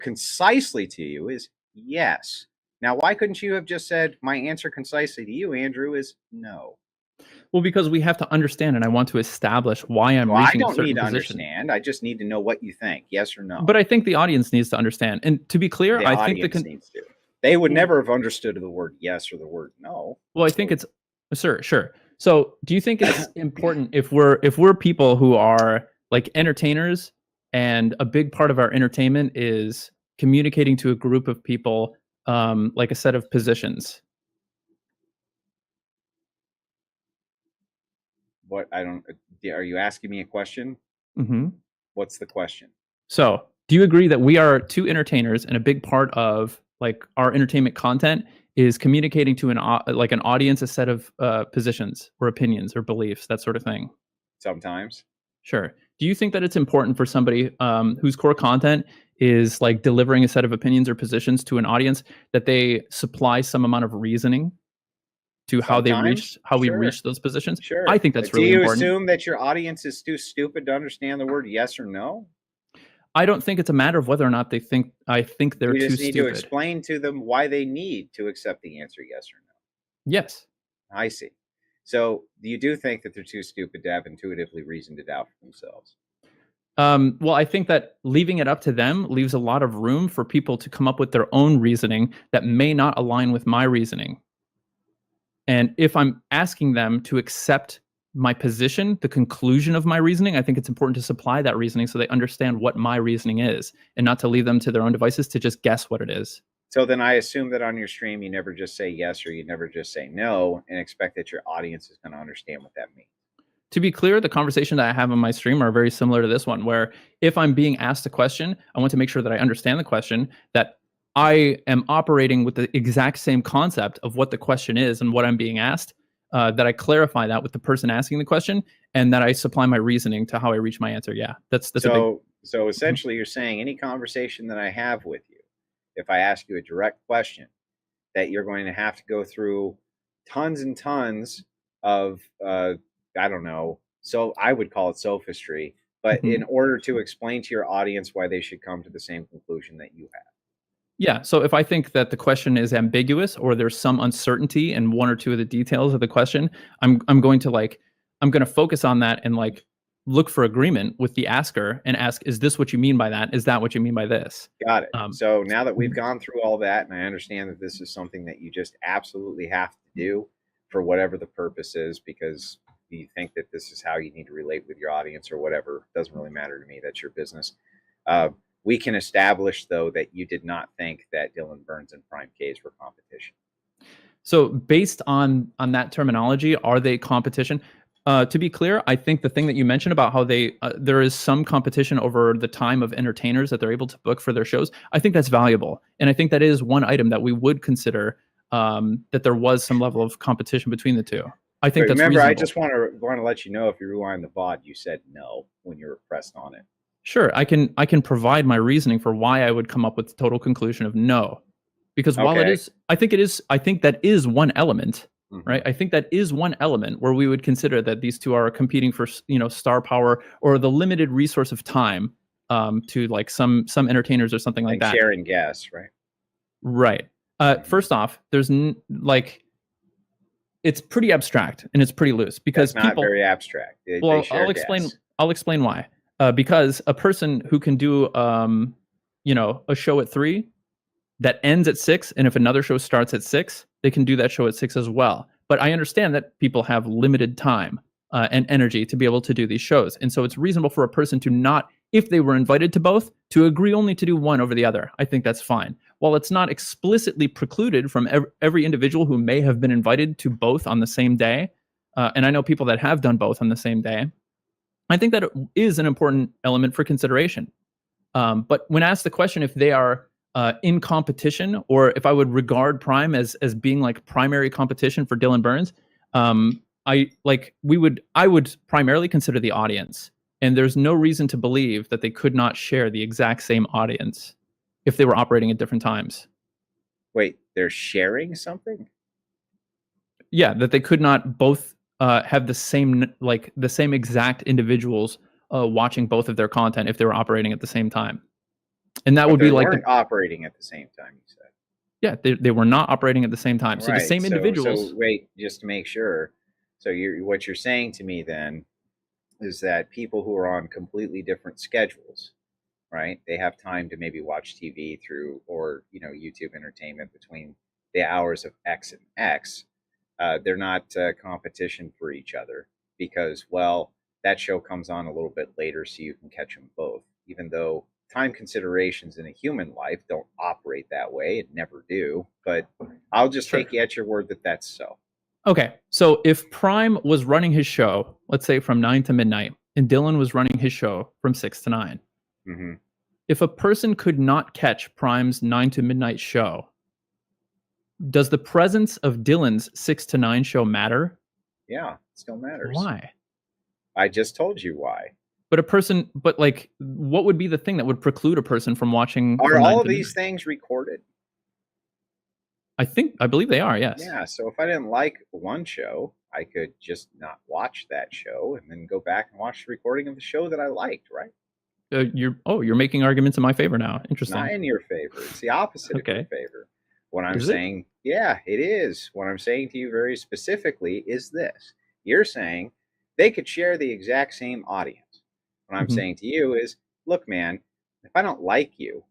concisely to you is yes. Now, why couldn't you have just said, my answer concisely to you, Andrew, is no? Well, because we have to understand, and I want to establish why I'm Well, I reaching a don't need certain to position. understand. I just need to know what you think, yes or no. But I think the audience needs to understand. And to be clear, The I think audience needs to. They would never have understood the word yes or the word no. Well, I think it's sure. So, do you think it's important if we're people who are like entertainers, and a big part of our entertainment is communicating to a group of people, like a set of positions? What I don't. Are you asking me a question? Mm-hmm. What's the question? So, do you agree that we are two entertainers, and a big part of like our entertainment content is communicating to an audience a set of positions or opinions or beliefs, that sort of thing? Sometimes. Sure. Do you think that it's important for somebody whose core content is like delivering a set of opinions or positions to an audience that they supply some amount of reasoning to how Sometimes. we Sure. reach those positions? I Sure. think that's Do really you important. assume that your audience is too stupid to understand the word yes or no? I don't think it's a matter of whether or not they think I think they're You too just need to stupid. explain to them why they need to accept the answer yes or no. Yes. I see. So you do think that they're too stupid to have intuitively reasoned it out for themselves? Well, I think that leaving it up to them leaves a lot of room for people to come up with their own reasoning that may not align with my reasoning. And if I'm asking them to accept my position, the conclusion of my reasoning, I think it's important to supply that reasoning so they understand what my reasoning is, and not to leave them to their own devices to just guess what it is. So then I assume that on your stream, you never just say yes or you never just say no and expect that your audience is going to understand what that means. To be clear, the conversation that I have on my stream are very similar to this one, where if I'm being asked a question, I want to make sure that I understand the question, that I am operating with the exact same concept of what the question is and what I'm being asked, that I clarify that with the person asking the question, and that I supply my reasoning to how I reach my answer. Yeah, that's a big. So essentially, you're saying any conversation that I have with you, if I ask you a direct question, that you're going to have to go through tons and tons of I don't know. So I would call it sophistry, but in order to explain to your audience why they should come to the same conclusion that you have. Yeah. So if I think that the question is ambiguous or there's some uncertainty in one or two of the details of the question, I'm going to focus on that and like look for agreement with the asker and ask, is this what you mean by that? Is that what you mean by this? Got it. So now that we've gone through all that, and I understand that this is something that you just absolutely have to do for whatever the purpose is, because you think that this is how you need to relate with your audience or whatever, it doesn't really matter to me. That's your business. We can establish, though, that you did not think that Dylan Burns and Prime K's were competition. So based on that terminology, are they competition? To be clear, I think the thing that you mentioned about how there is some competition over the time of entertainers that they're able to book for their shows, I think that's valuable. And I think that is one item that we would consider, that there was some level of competition between the two. I think that's remember, reasonable. I just want to let you know, if you rewind the VOD, you said no when you were pressed on it. Sure, I can provide my reasoning for why I would come up with the total conclusion of no. Because while it is, I think that is one element, right? I think that is one element where we would consider that these two are competing for, star power or the limited resource of time, to like some entertainers or something like that. Sharing guests, right? Right. First off, there's it's pretty abstract and it's pretty loose because that's not very abstract. I'll explain why. Because a person who can do, a show at 3 that ends at 6, and if another show starts at 6, they can do that show at 6 as well. But I understand that people have limited time and energy to be able to do these shows. And so it's reasonable for a person to not, if they were invited to both, to agree only to do one over the other. I think that's fine. While it's not explicitly precluded from every individual who may have been invited to both on the same day, and I know people that have done both on the same day, I think that it is an important element for consideration. But when asked the question if they are in competition, or if I would regard Prime as being like primary competition for Dylan Burns, I would primarily consider the audience. And there's no reason to believe that they could not share the exact same audience if they were operating at different times. Wait, they're sharing something? Yeah, that they could not both have the same exact individuals watching both of their content if they were operating at the same time. And that But would be they like weren't operating at the same time, you said. yeah, they were not operating at the same time. So the Right. same So individuals. wait, just to make sure. So what you're saying to me then is that people who are on completely different schedules, right? They have time to maybe watch TV through, or YouTube entertainment between the hours of X and X. They're not competition for each other because, well, that show comes on a little bit later, so you can catch them both. Even though time considerations in a human life don't operate that way, it never do. But I'll just Sure. take you at your word that that's so. Okay, so if Prime was running his show, let's say from 9 to midnight, and Dylan was running his show from 6 to 9, Mm-hmm. if a person could not catch Prime's 9 to midnight show, does the presence of Dylan's 6 to 9 show matter? Yeah, it still matters. Why? I just told you why. But like, what would be the thing that would preclude a person from watching Are from 9 all of to these midnight? things recorded? I believe they are, yes. Yeah, so if I didn't like one show, I could just not watch that show and then go back and watch the recording of the show that I liked, right? You're making arguments in my favor now. Interesting. Not in your favor. It's the opposite of your Okay. favor. What I'm Is it? saying, yeah, it is. What I'm saying to you very specifically is this. You're saying they could share the exact same audience. What I'm Mhm. saying to you is, look, man, if I don't like you,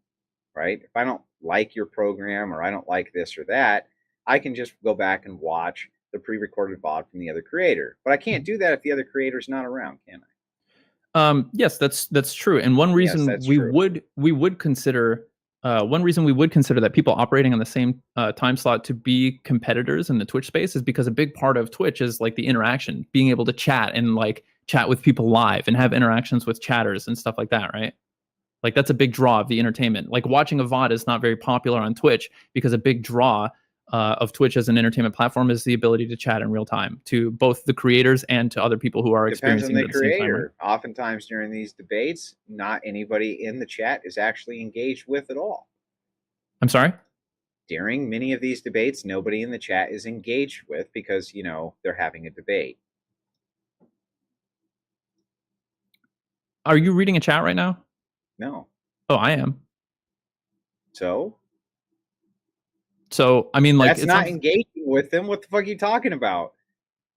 right? If I don't like your program or I don't like this or that, I can just go back and watch the pre-recorded VOD from the other creator. But I can't do that if the other creator's not around, can I? Yes, that's true. And Yes, that's true. we would consider one reason we would consider that people operating on the same time slot to be competitors in the Twitch space is because a big part of Twitch is like the interaction, being able to chat and like chat with people live and have interactions with chatters and stuff like that, right? Like that's a big draw of the entertainment. Like watching a VOD is not very popular on Twitch because a big draw of Twitch as an entertainment platform is the ability to chat in real time to both the creators and to other people who are Depends on experiencing it the at the same time, right? creator. Oftentimes during these debates, not anybody in the chat is actually engaged with at all. I'm sorry? During many of these debates, nobody in the chat is engaged with because, they're having a debate. Are you reading a chat right now? No. Oh, I am. So So, I mean, like, that's it's not not. engaging with them. What the fuck are you talking about?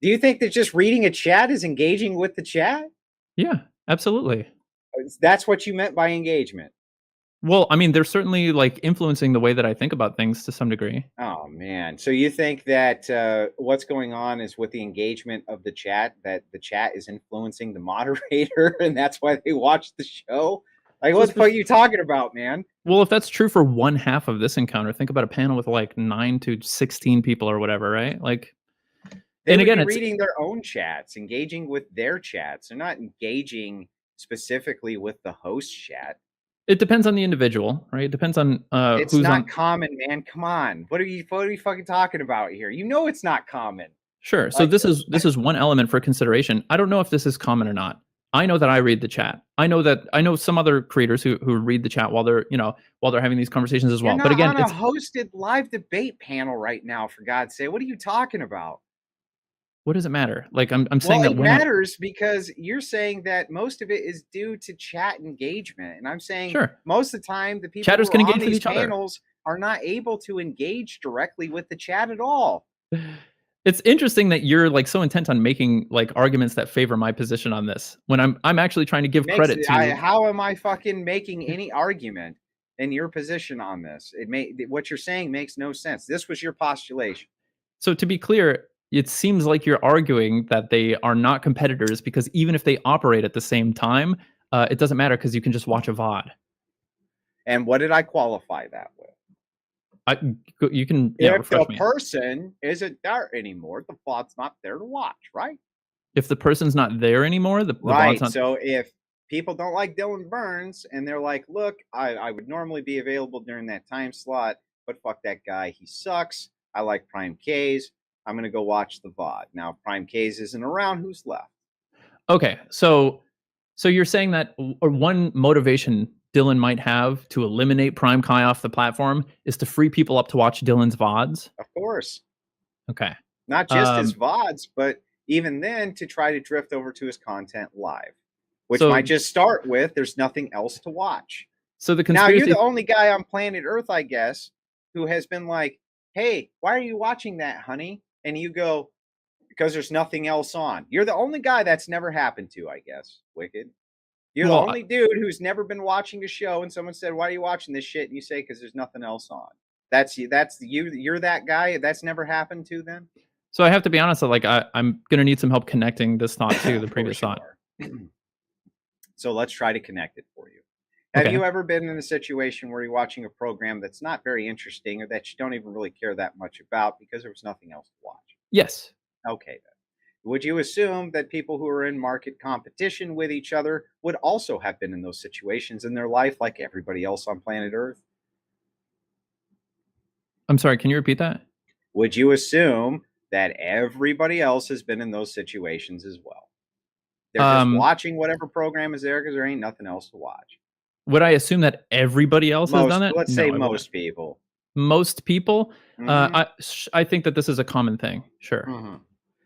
Do you think that just reading a chat is engaging with the chat? Yeah, absolutely. That's what you meant by engagement. Well, I mean, they're certainly like influencing the way that I think about things to some degree. Oh man! So you think that what's going on is with the engagement of the chat, that the chat is influencing the moderator, and that's why they watch the show? Like, Well, what the fuck are you talking about, man? well, if that's true for one half of this encounter, think about a panel with like 9 to 16 people or whatever, right? Like, They and would again, be it's reading their own chats, engaging with their chats. They're not engaging specifically with the host chat. it depends on the individual, right? It depends on It's who's not on. common, man. Come on. What are you fucking talking about here? You know it's not common. Sure. So Like, this is one element for consideration. I don't know if this is common or not. I know that I read the chat. I know some other creators who read the chat while they're having these conversations as you're well. But not again, on a it's hosted live debate panel right now, for God's sake. What are you talking about? what does it matter? Like I'm saying Well, that it when I matters because you're saying that most of it is due to chat engagement. And I'm saying sure most of the time, the people chatters who are can on engage with these each other. panels are not able to engage directly with the chat at all. It's interesting that you're like so intent on making like arguments that favor my position on this when I'm actually trying to give credit to. How am I fucking making any argument in your position on this? What you're saying makes no sense. This was your postulation. So to be clear, it seems like you're arguing that they are not competitors because even if they operate at the same time, it doesn't matter because you can just watch a VOD. And what did I qualify that with? You can If the refresh me. person isn't there anymore, the VOD's not there to watch, right? If the person's not there anymore, the VOD's Right. not. So if people don't like Dylan Burns and they're like, look, I would normally be available during that time slot, but fuck that guy. He sucks. I like Prime K's. I'm going to go watch the VOD. Now, if Prime K's isn't around, who's left? Okay, so you're saying that or one motivation Dylan might have to eliminate Prime Kai off the platform is to free people up to watch Dylan's VODs? Of course. Okay. Not just his VODs, but even then to try to drift over to his content live, which So might just start with there's nothing else to watch. So the Now you're conspiracy. the only guy on planet Earth, I guess, who has been like, "Hey, why are you watching that, honey?" And you go, "Because there's nothing else on." You're the only guy that's never happened to, I guess. Wicked. You're the Well, only dude who's never been watching a show, and someone said, "Why are you watching this shit?" And you say, "Because there's nothing else on." That's you. That's you. You're that guy. That's never happened to then. so I have to be honest. Like I'm gonna need some help connecting this thought to the Of previous course you thought. are. So let's try to connect it for you. Have Okay. you ever been in a situation where you're watching a program that's not very interesting or that you don't even really care that much about because there was nothing else to watch? Yes. Okay, then. Would you assume that people who are in market competition with each other would also have been in those situations in their life like everybody else on planet Earth? I'm sorry. Can you repeat that? Would you assume that everybody else has been in those situations as well? They're just watching whatever program is there because there ain't nothing else to watch. Would I assume that everybody else has done Most, that? let's No, say I wouldn't. most people. Most people. Mhm. I think that this is a common thing. Sure. Mhm.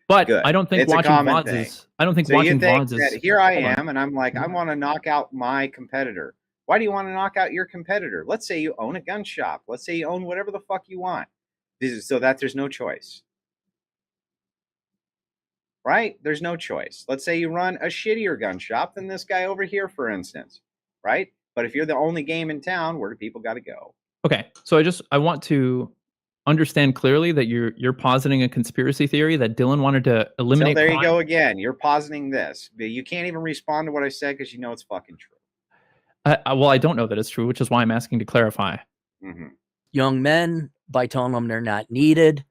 But Good. I don't think It's a watching common VODs thing. is. I don't think So you watching think VODs that is. here I Hold on. am and I'm like, I Mhm. want to knock out my competitor. Why do you want to knock out your competitor? Let's say you own a gun shop. Let's say you own whatever the fuck you want. This is so that there's no choice. Right? There's no choice. Let's say you run a shittier gun shop than this guy over here, for instance. Right? But if you're the only game in town, where do people got to go? Okay, so I want to understand clearly that you're positing a conspiracy theory that Dylan wanted to So eliminate there you crime. go again. You're positing this. You can't even respond to what I said because you know it's fucking true. Well, I don't know that it's true, which is why I'm asking to clarify. Mm-hmm. Young men by telling them they're not needed,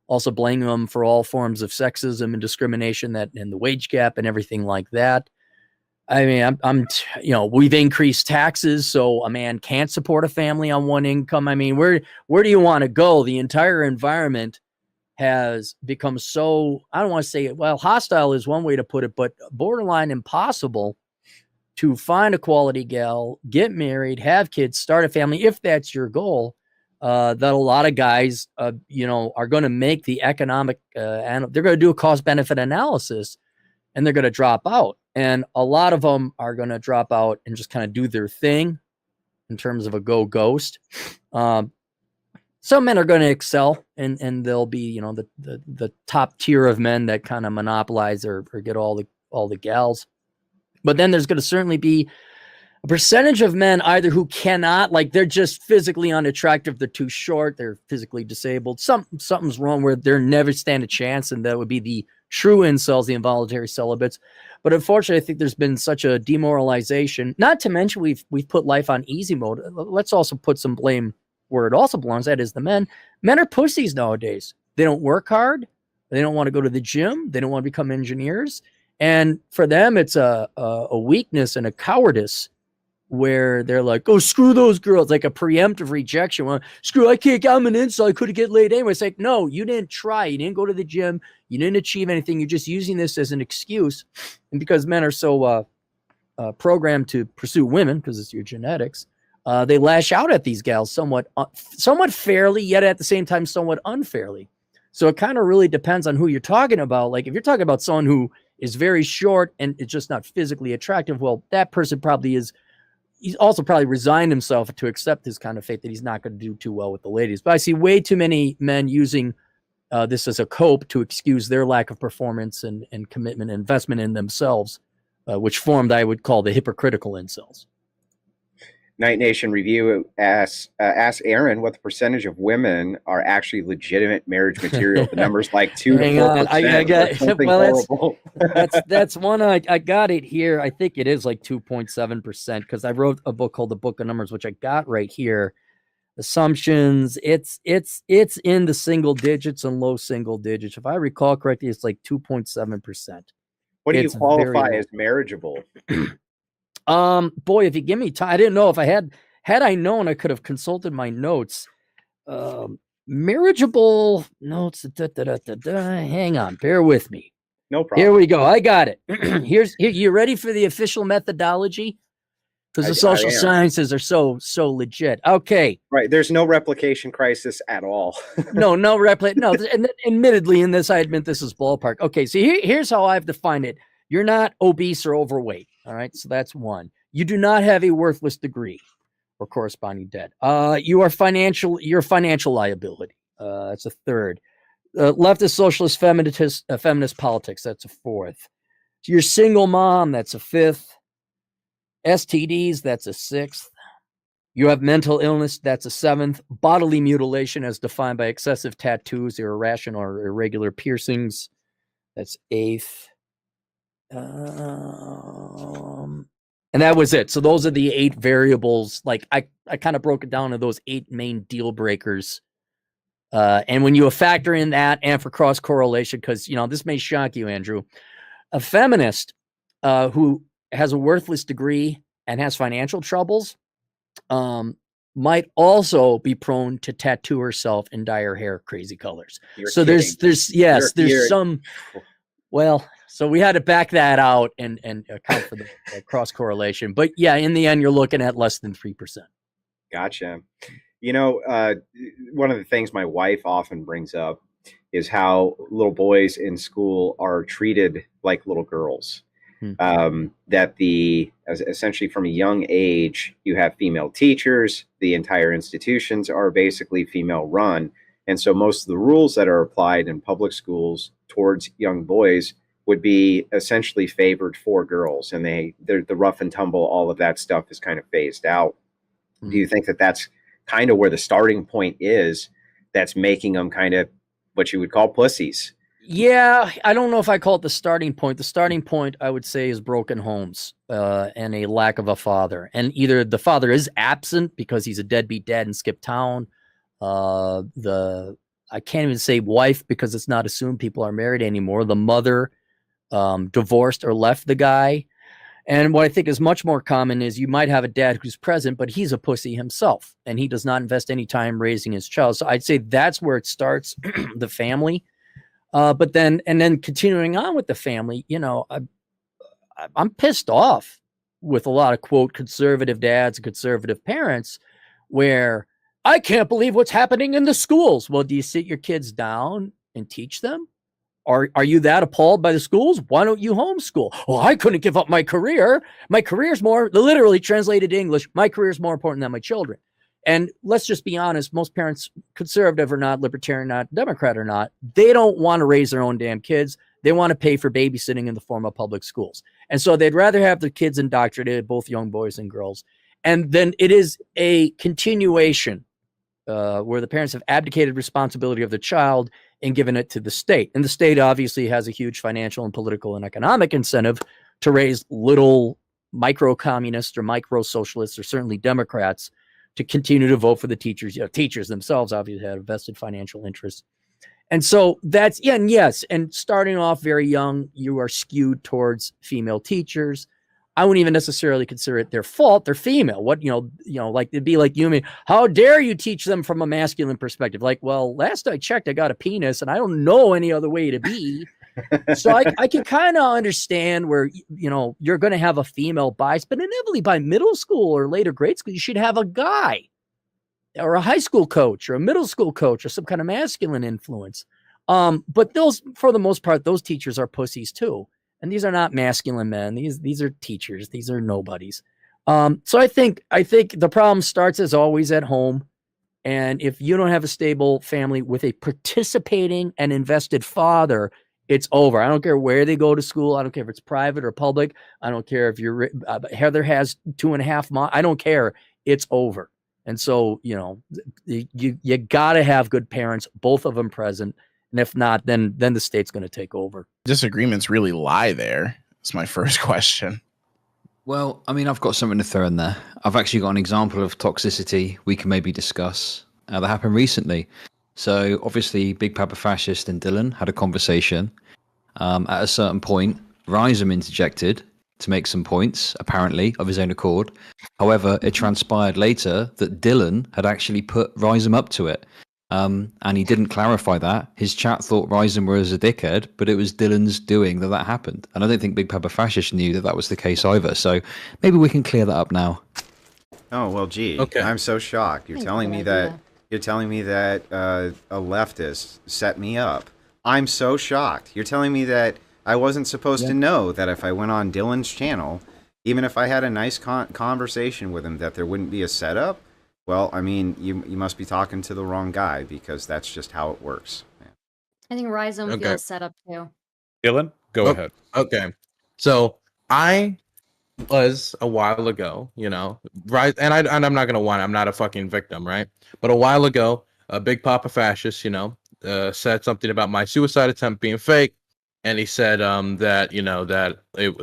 also blaming them for all forms of sexism and discrimination that and the wage gap and everything like that. I mean, we've increased taxes, so a man can't support a family on one income. I mean, where do you want to go? The entire environment has become so, I don't want to say, well, hostile is one way to put it, but borderline impossible to find a quality gal, get married, have kids, start a family, if that's your goal. That a lot of guys, are going to make the economic, and they're going to do a cost benefit analysis, and they're going to drop out. And a lot of them are going to drop out and just kind of do their thing in terms of a go ghost. Some men are going to excel, and they'll be, the top tier of men that kind of monopolize or get all the gals. But then there's going to certainly be a percentage of men either who cannot, like they're just physically unattractive, they're too short, they're physically disabled, something's wrong where they're never stand a chance, and that would be the true incels, the involuntary celibates. But unfortunately, I think there's been such a demoralization, not to mention we've put life on easy mode. Let's also put some blame where it also belongs, that is the men. Men are pussies nowadays. They don't work hard, they don't want to go to the gym, they don't want to become engineers, and for them it's a weakness and a cowardice where they're like, oh, screw those girls, like a preemptive rejection. Well, screw, I can't, I'm an incel, I couldn't get laid anyway. It's like, no, you didn't try, you didn't go to the gym, you didn't achieve anything, you're just using this as an excuse. And because men are so programmed to pursue women, because it's your genetics, they lash out at these gals somewhat fairly, yet at the same time somewhat unfairly. So it kind of really depends on who you're talking about. Like if you're talking about someone who is very short and it's just not physically attractive, well, that person probably is, he's also probably resigned himself to accept his kind of fate that he's not going to do too well with the ladies. But I see way too many men using this as a cope to excuse their lack of performance and commitment and investment in themselves, which formed, I would call, the hypocritical incels. Night Nation Review asks Aaron what the percentage of women are actually legitimate marriage material. The number's like 2 to 4%. I got something well, horrible. that's one. I got it here. I think it is like 2.7% because I wrote a book called The Book of Numbers, which I got right here. Assumptions. It's in the single digits and low single digits. If I recall correctly, it's like 2.7%. What do you qualify as marriageable? Boy, if you give me time, I didn't know if I had I known, I could have consulted my notes. Marriageable notes. Hang on, bear with me. No problem. Here we go. I got it. Here, you ready for the official methodology? Because the social sciences are so legit. Okay. Right. There's no replication crisis at all. No. And admittedly, in this, I admit this is ballpark. Okay. So here's how I've defined it. You're not obese or overweight. All right. So that's one. You do not have a worthless degree. or corresponding debt. You're a financial liability. That's a third. Leftist, socialist, feminist politics. That's a fourth. You're single mom. That's a fifth. STDs. That's a sixth. You have mental illness. That's a seventh. Bodily mutilation, as defined by excessive tattoos, or irrational or irregular piercings. That's eighth. And that was it. So those are the 8 variables. Like I kind of broke it down to those 8 main deal breakers. And when you factor in that and for cross correlation, because this may shock you, Andrew, a feminist who has a worthless degree and has financial troubles might also be prone to tattoo herself and dye her hair crazy colors. You're so kidding. there's some. Well, so we had to back that out and account for the cross correlation. But yeah, in the end, you're looking at less than 3%. Gotcha. One of the things my wife often brings up is how little boys in school are treated like little girls. That essentially from a young age, you have female teachers. The entire institutions are basically female run. And so most of the rules that are applied in public schools towards young boys would be essentially favored for girls. And they're the rough and tumble, all of that stuff is kind of phased out. Do you think that that's kind of where the starting point is that's making them kind of what you would call pussies? Yeah, I don't know if I call it the starting point. The starting point, I would say, is broken homes and a lack of a father. And either the father is absent because he's a deadbeat dad and skipped town. I can't even say wife because it's not assumed people are married anymore. The mother divorced or left the guy. And what I think is much more common is you might have a dad who's present, but he's a pussy himself and he does not invest any time raising his child. So I'd say that's where it starts, the family. But then continuing on with the family, I'm pissed off with a lot of quote conservative dads and conservative parents where I can't believe what's happening in the schools. Well, do you sit your kids down and teach them? Are you that appalled by the schools? Why don't you homeschool? Well, I couldn't give up my career. My career's literally translated to English, my career is more important than my children. And let's just be honest, most parents, conservative or not, libertarian or not, Democrat or not, they don't want to raise their own damn kids. They want to pay for babysitting in the form of public schools. And so they'd rather have their kids indoctrinated, both young boys and girls. And then it is a continuation where the parents have abdicated responsibility of the child and given it to the state. And the state obviously has a huge financial and political and economic incentive to raise little micro-communists or micro-socialists or certainly Democrats to continue to vote for the teachers. Teachers themselves obviously have vested financial interests. And so that's, and yes, and starting off very young, you are skewed towards female teachers. I wouldn't even necessarily consider it their fault. They're female. What, like it'd be like you mean, how dare you teach them from a masculine perspective? Like, well, last I checked, I got a penis and I don't know any other way to be. So I can kind of understand where, you're going to have a female bias, but inevitably by middle school or later grade school, you should have a guy or a high school coach or a middle school coach or some kind of masculine influence. But those, for the most part, those teachers are pussies too. And these are not masculine men. These are teachers. These are nobodies. So I think the problem starts as always at home. And if you don't have a stable family with a participating and invested father, it's over. I don't care where they go to school. I don't care if it's private or public. I don't care if Heather has 2.5 months. I don't care. It's over. And so, you got to have good parents, both of them present. And if not, then the state's going to take over. Disagreements really lie there. That's my first question. Well, I mean, I've got something to throw in there. I've actually got an example of toxicity we can maybe discuss that happened recently. So obviously, Big Papa Fascist and Dylan had a conversation. At a certain point, Rhizome interjected to make some points, apparently, of his own accord. However, it transpired later that Dylan had actually put Rhizome up to it. And he didn't clarify that. His chat thought Rhizome was a dickhead, but it was Dylan's doing that happened. And I don't think Big Papa Fascist knew that was the case either. So maybe we can clear that up now. Oh, well, gee. Okay. I'm so shocked. You're telling me that a leftist set me up. I'm so shocked. You're telling me that I wasn't supposed to know that if I went on Dylan's channel, even if I had a nice conversation with him, that there wouldn't be a setup. Well, I mean, you must be talking to the wrong guy, because that's just how it works. I think Rhizome Okay. feels set up too. Dylan, go Oh, ahead. Okay. So I was a while ago, right? And I'm not gonna whine. I'm not a fucking victim, right? But a while ago, a big papa fascist, said something about my suicide attempt being fake, and he said that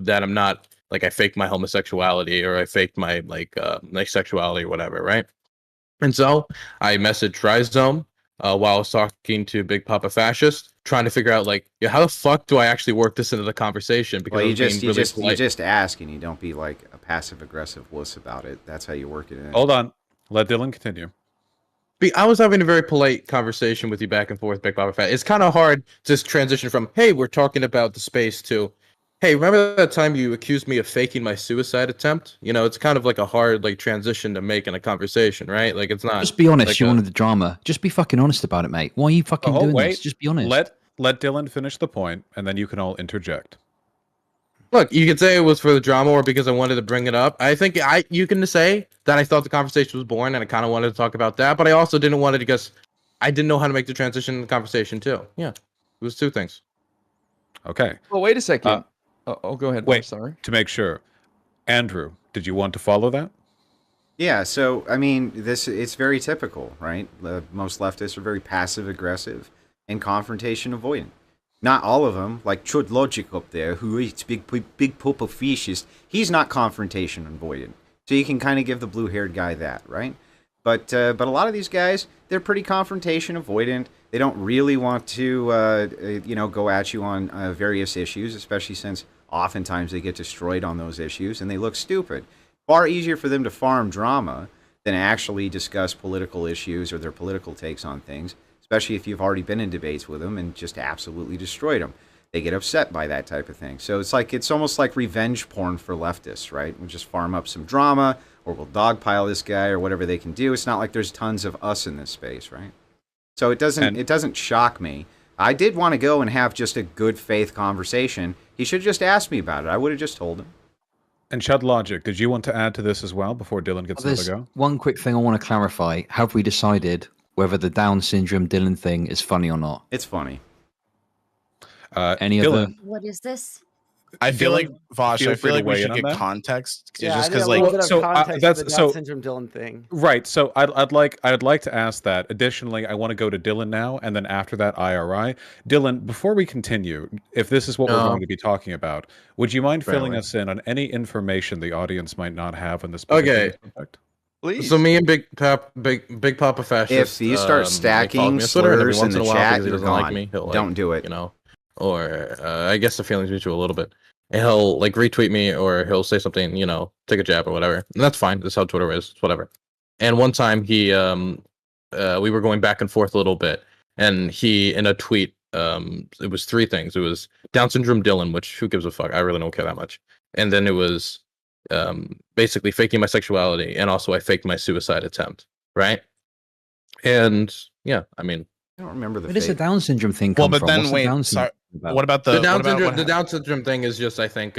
that I'm not like I faked my homosexuality or I faked my like sexuality or whatever, right? And so I messaged Rhizome while I was talking to Big Papa Fascist, trying to figure out how the fuck do I actually work this into the conversation? Because Well, I you was being just really polite. you just ask, and you don't be like a passive aggressive wuss about it. That's how you work it in. Hold on. Let Dylan continue. I was having a very polite conversation with you back and forth, Big Papa Fat. It's kind of hard to just transition from, hey, we're talking about the space to, hey, remember that time you accused me of faking my suicide attempt? It's kind of like a hard transition to make in a conversation, right? Like it's not. Just be honest. like You a- wanted the drama. Just be fucking honest about it, mate. Why are you fucking doing wait. this? Just be honest. Let Dylan finish the point, and then you can all interject. Look, you could say it was for the drama or because I wanted to bring it up. I think you can say that I thought the conversation was boring and I kind of wanted to talk about that, but I also didn't want it because I didn't know how to make the transition in the conversation too. Yeah, it was two things. Okay. Well, wait a second. Go ahead. wait. I'm sorry. To make sure, Andrew, did you want to follow that? Yeah, so I mean, it's very typical, right? Most leftists are very passive aggressive and confrontation avoidant. Not all of them, like Chud Logic up there, who eats big pulp fishes. He's not confrontation avoidant, so you can kind of give the blue-haired guy that, right? But a lot of these guys, they're pretty confrontation avoidant. They don't really want to, go at you on various issues, especially since oftentimes they get destroyed on those issues and they look stupid. Far easier for them to farm drama than actually discuss political issues or their political takes on things, especially if you've already been in debates with them and just absolutely destroyed them. They get upset by that type of thing. So it's almost like revenge porn for leftists, right? We'll just farm up some drama, or we'll dogpile this guy, or whatever they can do. It's not like there's tons of us in this space, right? So it doesn't shock me. I did want to go and have just a good faith conversation. He should have just asked me about it. I would have just told him. And Chud Logic, did you want to add to this as well before Dylan gets There's another go? one quick thing I want to clarify. Have we decided whether the Down syndrome Dylan thing is funny or not? It's funny. Any Dylan, other? What is this? I feel Dylan, like Vosh. feel I free feel to like we weigh should in on get that. context, Yeah, just I need because a little like bit of so, context that's- for the so- Down syndrome Dylan thing. Right. So I'd like to ask that. Additionally, I want to go to Dylan now, and then after that, IRI. Dylan, before we continue, if this is what we're No. going to be talking about, would you mind filling Apparently. us in on any information the audience might not have on this particular Okay. subject? Please. So me and Big Papa Fascist. If you start he stacking follows me on Twitter, and every slurs in once the a while, chat, because he you're doesn't like gone. me, he'll, Don't do it. Or I guess the feelings mutual a little bit. And he'll retweet me or he'll say something, take a jab or whatever. And that's fine. That's how Twitter is. It's whatever. And one time he we were going back and forth a little bit, and he in a tweet, it was three things. It was Down syndrome Dylan, which who gives a fuck? I really don't care that much. And then it was basically faking my sexuality, and also I faked my suicide attempt, right? And yeah, I mean, I don't remember the Where does the fake. Down syndrome thing Well, come but from? then What's the wait, Down sorry, syndrome about? what about the Down what about syndrome. what The hap- Down syndrome thing is just, I think,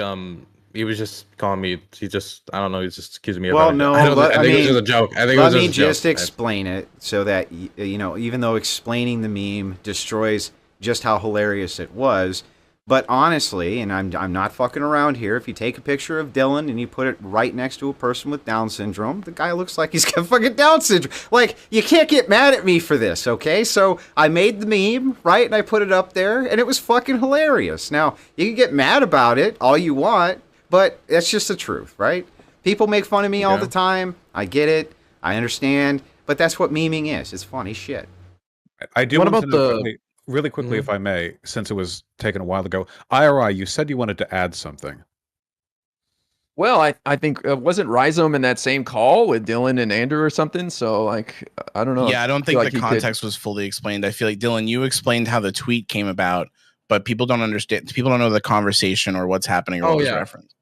he was just calling me. He just, I don't know. He's just accusing me. Well, about no, it. I let- I think it was mean, just a joke. I think it Let was me just a joke. just explain it so that, even though explaining the meme destroys just how hilarious it was, but honestly, and I'm not fucking around here, if you take a picture of Dylan and you put it right next to a person with Down syndrome, the guy looks like he's got fucking Down syndrome. Like, you can't get mad at me for this, okay? So I made the meme, right, and I put it up there, and it was fucking hilarious. Now, you can get mad about it all you want, but that's just the truth, right? People make fun of me all the time. I get it. I understand. But that's what memeing is. It's funny shit. I do What want about to know, the- really quickly, if I may, since it was taken a while ago. IRI, you said you wanted to add something. Well, I think wasn't Rhizome in that same call with Dylan and Andrew or something? So I don't know. Yeah, I don't feel think like the he could- context was fully explained. I feel like Dylan, you explained how the tweet came about, but people don't understand. People don't know the conversation or what's happening or Oh, what was yeah. referenced.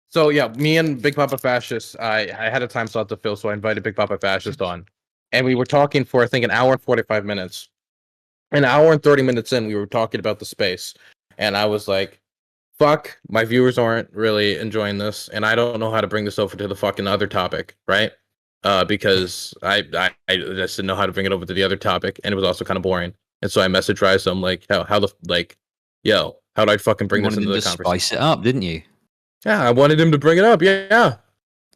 So yeah, me and Big Papa Fascist, I had a time slot to fill, so I invited Big Papa Fascist on, and we were talking for I think an hour and 45 minutes. An hour and 30 minutes in, we were talking about the space, and I was like, fuck, my viewers aren't really enjoying this, and I don't know how to bring this over to the fucking other topic, right? Because I just didn't know how to bring it over to the other topic, and it was also kind of boring. And so I messaged Rise. I'm like, how the like, yo, how do I fucking bring You this wanted into him the to conversation? spice it up, didn't you? Yeah, I wanted him to bring it up. Yeah.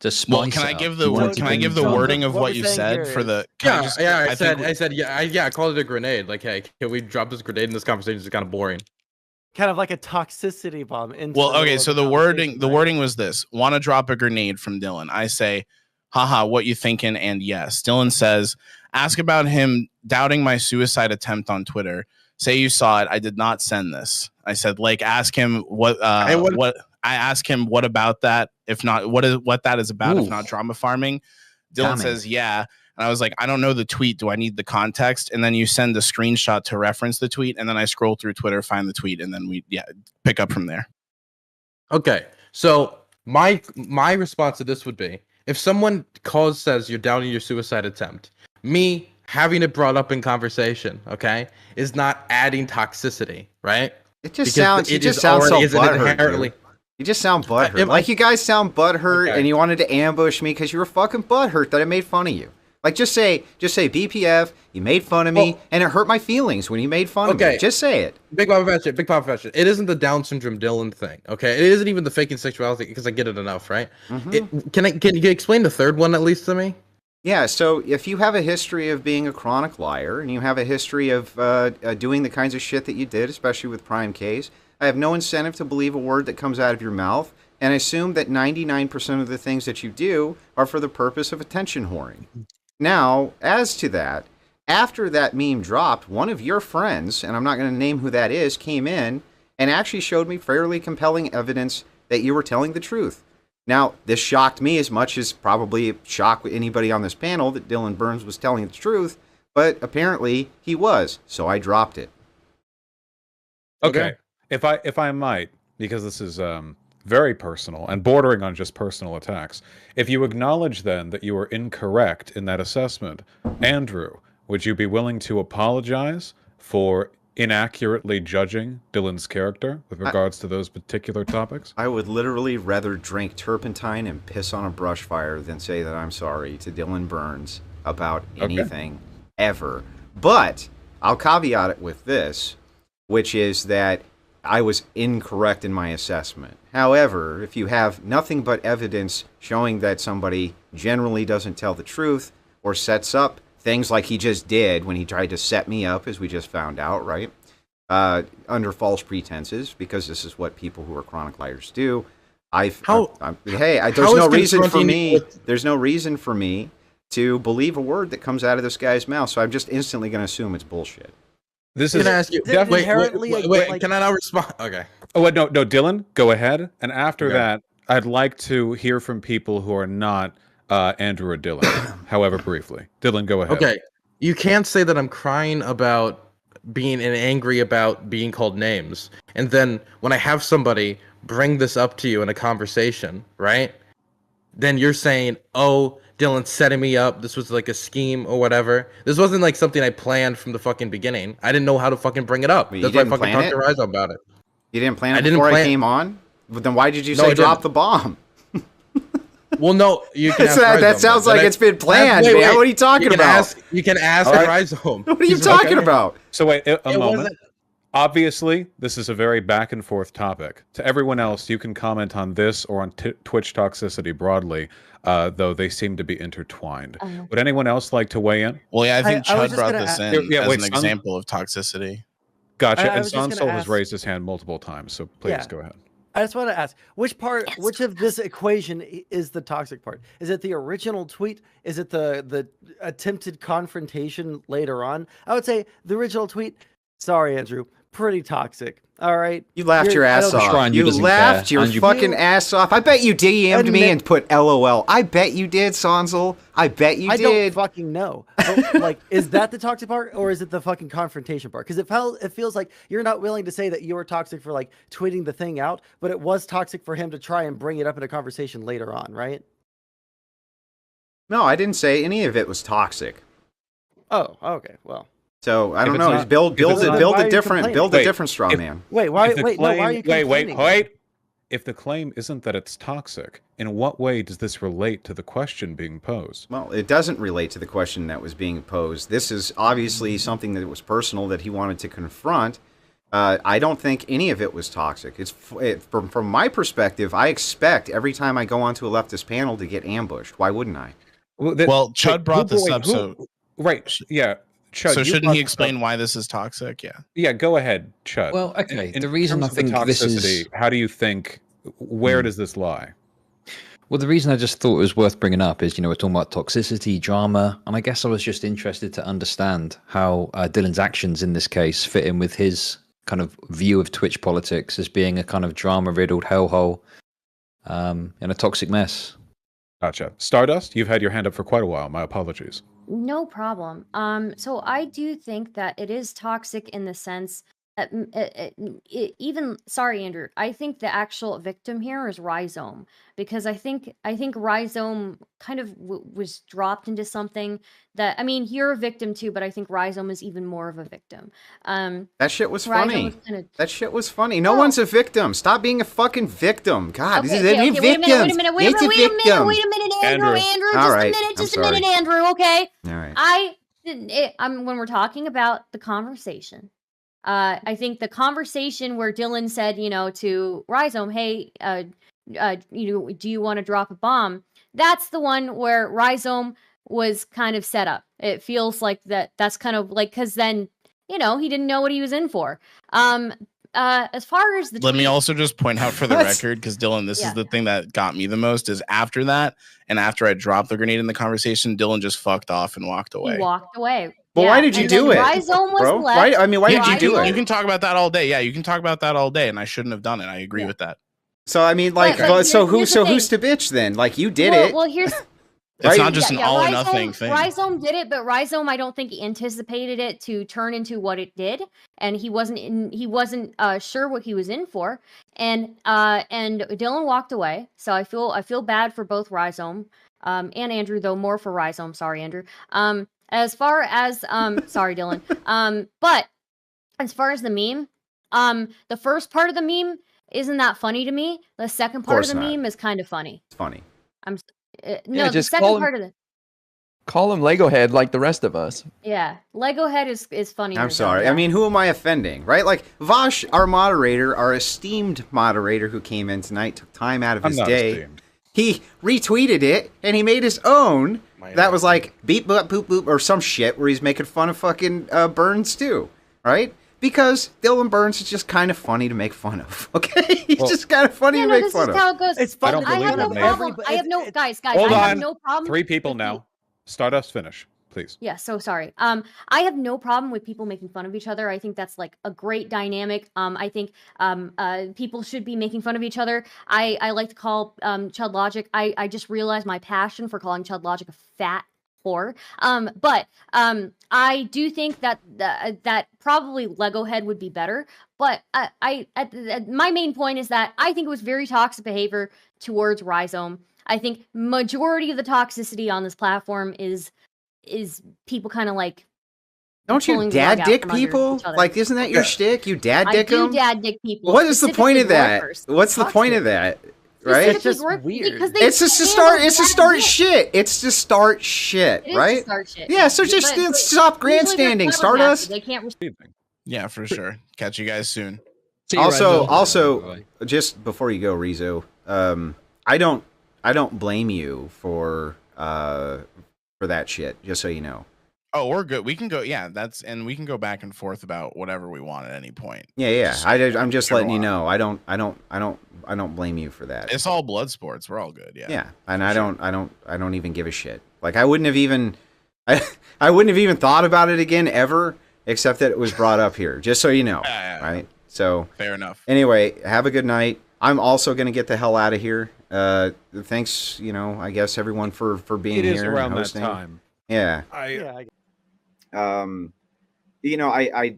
To spice Well, can it I up. give You the wanted to can I bring give the drama. wording of What what we're you saying said here for the? is- Can I Yeah, just, yeah. I think I called it a grenade. Like, hey, can we drop this grenade in this conversation? It's kind of boring. Kind of like a toxicity bomb. Into Well, the okay. middle So of the wording conversation, the right? wording was this: want to drop a grenade from Dylan? I say, haha, what you thinking? And yes, Dylan says, ask about him doubting my suicide attempt on Twitter. Say you saw it. I did not send this. I said, like, ask him what I ask him what about that? If not, what that is about? If Ooh. not drama farming. Dylan Damning. says, yeah. And I was like, I don't know the tweet. Do I need the context? And then you send a screenshot to reference the tweet. And then I scroll through Twitter, find the tweet, and then we pick up from there. Okay, so my response to this would be, if someone says you're doubting your suicide attempt, me having it brought up in conversation, okay, is not adding toxicity, right? It just Because sounds. You it just is sound so already- isn't butthurt. inherently- Dude. You just sound butthurt. If Like you guys sound butthurt, Okay. and you wanted to ambush me because you were fucking butthurt that I made fun of you. Like just say BPF. You made fun of me, Well- and it hurt my feelings when you made fun of me. Okay. Just say it. Big Papa Fashion. It isn't the Down syndrome Dylan thing, okay? It isn't even the faking sexuality, because I get it enough, right? Can you explain the third one at least to me? Yeah, so if you have a history of being a chronic liar, and you have a history of doing the kinds of shit that you did, especially with Prime Case, I have no incentive to believe a word that comes out of your mouth, and I assume that 99% of the things that you do are for the purpose of attention whoring. Now, as to that, after that meme dropped, one of your friends, and I'm not going to name who that is, came in and actually showed me fairly compelling evidence that you were telling the truth. Now, this shocked me as much as probably it shocked anybody on this panel that Dylan Burns was telling the truth, but apparently he was, so I dropped it. Okay. If I might, because this is very personal and bordering on just personal attacks, if you acknowledge then that you were incorrect in that assessment, Andrew, would you be willing to apologize for inaccurately judging Dylan's character with regards to those particular topics? I would literally rather drink turpentine and piss on a brush fire than say that I'm sorry to Dylan Burns about anything ever. But I'll caveat it with this, which is that I was incorrect in my assessment. However, if you have nothing but evidence showing that somebody generally doesn't tell the truth or sets up things like he just did when he tried to set me up, as we just found out, right? Under false pretenses, because this is what people who are chronic liars do. There's no reason for me to believe a word that comes out of this guy's mouth. So I'm just instantly going to assume it's bullshit. This Can is I ask you? Is it inherently Wait, like- can I now respond? Okay. Oh, wait, no, Dylan, go ahead. And after Okay. that, I'd like to hear from people who are not Andrew or Dylan, however briefly. Dylan, go ahead. Okay. You can't say that I'm crying about being and angry about being called names, and then when I have somebody bring this up to you in a conversation, right? Then you're saying, "Oh, Dylan's setting me up. This was like a scheme or whatever." This wasn't like something I planned from the fucking beginning. I didn't know how to fucking bring it up. Well, you That's why I didn't fucking plan talked to Rizzo about it. You didn't plan it I didn't before I plan- came on? But then why did you No, say I drop didn't. the bomb? Well, no, you can ask that Rizzo, sounds man. like it's been planned, man. What are you talking about? You can ask All right. Rizzo. What are you talking about? So wait a moment. wasn't- Obviously, this is a very back and forth topic. To everyone else, you can comment on this or on Twitch toxicity broadly, though they seem to be intertwined. Would anyone else like to weigh in? Well, yeah, I think I was Chud just brought gonna this a- in Yeah, as wait, an Son? example of toxicity. Gotcha. I And was just Sansol gonna has ask- raised his hand multiple times, so please Yeah. go ahead. I just want to ask, which of this equation is the toxic part? Is it the original tweet? Is it the attempted confrontation later on? I would say the original tweet. Sorry, Andrew, pretty toxic. All right, You laughed your I ass don't- off. Shrine, you You doesn't laughed care. your And you- fucking ass off. I bet you DM'd me Admit- and put LOL. I bet you did, Sonzel. I bet you I don't did. fucking know. But, like, is that the toxic part, or is it the fucking confrontation part? Because it feels like you're not willing to say that you were toxic for like tweeting the thing out, but it was toxic for him to try and bring it up in a conversation later on, right? No, I didn't say any of it was toxic. Oh, okay. Well, So I If don't it's know. not- Just build if it's not- build Why are a you different complaining? Wait, straw if- man. Wait, why? If the Wait, no. Why are claim- you complaining? wait. If the claim isn't that it's toxic, in what way does this relate to the question being posed? Well, it doesn't relate to the question that was being posed. This is obviously something that was personal that he wanted to confront. I don't think any of it was toxic. From my perspective, I expect every time I go onto a leftist panel to get ambushed. Why wouldn't I? Well, Chud brought this up, so right, yeah. Chud, so you shouldn't brought he this explain up. why this is toxic? Yeah. Yeah, go ahead, Chud. Well, okay. In The reason terms I of the think this is toxicity, how do you think? Where does this lie? well, the reason I just thought it was worth bringing up is, we're talking about toxicity, drama, and I guess I was just interested to understand how Dylan's actions in this case fit in with his kind of view of Twitch politics as being a kind of drama-riddled hellhole and a toxic mess. Gotcha. Stardust, you've had your hand up for quite a while. My apologies. No problem. So I do think that it is toxic in the sense that even sorry, Andrew. I think the actual victim here is Rhizome because I think Rhizome kind of was dropped into something that you're a victim too, but I think Rhizome is even more of a victim. That shit was Rhizome funny. was kinda- That shit was funny. No one's a victim. Stop being a fucking victim. God, this is any Wait a victims. minute, wait a It's a minute, victim. wait a minute, Andrew, Andrew. just All a right, minute, I'm just a sorry. minute, Andrew, okay? All right. When we're talking about the conversation, I think the conversation where Dylan said, to Rhizome, hey, do you want to drop a bomb? That's the one where Rhizome was kind of set up. It feels like that's kind of like, because then, he didn't know what he was in for. As far as the Let me tweet- also just point out for the What? record, because Dylan, this Yeah. is the thing that got me the most, is after that, and after I dropped the grenade in the conversation, Dylan just fucked off and walked away. He walked away. Well, why did you and do then it, Rhizome was bro? left. Why did you do it? You can talk about that all day. Yeah, you can talk about that all day, and I shouldn't have done it. I agree Yeah. with that. So I mean, like, But so here's the who's to thing. bitch then? Like, you did well, it. Well, here's It's Right? not just an all or nothing thing. Rhizome did it, but Rhizome, I don't think anticipated it to turn into what it did, and he wasn't sure what he was in for, and Dylan walked away. So I feel bad for both Rhizome and Andrew, though more for Rhizome. Sorry, Andrew. As far as sorry, Dylan. But as far as the meme, the first part of the meme isn't that funny to me. The second part of course the not. meme is kind of funny. It's funny. No, the just second call him- part of the Call him Lego Head like the rest of us. Lego Head is funny. I'm sorry. I mean, who am I offending, right? Like, Vosh, our moderator, our esteemed moderator who came in tonight, took time out of I'm his not day. esteemed. He retweeted it, and he made his own. That was like, beep, boop, boop, boop, or some shit where he's making fun of fucking Burns, too, right? Because Dylan Burns is just kind of funny to make fun of, okay? He's Well, just kind of funny to make this fun is of. how it goes. It's fun. I don't to I believe have make no fun that, of man. problem. everybody. Guys. Hold I have on. no problem. 3 people with now. Stardust, finish, please. Yeah, so sorry. I have no problem with people making fun of each other. I think that's like a great dynamic. I think people should be making fun of each other. I like to call Chud Logic. I just realized my passion for calling Chud Logic a fat whore. But I do think that that probably Lego Head would be better. But my main point is that I think it was very toxic behavior towards Rhizome. I think majority of the toxicity on this platform is people kind of like Don't you pulling the dad rug out dick from under people? each other. Like, isn't that your Yeah. shtick? You dad I dick do them? dad dick people. What is the point of specifically that? Royfers. What's the point of that? Right? It's just Specifically weird. because they It's just to handle start. It's to dad start dick. shit. It's to start shit, It is right? to start shit. Yeah. So just But stop usually they're grandstanding, flabbergasted. Stardust. They can't. Yeah, for sure. Catch you guys soon. See you, Also, Rhizome. Bye-bye. just before you go, Rizzo, I don't blame you for that shit. Just so you know. Oh, we're good. We can go. Yeah, and we can go back and forth about whatever we want at any point. Yeah. I'm just letting you Everyone. know. I don't blame you for that. It's all blood sports. We're all good. Yeah. Yeah, and for I sure. don't even give a shit. Like, I wouldn't have even thought about it again ever, except that it was brought up here. Just so you know, Yeah. right? So Fair enough. anyway, have a good night. I'm also gonna get the hell out of here. Thanks, I guess everyone for being It here is and around that hosting. time. Yeah. Yeah,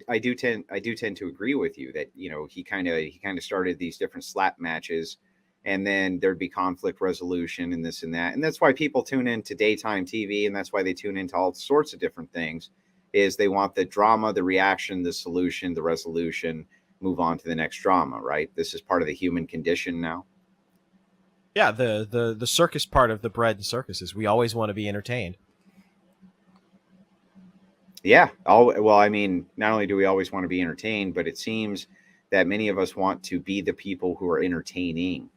I do tend to agree with you that he kind of started these different slap matches, and then there'd be conflict resolution and this and that, and that's why people tune into daytime TV, and that's why they tune into all sorts of different things, is they want the drama, the reaction, the solution, the resolution, move on to the next drama, right? This is part of the human condition now. Yeah, the circus part of the bread and circus is we always want to be entertained. Yeah. Well, I mean, not only do we always want to be entertained, but it seems that many of us want to be the people who are entertaining.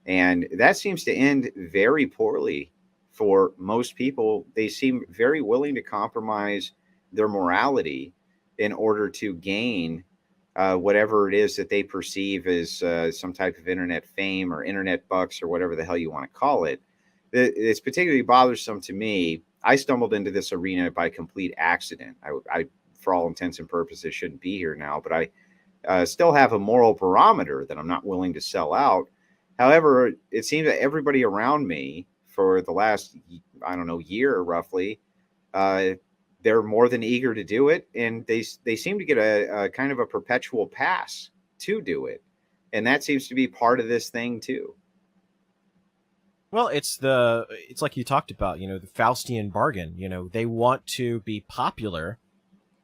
And that seems to end very poorly for most people. They seem very willing to compromise their morality in order to gain whatever it is that they perceive as some type of internet fame or internet bucks or whatever the hell you want to call it. It's particularly bothersome to me. I stumbled into this arena by complete accident. I for all intents and purposes, shouldn't be here now, but I still have a moral barometer that I'm not willing to sell out. However, it seems that everybody around me for the last, I don't know, year roughly, they're more than eager to do it, and they seem to get a kind of a perpetual pass to do it, and that seems to be part of this thing too. Well, it's like you talked about, the Faustian bargain. They want to be popular,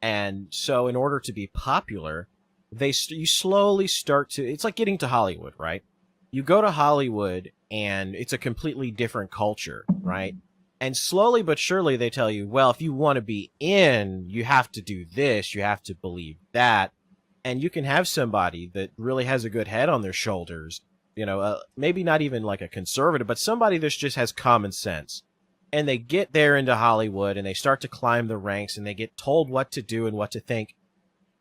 and so in order to be popular, you slowly start to. It's like getting to Hollywood, right? You go to Hollywood, and it's a completely different culture, right? And slowly but surely, they tell you, well, if you want to be in, you have to do this, you have to believe that, and you can have somebody that really has a good head on their shoulders. Maybe not even like a conservative, but somebody that just has common sense. And they get there into Hollywood and they start to climb the ranks and they get told what to do and what to think.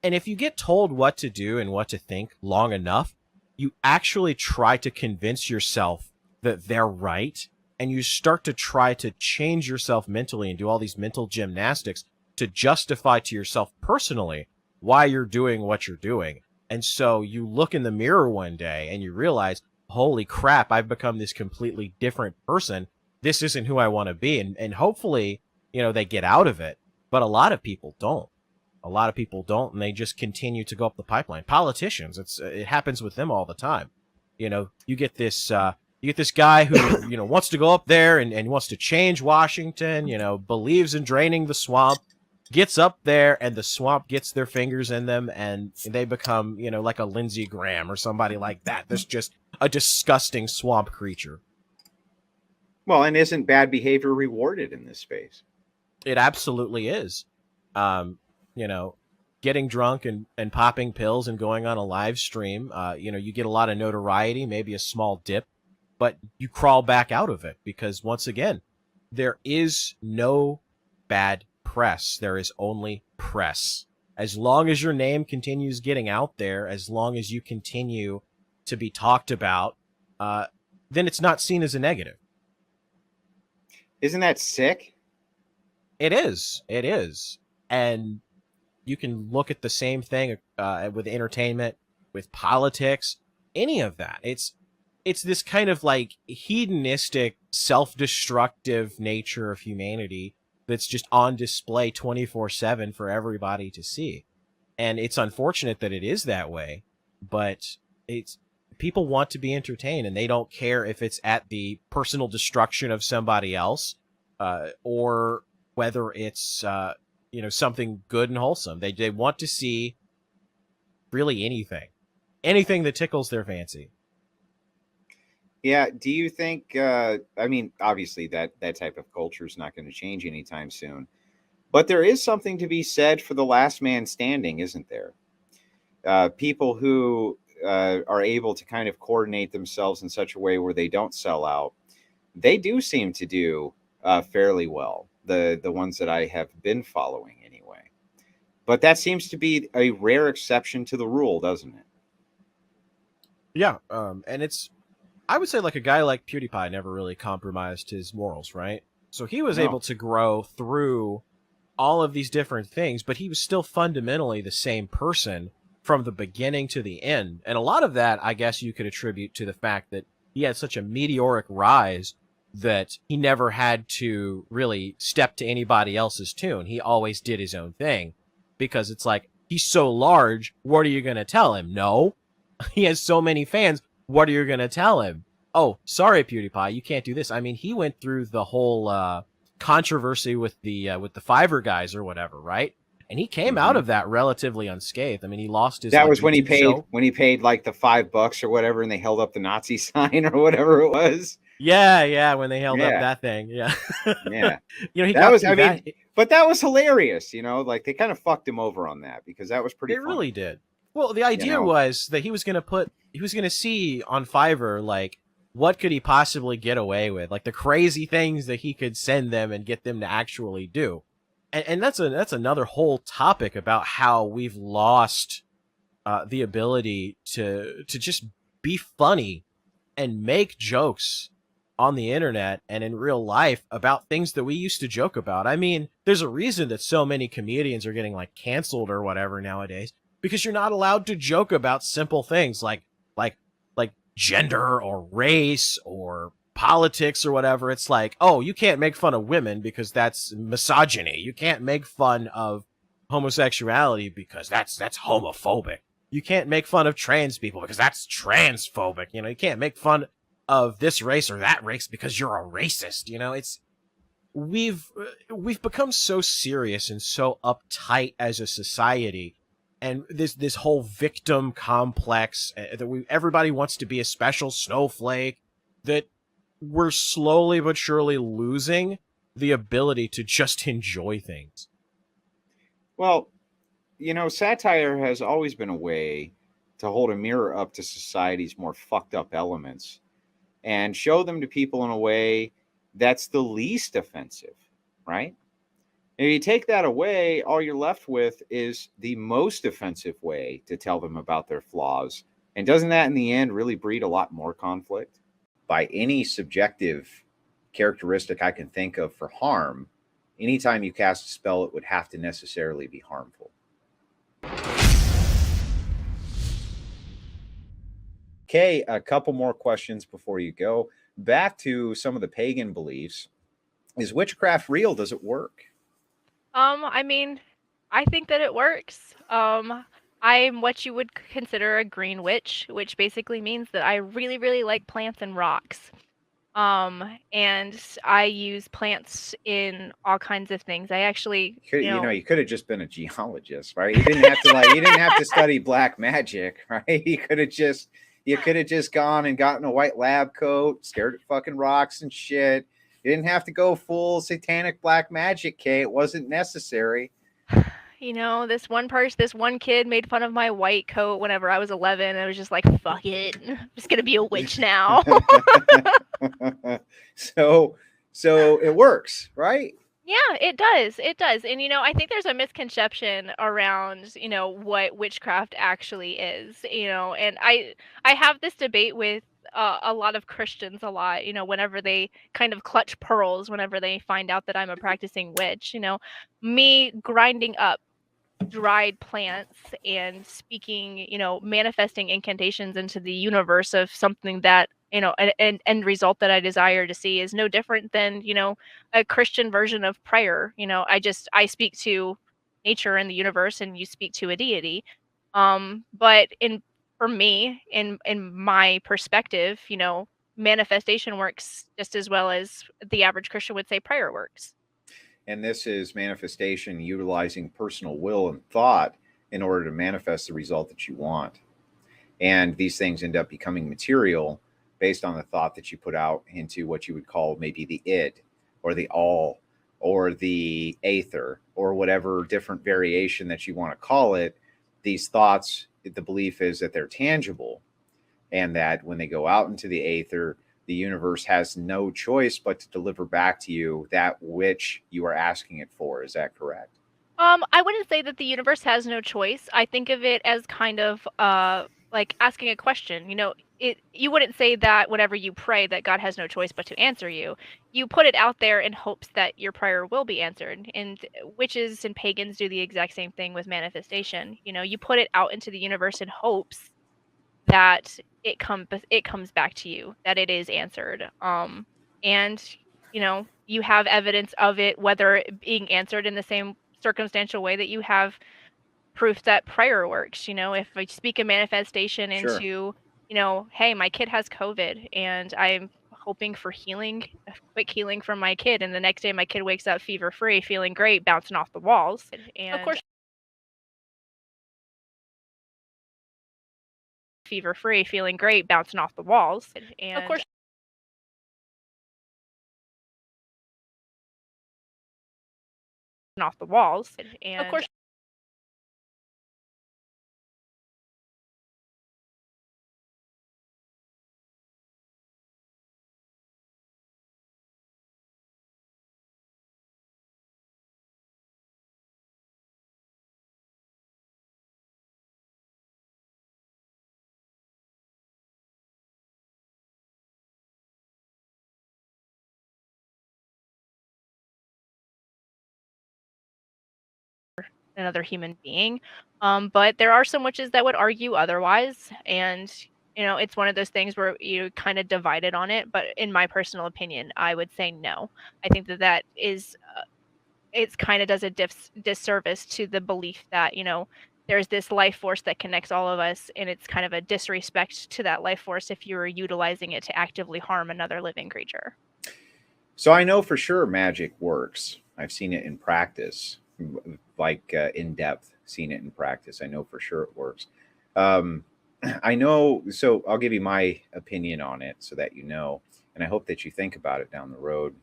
And if you get told what to do and what to think long enough, you actually try to convince yourself that they're right. And you start to try to change yourself mentally and do all these mental gymnastics to justify to yourself personally why you're doing what you're doing. And so you look in the mirror one day and you realize, holy crap, I've become this completely different person. This isn't who I want to be. And hopefully, they get out of it. But a lot of people don't. A lot of people don't, and they just continue to go up the pipeline. Politicians, it happens with them all the time. You get this guy who, wants to go up there and wants to change Washington, believes in draining the swamp, gets up there and the swamp gets their fingers in them and they become, like a Lindsey Graham or somebody like that. That's just a disgusting swamp creature. Well, and isn't bad behavior rewarded in this space? It absolutely is. Getting drunk and popping pills and going on a live stream, you get a lot of notoriety, maybe a small dip, but you crawl back out of it because once again, there is no bad press. There is only press. As long as your name continues getting out there, as long as you continue to be talked about, then it's not seen as a negative. Isn't that sick? It is. It is. And you can look at the same thing with entertainment, with politics, any of that. It's this kind of like hedonistic, self-destructive nature of humanity that's just on display 24/7 for everybody to see. And it's unfortunate that it is that way, but people want to be entertained and they don't care if it's at the personal destruction of somebody else, or whether it's, something good and wholesome. They want to see really anything that tickles their fancy. Yeah. Do you think, obviously that type of culture is not going to change anytime soon, but there is something to be said for the last man standing, isn't there? People who are able to kind of coordinate themselves in such a way where they don't sell out, they do seem to do fairly well. The ones that I have been following anyway. But that seems to be a rare exception to the rule, doesn't it? Yeah. And I would say like a guy like PewDiePie never really compromised his morals, right? So he was able to grow through all of these different things, but he was still fundamentally the same person from the beginning to the end. And a lot of that, I guess you could attribute to the fact that he had such a meteoric rise that he never had to really step to anybody else's tune. He always did his own thing because it's like, he's so large, what are you going to tell him? No. He has so many fans, what are you going to tell him? Oh, sorry, PewDiePie, you can't do this. I mean, he went through the whole controversy with the Fiverr guys or whatever, right? And he came out Mhm. of that relatively unscathed. I mean, he lost his That like, was when he YouTube paid show. like the $5 or whatever, and they held up the Nazi sign or whatever it was. Yeah, when they held up Yeah. that thing. Yeah. Yeah. He That got was, through I that. mean, but that was hilarious, like they kind of fucked him over on that because that was pretty It funny. really did. Well, the idea was that he was going to see on Fiverr, like, what could he possibly get away with? Like the crazy things that he could send them and get them to actually do. And that's another whole topic about how we've lost the ability to just be funny and make jokes on the internet and in real life about things that we used to joke about. I mean, there's a reason that so many comedians are getting like canceled or whatever nowadays, because you're not allowed to joke about simple things like like gender or race or politics or whatever. It's like, oh, you can't make fun of women because that's misogyny. You can't make fun of homosexuality because that's homophobic. You can't make fun of trans people because that's transphobic. You can't make fun of this race or that race because you're a racist. It's we've become so serious and so uptight as a society, and this whole victim complex that everybody wants to be a special snowflake, that we're slowly but surely losing the ability to just enjoy things. Well, satire has always been a way to hold a mirror up to society's more fucked up elements and show them to people in a way that's the least offensive, right? If you take that away, all you're left with is the most offensive way to tell them about their flaws. And doesn't that in the end really breed a lot more conflict? By any subjective characteristic I can think of for harm, anytime you cast a spell, it would have to necessarily be harmful. Okay, a couple more questions before you go. Back to some of the pagan beliefs. Is witchcraft real? Does it work? I mean, I think that it works. I'm what you would consider a green witch, which basically means that I really, really like plants and rocks. And I use plants in all kinds of things. I actually, You could have just been a geologist, right? You didn't have to you didn't have to study black magic, right? You could have just gone and gotten a white lab coat, stared at fucking rocks and shit. You didn't have to go full satanic black magic, Kay. It wasn't necessary. This one kid made fun of my white coat whenever I was 11. And I was just like, fuck it. I'm just going to be a witch now. So it works, right? Yeah, it does. It does. And I think there's a misconception around, what witchcraft actually is, and I have this debate with a lot of Christians a lot, whenever they kind of clutch pearls whenever they find out that I'm a practicing witch, me grinding up dried plants and speaking, manifesting incantations into the universe of something that, an end result that I desire to see is no different than, a Christian version of prayer. I speak to nature and the universe and you speak to a deity. But for me, in my perspective, manifestation works just as well as the average Christian would say prayer works. And this is manifestation utilizing personal will and thought in order to manifest the result that you want. And these things end up becoming material based on the thought that you put out into what you would call maybe the id or the all or the aether or whatever different variation that you want to call it. These thoughts, the belief is that they're tangible and that when they go out into the aether, the universe has no choice but to deliver back to you that which you are asking it for. Is that correct? I wouldn't say that the universe has no choice. I think of it as kind of like asking a question. You wouldn't say that whenever you pray that God has no choice but to answer you. You put it out there in hopes that your prayer will be answered. And witches and pagans do the exact same thing with manifestation. You put it out into the universe in hopes that it comes back to you, that it is answered. And you have evidence of it, whether it being answered in the same circumstantial way that you have proof that prayer works. If I speak a manifestation Sure. into, hey, my kid has COVID and I'm hoping for healing, quick healing from my kid, and the next day my kid wakes up fever free, feeling great, bouncing off the walls. And of course, fever free, feeling great, bouncing off the walls. And of course, off the walls. And of course, another human being. But there are some witches that would argue otherwise, and it's one of those things where you kind of divided on it. But in my personal opinion, I would say no. I think that is it's kind of does a disservice to the belief that there's this life force that connects all of us, and it's kind of a disrespect to that life force if you were utilizing it to actively harm another living creature. So I know for sure magic works. I've seen it in practice, like in depth, seen it in practice. I know for sure it works. I know. So I'll give you my opinion on it so that you know, and I hope that you think about it down the road.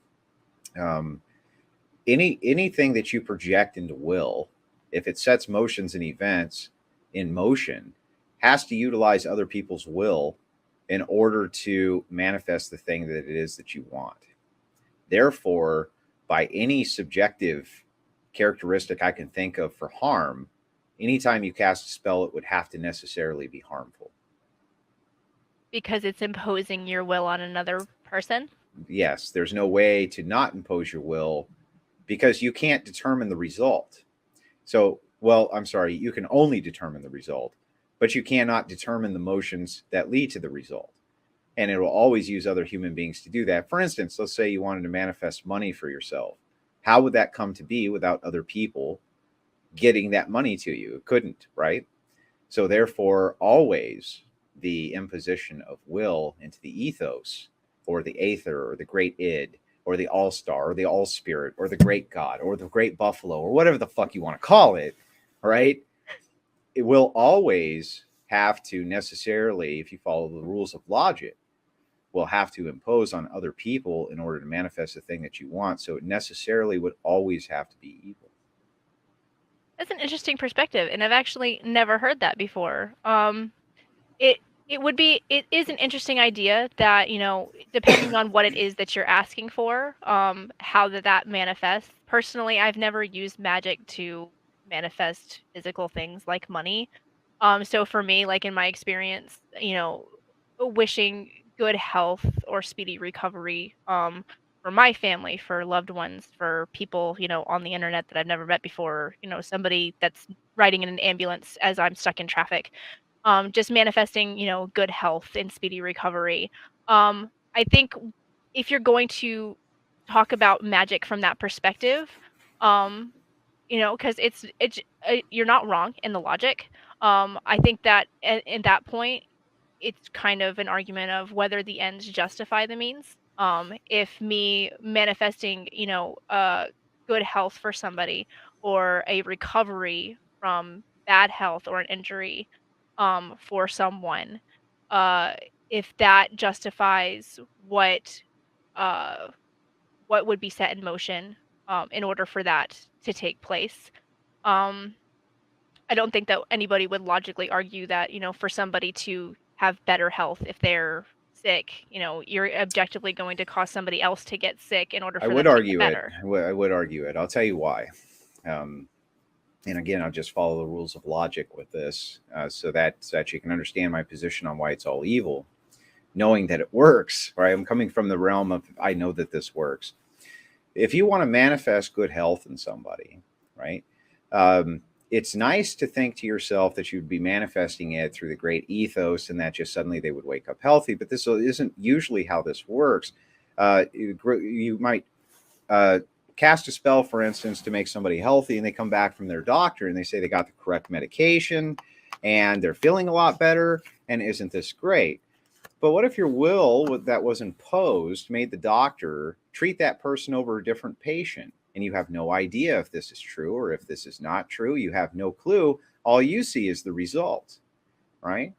Anything that you project into will, if it sets motions and events in motion, has to utilize other people's will in order to manifest the thing that it is that you want. Therefore, by any subjective characteristic I can think of for harm, anytime you cast a spell, it would have to necessarily be harmful. Because it's imposing your will on another person? Yes, there's no way to not impose your will because you can't determine the result. So, well, I'm sorry, you can only determine the result, but you cannot determine the motions that lead to the result. And it will always use other human beings to do that. For instance, let's say you wanted to manifest money for yourself. How would that come to be without other people getting that money to you? It couldn't, right? So therefore, always the imposition of will into the ethos or the aether or the great id or the all-star or the all-spirit or the great god or the great buffalo or whatever the fuck you want to call it, right? It will always have to necessarily, if you follow the rules of logic, will have to impose on other people in order to manifest the thing that you want. So it necessarily would always have to be evil. That's an interesting perspective, and I've actually never heard that before. It is an interesting idea that, depending on what it is that you're asking for, how that manifests. Personally, I've never used magic to manifest physical things like money. So for me, like in my experience, wishing good health or speedy recovery, for my family, for loved ones, for people, on the internet that I've never met before, somebody that's riding in an ambulance as I'm stuck in traffic, just manifesting, good health and speedy recovery. I think if you're going to talk about magic from that perspective, um, because you're not wrong in the logic. I think that in that point, it's kind of an argument of whether the ends justify the means. If me manifesting, good health for somebody or a recovery from bad health or an injury, for someone, uh, if that justifies uh, what would be set in motion, in order for that to take place. Um, I don't think that anybody would logically argue that, for somebody to have better health if they're sick, you're objectively going to cause somebody else to get sick in order I for would them to get argue it. better. I would argue it. I'll tell you why. And again, I'll just follow the rules of logic with this, so that you can understand my position on why it's all evil, knowing that it works. Right? I'm coming from the realm of I know that this works. If you want to manifest good health in somebody, right? It's nice to think to yourself that you'd be manifesting it through the great ethos and that just suddenly they would wake up healthy. But this isn't usually how this works. You might cast a spell, for instance, to make somebody healthy, and they come back from their doctor and they say they got the correct medication and they're feeling a lot better. And isn't this great? But what if your will that was imposed made the doctor treat that person over a different patient, and you have no idea if this is true or if this is not true? You have no clue. All you see is the result, right?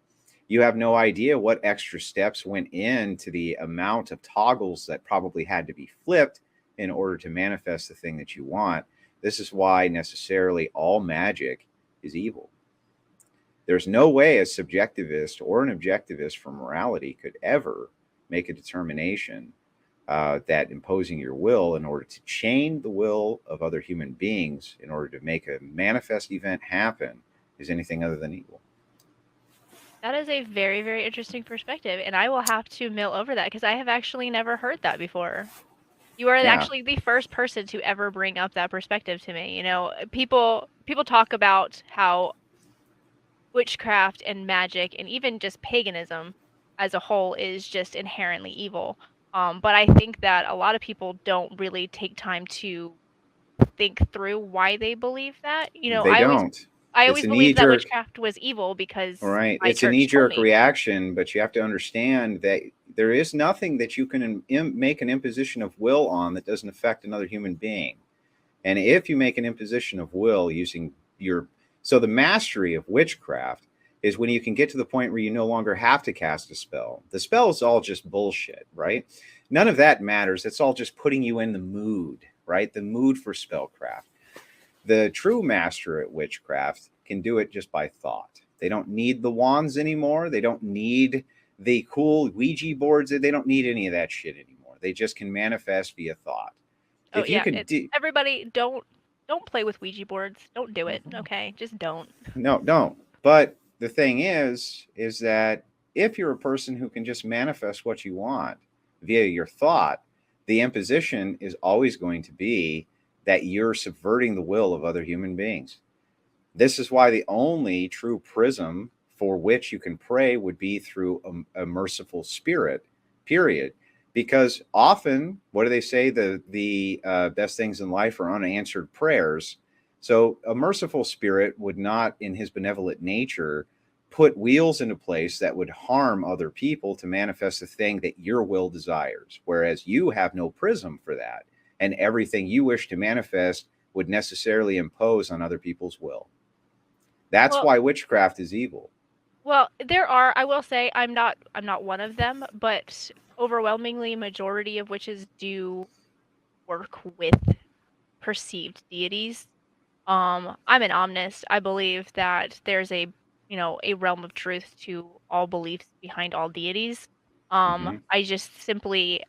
You have no idea what extra steps went into the amount of toggles that probably had to be flipped in order to manifest the thing that you want. This is why necessarily all magic is evil. There's no way a subjectivist or an objectivist for morality could ever make a determination that imposing your will in order to chain the will of other human beings in order to make a manifest event happen is anything other than evil. That is a very, very interesting perspective, and I will have to mill over that because I have actually never heard that before. You are actually the first person to ever bring up that perspective to me. You know, people talk about how witchcraft and magic and even just paganism as a whole is just inherently evil. But I think that a lot of people don't really take time to think through why they believe that. You know, They I don't. always believed that witchcraft was evil because right. my It's a church told knee-jerk me. reaction, but you have to understand that there is nothing that you can make an imposition of will on that doesn't affect another human being. And if you make an imposition of will using so the mastery of witchcraft is when you can get to the point where you no longer have to cast a spell. The spell is all just bullshit, right? None of that matters. It's all just putting you in the mood, right? The mood for spellcraft. The true master at witchcraft can do it just by thought. They don't need the wands anymore. They don't need the cool Ouija boards. They don't need any of that shit anymore. They just can manifest via thought. Oh If you yeah, could everybody don't play with Ouija boards. Don't do it. Okay, just don't. No, don't. But the thing is that if you're a person who can just manifest what you want via your thought, the imposition is always going to be that you're subverting the will of other human beings. This is why the only true prism for which you can pray would be through a merciful spirit, period. Because often, what do they say? The best things in life are unanswered prayers. So a merciful spirit would not, in his benevolent nature, put wheels into place that would harm other people to manifest the thing that your will desires. Whereas you have no prism for that. And everything you wish to manifest would necessarily impose on other people's will. That's why witchcraft is evil. Well, there are, I will say, I'm not one of them, but overwhelmingly majority of witches do work with perceived deities. I'm an omnist. I believe that there's a realm of truth to all beliefs behind all deities. I just simply,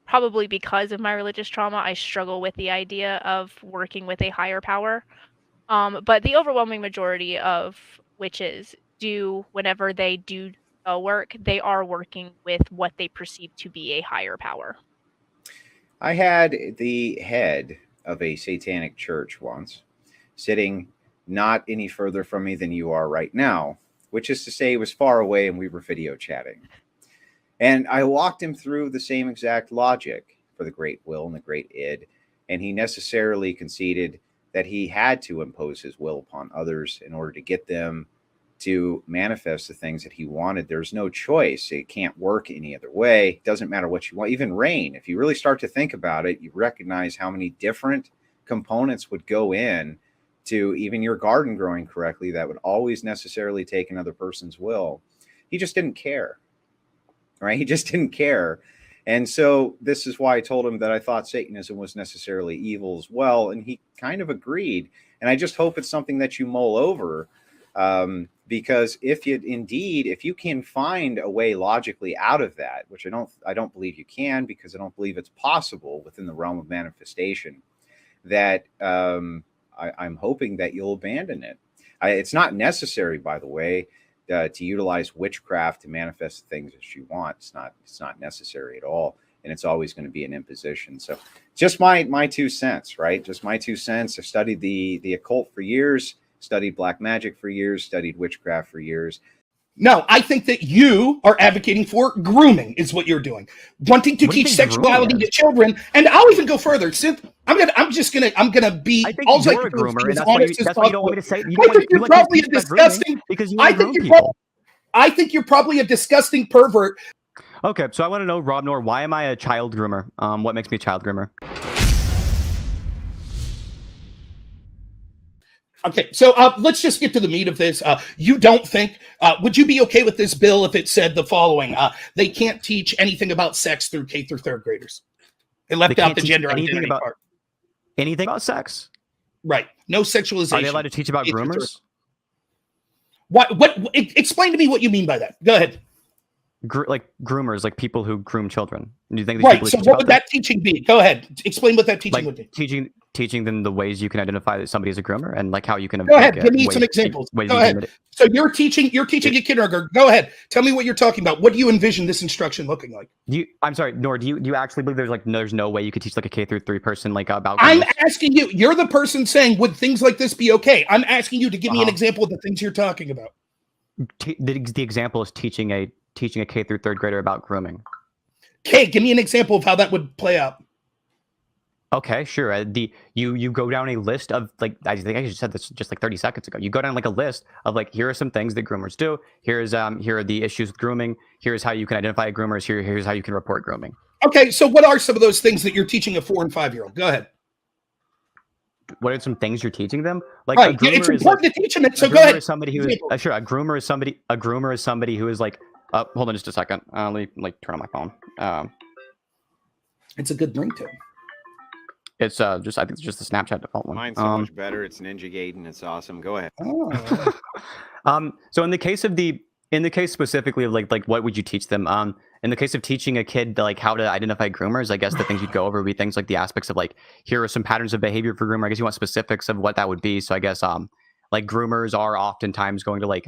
probably because of my religious trauma, I struggle with the idea of working with a higher power. But the overwhelming majority of witches do, whenever they do work, they are working with what they perceive to be a higher power. I had the head of a satanic church once sitting not any further from me than you are right now, which is to say he was far away and we were video chatting. And I walked him through the same exact logic for the great will and the great id, and he necessarily conceded that he had to impose his will upon others in order to get them to manifest the things that he wanted. There's no choice. It can't work any other way. It doesn't matter what you want. Even rain, if you really start to think about it, you recognize how many different components would go in to even your garden growing correctly that would always necessarily take another person's will. He just didn't care, right? He just didn't care. And so this is why I told him that I thought Satanism was necessarily evil as well. And he kind of agreed. And I just hope it's something that you mull over, because if you can find a way logically out of that, which I don't believe you can, because I don't believe it's possible within the realm of manifestation, that I'm hoping that you'll abandon it. It's not necessary, by the way, to utilize witchcraft to manifest the things that you want. It's not necessary at all, and it's always going to be an imposition. So just my 2 cents, right? Just my 2 cents. I've studied the occult for years, studied black magic for years, studied witchcraft for years. No, I think that you are advocating for grooming is what you're doing. Wanting to teach sexuality to children. And I'll even go further. Since I'm gonna be I think you're a groomer, and that's why you don't want me to say. I think you're probably a disgusting. Because you want to groom people. I think you're probably a disgusting pervert. Okay, so I want to know, Rob Nor, why am I a child groomer? What makes me a child groomer? Okay, so let's just get to the meat of this. You don't think, would you be okay with this bill if it said the following? They can't teach anything about sex through K through third graders. It left out the gender identity part. Anything about sex? Right. No sexualization. Are they allowed to teach about groomers? What? Explain to me what you mean by that. Go ahead. Like groomers, like people who groom children. Do you think right? So what would that teaching be? Go ahead. Explain what that teaching would be. Teaching them the ways you can identify that somebody is a groomer and like how you can. Go ahead. Give me some examples. Go ahead. So you're teaching in kindergarten. Go ahead. Tell me what you're talking about. What do you envision this instruction looking like? I'm sorry, Nor. Do you actually believe there's no way you could teach like a K through 3 person like about? I'm asking you. You're the person saying would things like this be okay? I'm asking you to give me an example of the things you're talking about. The example is teaching a K through third grader about grooming. Okay, give me an example of how that would play out. Okay, sure. You go down a list of like I think I just said this just like 30 seconds ago. You go down like a list of like here are some things that groomers do. Here are the issues with grooming. Here's how you can identify groomers. Here's how you can report grooming. Okay, so what are some of those things that you're teaching a 4- and 5-year-old? Go ahead. What are some things you're teaching them? Like right, it's important to teach them it. So go ahead. Somebody who is sure. A groomer is somebody who is like. Hold on just a second. Let me like turn on my phone. It's a good ringtone. It's I think it's just the Snapchat default one. Mine's so much better. It's Ninja Gaiden. It's awesome. Go ahead. Oh. So in the case specifically of like what would you teach them? In the case of teaching a kid like how to identify groomers, I guess the things you'd go over would be things like the aspects of like here are some patterns of behavior for groomer. I guess you want specifics of what that would be. So I guess like groomers are oftentimes going to like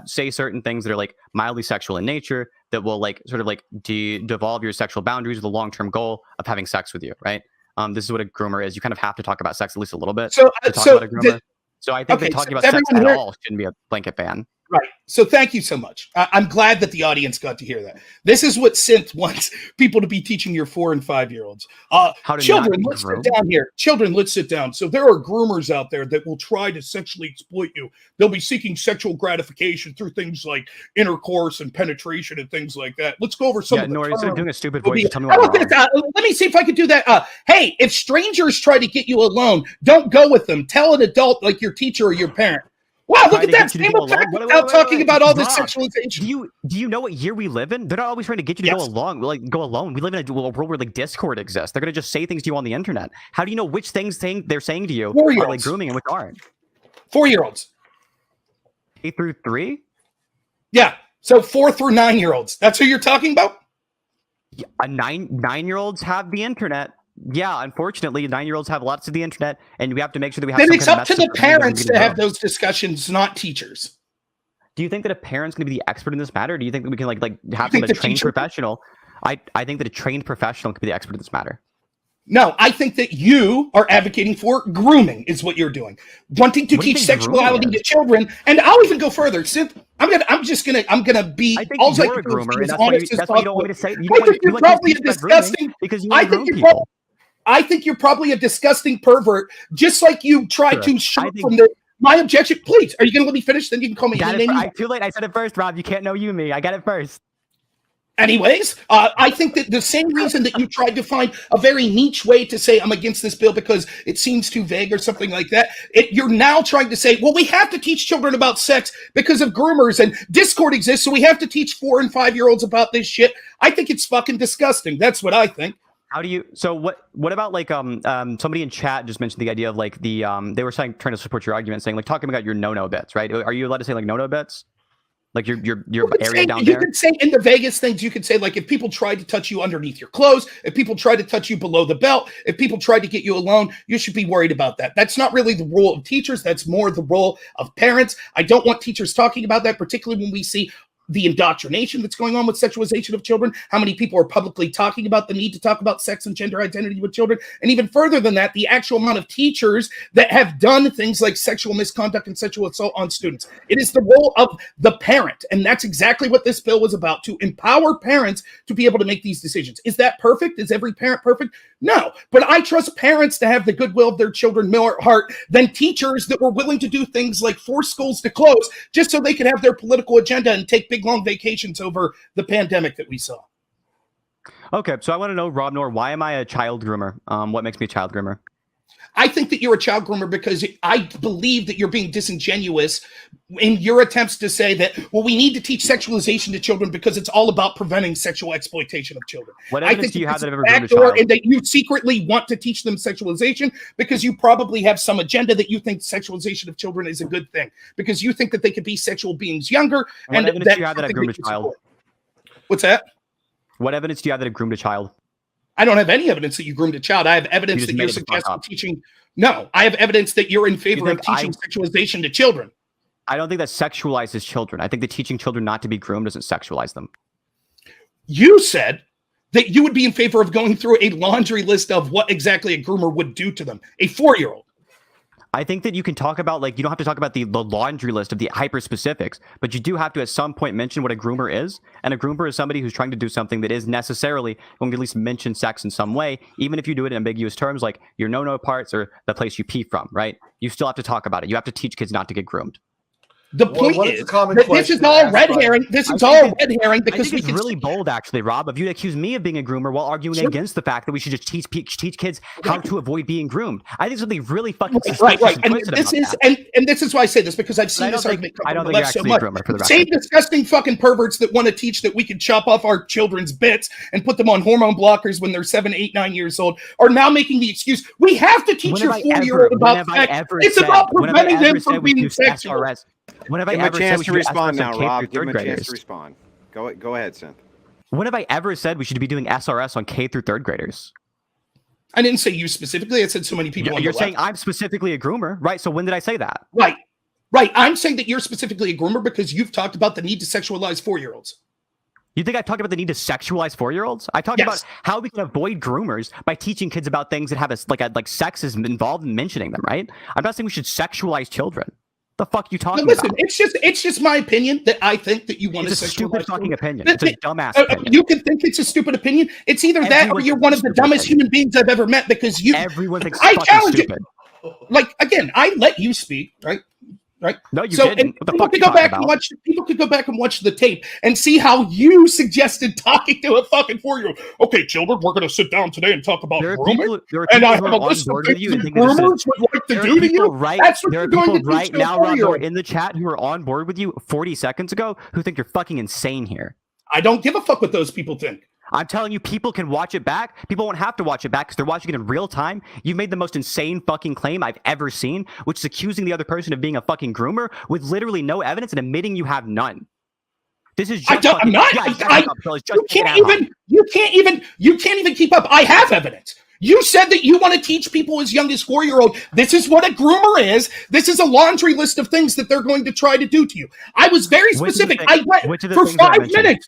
say certain things that are like mildly sexual in nature that will like sort of like devolve your sexual boundaries with a long-term goal of having sex with you, right? This is what a groomer is. You kind of have to talk about sex at least a little bit to talk about a groomer. So I think that talking about sex at all shouldn't be a blanket ban. Right. So thank you so much. I'm glad that the audience got to hear that. This is what Synth wants people to be teaching your 4- and 5-year-olds. Children, let's sit down here. Children, let's sit down. So there are groomers out there that will try to sexually exploit you. They'll be seeking sexual gratification through things like intercourse and penetration and things like that. Let's go over some of the terms. Instead of doing a stupid voice, tell me what let me see if I could do that. Hey, if strangers try to get you alone, don't go with them. Tell an adult like your teacher or your parent. Wow, look at that. Same effect without talking about all this sexualization. Do you know what year we live in? They're not always trying to get you to go along. Go alone. We live in a world where like Discord exists. They're gonna just say things to you on the internet. How do you know which things they're saying to you are like grooming and which aren't? 4-year-olds. K through 3? Yeah. So 4 through 9-year-olds. That's who you're talking about? A 9-year-olds have the internet. Yeah, unfortunately, 9-year-olds have lots of the internet, and we have to make sure that we have. Then it's up to the parents to have those discussions, not teachers. Do you think that a parent's going to be the expert in this matter? Or do you think that we can like have a trained professional? I think that a trained professional could be the expert in this matter. No, I think that you are advocating for grooming is what you're doing. Wanting to teach sexuality to children, and I'll even go further. Synth, I'm gonna be all you're a groomer, and that's why you don't want me to say. I think you're probably a disgusting because you want to groom people. I think you're probably a disgusting pervert, just like you tried to shoot from my objection. Please, are you going to let me finish? Then you can call me. Too late. I said it first, Rob. You can't know me. I got it first. Anyways, I think that the same reason that you tried to find a very niche way to say I'm against this bill because it seems too vague or something like that, you're now trying to say, well, we have to teach children about sex because of groomers and Discord exists, so we have to teach 4- and 5-year-olds about this shit. I think it's fucking disgusting. That's what I think. How do you? So what about like somebody in chat just mentioned the idea of like the they were trying to support your argument, saying like talking about your no bits, right? Are you allowed to say like no bits? Like your area down there? You could say in the Vegas things, you could say like if people tried to touch you underneath your clothes, if people tried to touch you below the belt, if people tried to get you alone, you should be worried about that. That's not really the role of teachers. That's more the role of parents. I don't want teachers talking about that, particularly when we see the indoctrination that's going on with sexualization of children, how many people are publicly talking about the need to talk about sex and gender identity with children, and even further than that, the actual amount of teachers that have done things like sexual misconduct and sexual assault on students. It is the role of the parent, and that's exactly what this bill was about, to empower parents to be able to make these decisions. Is that perfect? Is every parent perfect? No, but I trust parents to have the goodwill of their children more at heart than teachers that were willing to do things like force schools to close just so they could have their political agenda and take big long vacations over the pandemic that we saw. Okay, so I want to know, Rob Noor, why am I a child groomer? What makes me a child groomer? I think that you're a child groomer because I believe that you're being disingenuous in your attempts to say that, well, we need to teach sexualization to children because it's all about preventing sexual exploitation of children. What I evidence think do you have that I've ever backdoor, groomed a child? and that you secretly want to teach them sexualization because you probably have some agenda that you think sexualization of children is a good thing because you think that they could be sexual beings younger. What And evidence do you have that I've groomed a you child? support. What's that? What evidence do you have that I've groomed a child? I don't have any evidence that you groomed a child. I have evidence that you're suggesting teaching. No, I have evidence that you're in favor of teaching sexualization to children. I don't think that sexualizes children. I think that teaching children not to be groomed doesn't sexualize them. You said that you would be in favor of going through a laundry list of what exactly a groomer would do to them. A 4-year-old. I think that you can talk about, like, you don't have to talk about the laundry list of the hyper specifics, but you do have to at some point mention what a groomer is. And a groomer is somebody who's trying to do something that is necessarily going to at least mention sex in some way, even if you do it in ambiguous terms like your no-no parts or the place you pee from, right? You still have to talk about it. You have to teach kids not to get groomed. The point is that this is all red herring. This is all red herring because it's really bold, actually, Rob, of you to accuse me of being a groomer while arguing against the fact that we should just teach kids how to avoid being groomed. I think something really fucking right. And this is and this is why I say this because I've seen this argument come from the left so much. Same disgusting fucking perverts that want to teach that we can chop off our children's bits and put them on hormone blockers when they're 7, 8, 9 years old are now making the excuse we have to teach your 4-year-old about sex. It's about preventing them from being sexual. When have I Give him ever a chance said to we should respond SRS on now, K Rob. through Give him third a chance graders? to respond. Go ahead, Synth. When have I ever said we should be doing SRS on K through third graders? I didn't say you specifically. I said so many people. You're saying I'm specifically a groomer, right? So when did I say that? Right. I'm saying that you're specifically a groomer because you've talked about the need to sexualize 4-year-olds. You think I talked about the need to sexualize 4-year-olds? I talked about how we can avoid groomers by teaching kids about things that have like sex is involved in mentioning them, right? I'm not saying we should sexualize children. The fuck you talking listen, about? It's just my opinion that I think that you want to sexualize. It's a stupid fucking opinion. It's a dumbass opinion. You can think it's a stupid opinion. It's either that or you're one of the dumbest human beings I've ever met because you. Everyone thinks I fucking challenge stupid. it. Like again, I let you speak, right? No, you didn't. What the fuck people could go back and watch the tape and see how you suggested talking to a fucking 4-year-old. Okay, children, we're going to sit down today and talk about grooming. And I have a list of things that groomers would like to do to you. That's what you're going to do right now, to a 4-year-old. in the chat who are on board with you 40 seconds ago who think you're fucking insane here. I don't give a fuck what those people think. I'm telling you, people can watch it back. People won't have to watch it back because they're watching it in real time. You've made the most insane fucking claim I've ever seen, which is accusing the other person of being a fucking groomer with literally no evidence and admitting you have none. This is just I'm not. You can't even keep up. I have evidence. You said that you want to teach people as young as 4-year-old. This is what a groomer is. This is a laundry list of things that they're going to try to do to you. I was very specific. I went for 5 minutes.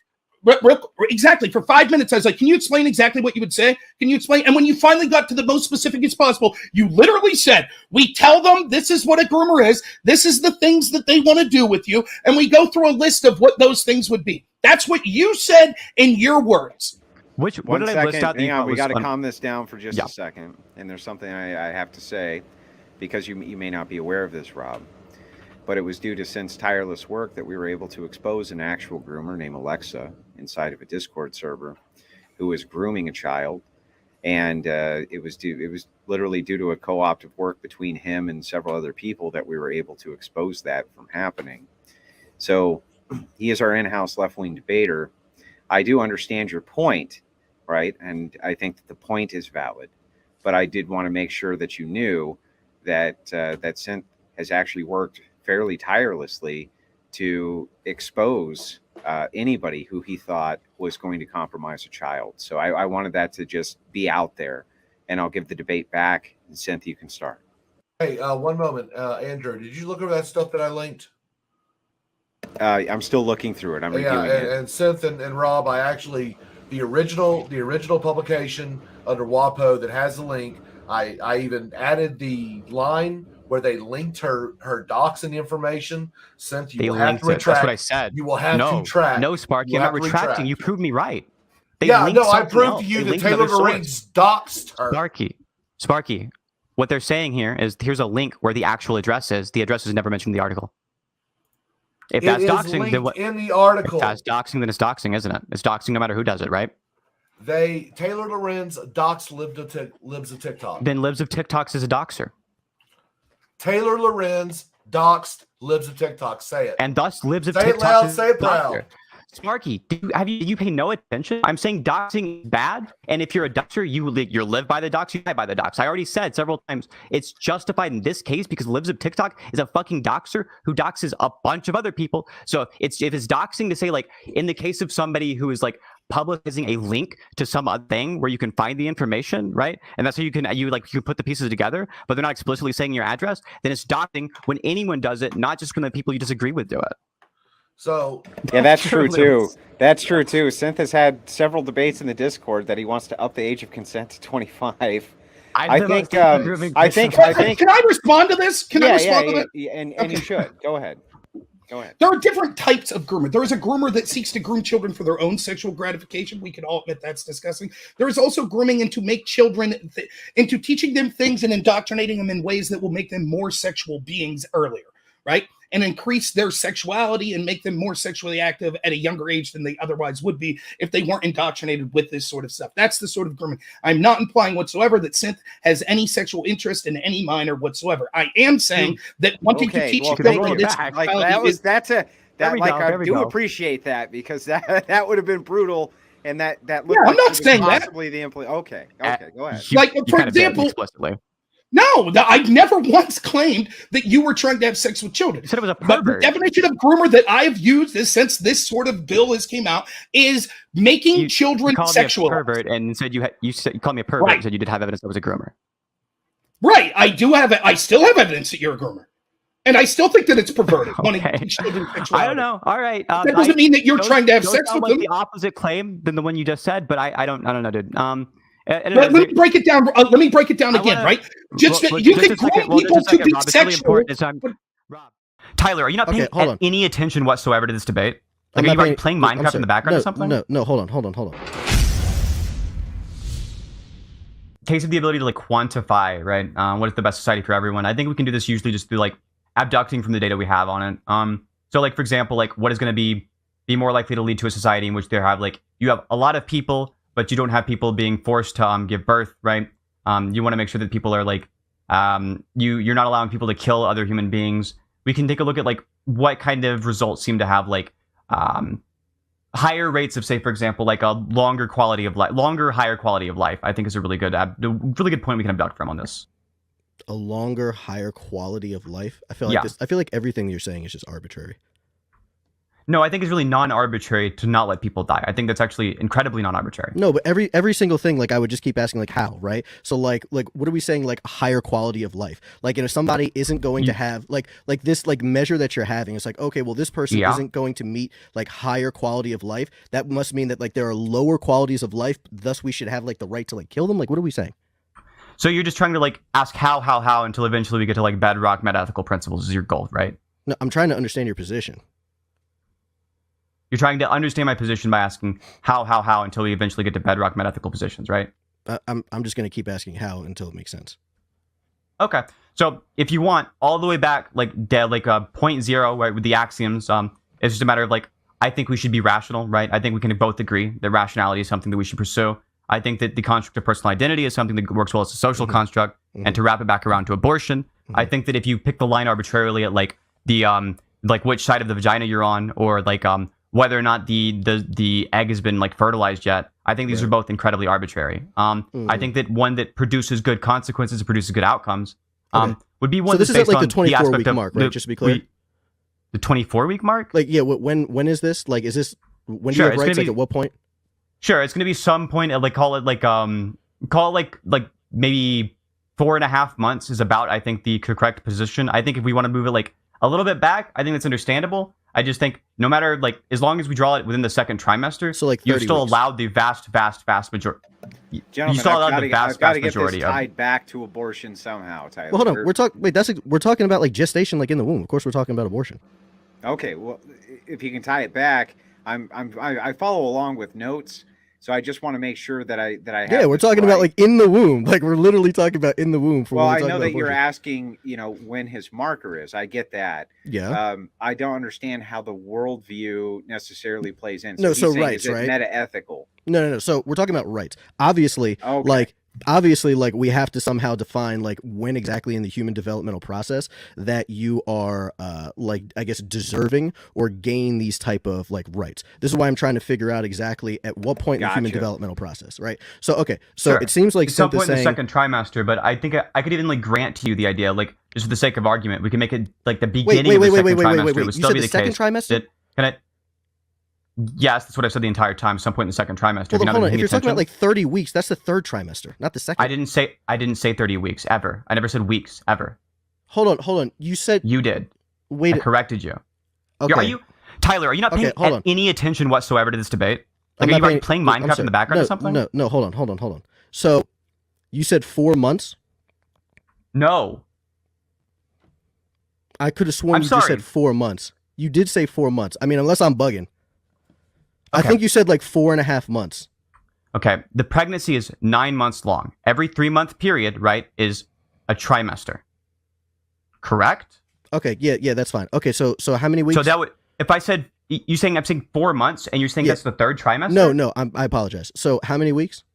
Exactly. For 5 minutes, I was like, can you explain exactly what you would say? Can you explain? And when you finally got to the most specific as possible, you literally said, we tell them this is what a groomer is. This is the things that they want to do with you. And we go through a list of what those things would be. That's what you said in your words. What did I list out? Hang on, we got to calm this down for just a second. And there's something I have to say because you may not be aware of this, Rob. But it was due to Synth's tireless work that we were able to expose an actual groomer named Alexa inside of a Discord server who was grooming a child. And it was literally due to a co-opted work between him and several other people that we were able to expose that from happening. So he is our in-house left-wing debater. I do understand your point, right? And I think that the point is valid. But I did want to make sure that you knew that that Synth has actually worked fairly tirelessly to expose anybody who he thought was going to compromise a child. So I wanted that to just be out there, and I'll give the debate back. And Synth, you can start. Hey, one moment. Andrew, did you look over that stuff that I linked? I'm still looking through it. I'm reviewing it. And Synth and Rob, I actually the original publication under WAPO that has the link. I even added the line where they linked her doxing information. Synth, you They will have linked to it. retract. That's what I said. You will have no, to track. No, Sparky, You I'm not have to retracting. retract. You proved me right. They Yeah, linked no, I something proved else. to you They that linked Taylor another source. Lorenz doxed her. Sparky, what they're saying here is here's a link where the actual address is. The address is never mentioned in the article. If It that's is doxing, then linked what? in the article. If that's doxing, then it's doxing, isn't it? It's doxing no matter who does it, right? Taylor Lorenz doxed Libs of TikTok. Then Libs of TikToks is a doxer. Taylor Lorenz doxed Libs of TikTok. Say it. And thus Libs of Say TikTok it loud, is say it a proud. doxer. Sparky, do you pay no attention? I'm saying doxing is bad, and if you're a doxer, you live by the dox, you die by the dox. I already said several times it's justified in this case because Libs of TikTok is a fucking doxer who doxes a bunch of other people. So if it's doxing to say, like, in the case of somebody who is like publicizing a link to some other thing where you can find the information, right? And that's how you can put the pieces together, but they're not explicitly saying your address, then it's doxing when anyone does it, not just when the people you disagree with do it. So yeah, that's true too. That's true too. Synth has had several debates in the Discord that he wants to up the age of consent to 25. I think. Can I respond to this? Can I respond to that? Yeah, and you should. Go ahead. There are different types of groomer. There is a groomer that seeks to groom children for their own sexual gratification. We can all admit that's disgusting. There is also grooming into make children into teaching them things and indoctrinating them in ways that will make them more sexual beings earlier, right? And increase their sexuality and make them more sexually active at a younger age than they otherwise would be if they weren't indoctrinated with this sort of stuff. That's the sort of grooming. I'm not implying whatsoever that Synth has any sexual interest in any minor whatsoever. I am saying that wanting to teach children this I do appreciate that because that would have been brutal. And that looked I'm not saying possibly the okay, go ahead. For example, explicitly. No, I've never once claimed that you were trying to have sex with children. You said it was a pervert. But the definition of groomer that I've used since this sort of bill has came out is making children sexual. Pervert, and said you called me a pervert. Right. And said you did have evidence that was a groomer. Right, I still have evidence that you're a groomer, and I still think that it's perverted. Okay. Wanting to teach children sexuality. I don't know. All right, that doesn't mean that you're trying to have sex with them. The opposite claim than the one you just said, but I don't know, dude. Let me break it down. Let me break it down again, right? You can groom people to be sexual. Rob, Tyler, are you not paying any attention whatsoever to this debate? Like, are you playing Minecraft in the background or something? No, hold on. Case of the ability to quantify, right? What is the best society for everyone? I think we can do this usually just through abducting from the data we have on it. So for example, what is going to be more likely to lead to a society in which they have you have a lot of people, but you don't have people being forced to give birth, right? You want to make sure that people are you're not allowing people to kill other human beings. We can take a look at what kind of results seem to have higher rates of, say, for example, a higher quality of life. I think is a really good point we can abduct from on this. A longer, higher quality of life. I feel like everything you're saying is just arbitrary. No, I think it's really non-arbitrary to not let people die. I think that's actually incredibly non-arbitrary. No, but every single thing, I would just keep asking, how, right? So, what are we saying, a higher quality of life? If somebody isn't going to have, this, measure that you're having, it's okay, well, this person isn't going to meet, higher quality of life. That must mean that, there are lower qualities of life, thus we should have, the right to, kill them? What are we saying? So you're just trying to, ask how, until eventually we get to, bedrock meta-ethical principles is your goal, right? No, I'm trying to understand your position. You're trying to understand my position by asking how until we eventually get to bedrock metaphysical positions, right? I'm just going to keep asking how until it makes sense. Okay. So if you want all the way back, point zero, right, with the axioms, it's just a matter of I think we should be rational, right? I think we can both agree that rationality is something that we should pursue. I think that the construct of personal identity is something that works well as a social construct. And to wrap it back around to abortion, I think that if you pick the line arbitrarily at the which side of the vagina you're on, or whether or not the egg has been fertilized yet, I think these are both incredibly arbitrary. I think that one that produces good consequences, produces good outcomes, would be one. So this that's is based at the 24-week mark, right? Just to be clear. The 24-week mark? When is this? Is this when do you have rights? At what point? Sure, it's going to be some point at call it maybe 4.5 months is about, I think, the correct position. I think if we want to move it a little bit back, I think that's understandable. I just think no matter like as long as we draw it within the second trimester, so like you're still weeks. allowed the vast majority. Gentlemen, you still allowed the I've vast got to get majority this of. tied back to abortion somehow, Tyler. Well, hold on. We're talking about like gestation, like in the womb. Of course, we're talking about abortion. Okay, well, if you can tie it back, I follow along with notes, so I just want to make sure that I have. Yeah, we're talking about like in the womb. Like we're literally talking about in the womb. Well, I know that you're asking, when his marker is. I get that. Yeah. I don't understand how the worldview necessarily plays in. No, so he's saying, rights, is it right? Meta-ethical. No. So we're talking about rights. Obviously, like we have to somehow define like when exactly in the human developmental process that you are like I guess deserving or gain these type of like rights. This is why I'm trying to figure out exactly at what point in the human developmental process, right? So Sure. it seems like at some Synth is point in the saying, second trimester, but I think I could even like grant to you the idea, like just for the sake of argument, we can make it like the beginning of the second trimester. It would You still said be the the second case. trimester? Yes, that's what I said the entire time. Some point in the second trimester. Well, hold on. If you're talking about attention, like 30 weeks, that's the third trimester, not the second. I didn't say 30 weeks ever. I never said weeks ever. Hold on. You said you did. Wait. I corrected you. Okay. Tyler? Are you not paying any attention whatsoever to this debate? Like, are you playing Minecraft in the background or something? No. Hold on. So, you said 4 months? No. I could have sworn you just said 4 months. You did say 4 months. I mean, unless I'm bugging. I think you said like 4.5 months. Okay. The pregnancy is 9 months long. Every 3-month period, right, is a trimester. Correct? Okay. Yeah, that's fine. Okay. So how many weeks? So that would, if I said, I'm saying 4 months and you're saying that's the third trimester? No, I apologize. So how many weeks?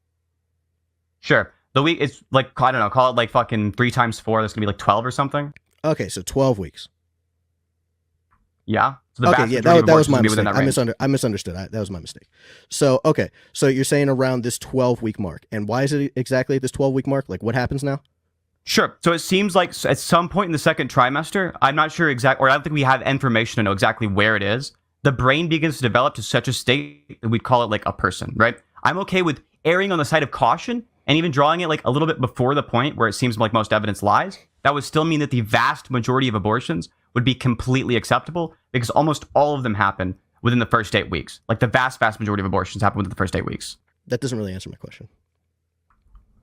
Sure. The week is like, I don't know, call it like fucking 3 times 4. That's going to be like 12 or something. Okay. So 12 weeks. Yeah. So that was my mistake. I misunderstood. That was my mistake. So, okay. So you're saying around this 12-week mark. And why is it exactly at this 12-week mark? Like what happens now? Sure. So it seems like at some point in the second trimester, I'm not sure exactly, or I don't think we have information to know exactly where it is. The brain begins to develop to such a state that we'd call it like a person, right? I'm okay with erring on the side of caution and even drawing it like a little bit before the point where it seems like most evidence lies. That would still mean that the vast majority of abortions would be completely acceptable because almost all of them happen within the first 8 weeks. Like the vast majority of abortions happen within the first 8 weeks. That doesn't really answer my question.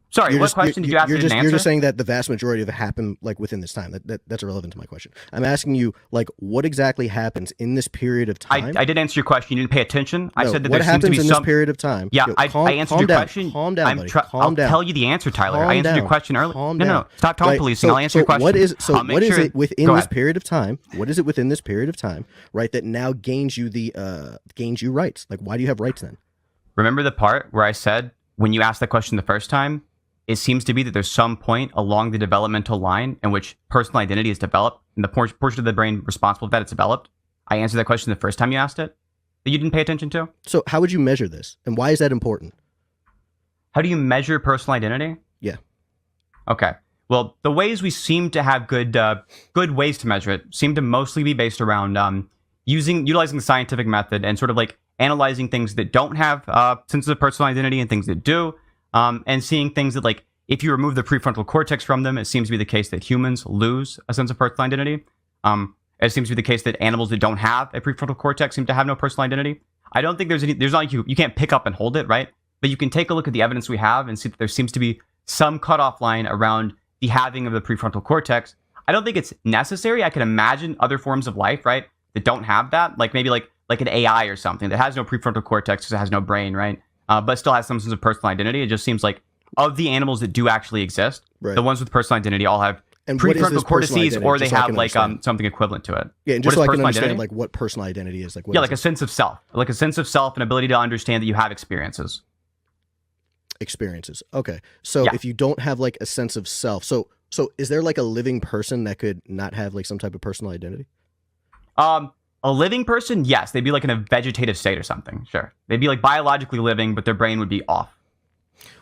Sorry, what question did you ask? You're just saying that the vast majority of it happen like within this time. That's irrelevant to my question. I'm asking you like what exactly happens in this period of time. I did answer your question. You didn't pay attention. I said that what there seems to be in some this period of time. Yeah, I answered your question. Calm down, buddy. I'll tell you the answer, Tyler. I answered your question earlier. No. Stop tone policing. I'll answer your question. What is it within this period of time? What is it within this period of time, right? That now gains you rights. Like why do you have rights then? Remember the part where I said when you asked that question the first time? It seems to be that there's some point along the developmental line in which personal identity is developed and the portion of the brain responsible for that it's developed. I answered that question the first time you asked it that you didn't pay attention to. So how would you measure this? And why is that important? How do you measure personal identity? Yeah. Okay. Well, the ways we seem to have good ways to measure it seem to mostly be based around utilizing the scientific method and sort of like analyzing things that don't have senses of personal identity and things that do. And seeing things that, like, if you remove the prefrontal cortex from them, it seems to be the case that humans lose a sense of personal identity. It seems to be the case that animals that don't have a prefrontal cortex seem to have no personal identity. I don't think there's not like you can't pick up and hold it, right? But you can take a look at the evidence we have and see that there seems to be some cutoff line around the having of the prefrontal cortex. I don't think it's necessary. I can imagine other forms of life, right, that don't have that, like maybe like an AI or something that has no prefrontal cortex because it has no brain, right? But still has some sense of personal identity. It just seems like of the animals that do actually exist, the ones with personal identity all have prefrontal cortices, or they have like something equivalent to it. Yeah, and just so I can understand like what personal identity is. Like like a sense of self, and ability to understand that you have experiences. Okay, so if you don't have like a sense of self, so is there like a living person that could not have like some type of personal identity? A living person, yes, they'd be like in a vegetative state or something. Sure, they'd be like biologically living, but their brain would be off.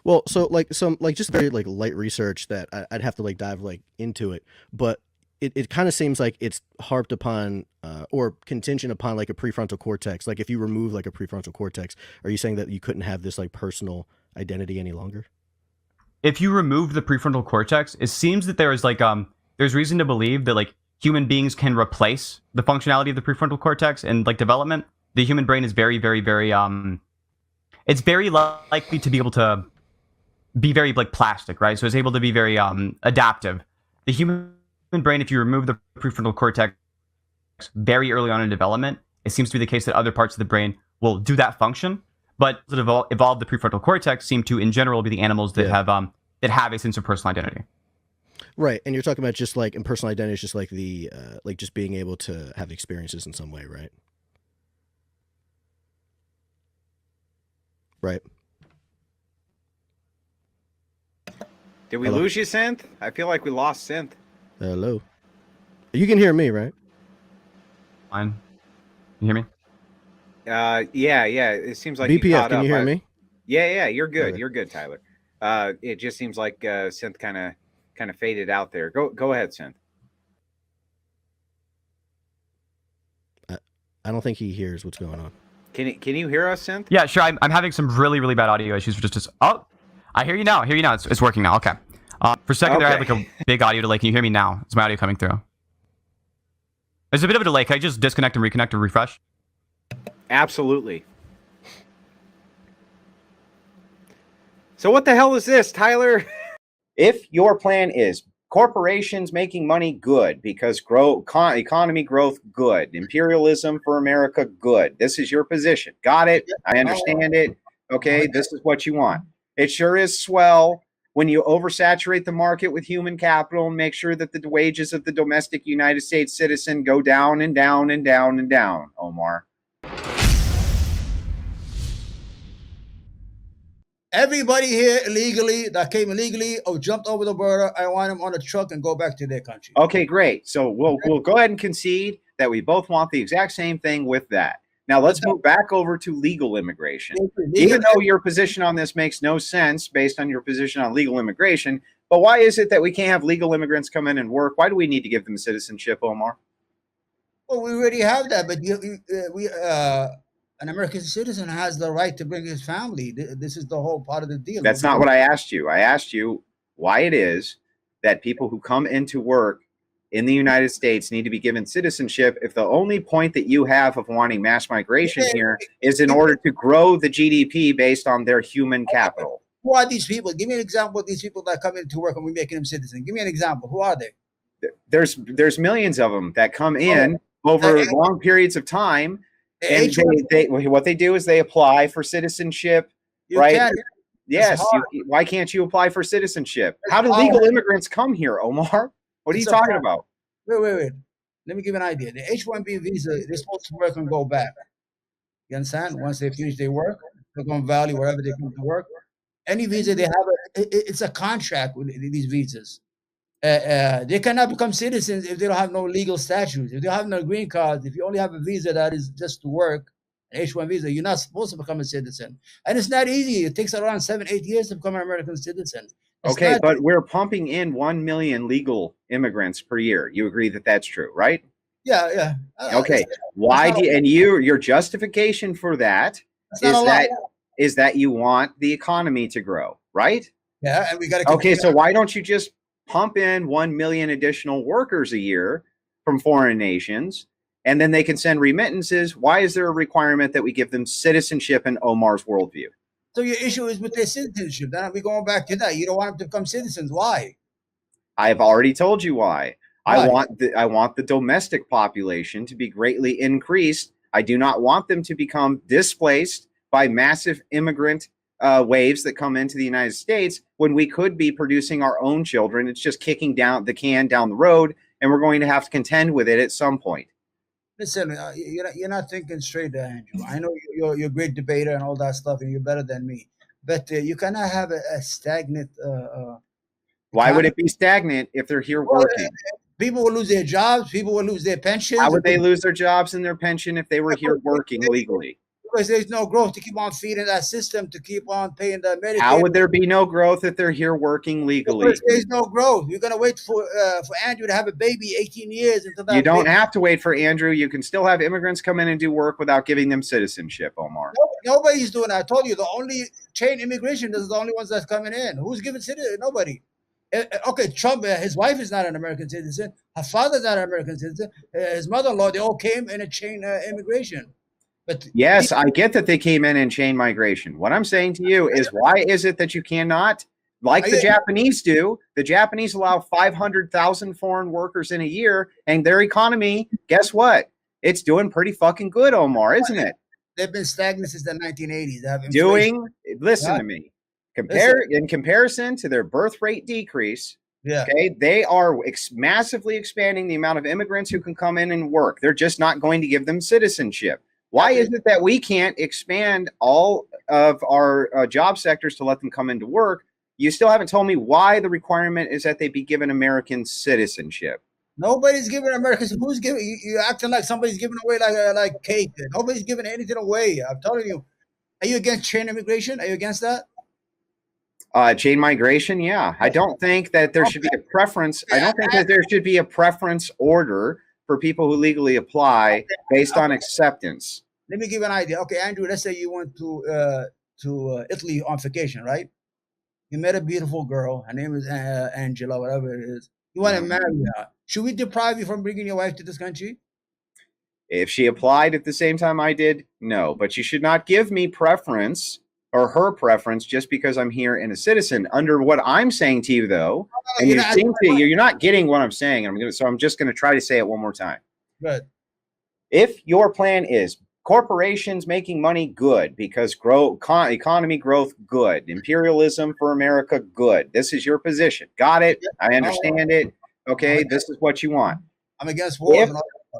Well, so like some like just very like light research that I'd have to like dive like into it, but it kind of seems like it's harped upon or contingent upon like a prefrontal cortex. Like if you remove like a prefrontal cortex, are you saying that you couldn't have this like personal identity any longer? If you remove the prefrontal cortex, it seems that there is like there's reason to believe that like human beings can replace the functionality of the prefrontal cortex and like development. The human brain is very, very, very it's very likely to be able to be very like plastic, right? So it's able to be very adaptive. The human brain, if you remove the prefrontal cortex very early on in development, it seems to be the case that other parts of the brain will do that function. But that evolved the prefrontal cortex seem to, in general, be the animals that have a sense of personal identity. Right, and you're talking about just like impersonal identity is just like the like just being able to have experiences in some way, right? Right. Did we Hello? lose you, Synth? I feel like we lost Synth. Hello. You can hear me, right? Fine. You hear me? Yeah. It seems like you BPF, caught can up. you hear me? Yeah. You're good. Okay. You're good, Tyler. It just seems like Synth kind of faded out there. Go ahead, Synth. I don't think he hears what's going on. Can you hear us, Synth? Yeah, sure. I'm having some really, really bad audio issues. Oh, I hear you now. It's working now. Okay. For a second there, I had like a big audio delay. Can you hear me now? Is my audio coming through? There's a bit of a delay. Can I just disconnect and reconnect or refresh? Absolutely. So what the hell is this, Tyler? If your plan is corporations making money, good, because economy growth, good, imperialism for America, good. This is your position. Got it. I understand it. Okay, this is what you want. It sure is swell when you oversaturate the market with human capital and make sure that the wages of the domestic United States citizen go down and down and down and down, Omar. Everybody here illegally that came illegally or jumped over the border, I want them on a truck and go back to their country. Okay, great. So we'll go ahead and concede that we both want the exact same thing with that. Now let's move back over to legal immigration. Even though your position on this makes no sense based on your position on legal immigration, but why is it that we can't have legal immigrants come in and work? Why do we need to give them citizenship, Omar? Well, we already have that, but an American citizen has the right to bring his family. This is the whole part of the deal. That's not what I asked you. I asked you why it is that people who come into work in the United States need to be given citizenship if the only point that you have of wanting mass migration here is in order to grow the GDP based on their human capital. Who are these people? Give me an example of these people that come into work and we're making them citizens. Give me an example. Who are they? There's millions of them that come in over long periods of time. And what they do is they apply for citizenship, right? Yes. Why can't you apply for citizenship? How do legal immigrants come here, Omar? What are you talking about? Wait. Let me give you an idea. The H-1B visa, they're supposed to work and go back. You understand? Once they finish their work, Silicon Valley, wherever they come to work. Any visa they have, it's a contract with these visas. They cannot become citizens if they don't have no legal statutes. If they don't have no green cards, if you only have a visa that is just to work, an H-1 visa, you're not supposed to become a citizen. And it's not easy. It takes around 7-8 years to become an American citizen. Okay, but we're pumping in 1 million legal immigrants per year. You agree that that's true, right? Yeah. Okay. Why do your justification for that is that you want the economy to grow, right? Yeah, and we got to. Okay, so why don't you just pump in 1 million additional workers a year from foreign nations, and then they can send remittances? Why is there a requirement that we give them citizenship in Omar's worldview? So your issue is with their citizenship. Then we're going back to that. You don't want them to become citizens. Why? I've already told you why. I want the domestic population to be greatly increased. I do not want them to become displaced by massive immigrant waves that come into the United States when we could be producing our own children. It's just kicking down the can down the road, and we're going to have to contend with it at some point. Listen, you're not thinking straight there, Andrew. I know you're a great debater and all that stuff, and you're better than me. But you cannot have a stagnant. Why would it be stagnant if they're here working? People will lose their jobs. People will lose their pensions. How would they lose their jobs and their pension if they were here working legally? Because there's no growth to keep on feeding that system, to keep on paying the Medicaid. How would there be no growth if they're here working legally? Because there's no growth. You're gonna wait for Andrew to have a baby 18 years until that. You don't have to wait for Andrew. You can still have immigrants come in and do work without giving them citizenship, Omar. Nobody's doing that. I told you the only chain immigration is the only ones that's coming in. Who's giving citizenship? Nobody. Okay, Trump, his wife is not an American citizen. Her father's not an American citizen. His mother-in-law, they all came in a chain immigration. But yes, I get that they came in chain migration. What I'm saying to you is, why is it that you cannot, like the Japanese do? The Japanese allow 500,000 foreign workers in a year, and their economy, guess what? It's doing pretty fucking good, Omar, isn't it? They've been stagnant since the 1980s. They have inflation. Listen to me. In comparison to their birth rate decrease, yeah. Okay, they are massively expanding the amount of immigrants who can come in and work. They're just not going to give them citizenship. Why is it that we can't expand all of our job sectors to let them come into work? You still haven't told me why the requirement is that they be given American citizenship. Nobody's giving Americans. Who's giving? You're acting like somebody's giving away like cake. Nobody's giving anything away. I'm telling you. Are you against chain immigration? Are you against that? Chain migration, yeah. I don't think that there should be a preference. I don't think that there should be a preference order for people who legally apply based on acceptance. Let me give you an idea. Okay, Andrew, let's say you went to Italy on vacation, right? You met a beautiful girl. Her name is Angela, whatever it is. You want to marry her. Should we deprive you from bringing your wife to this country? If she applied at the same time I did, no. But you should not give me preference or her preference just because I'm here and a citizen. Under what I'm saying to you, though, and you're not getting what I'm saying. So I'm just going to try to say it one more time. Good. If your plan is corporations making money, good, because economy growth, good, imperialism for America, good. This is your position. Got it. I understand it. Okay, this is what you want. I'm against war.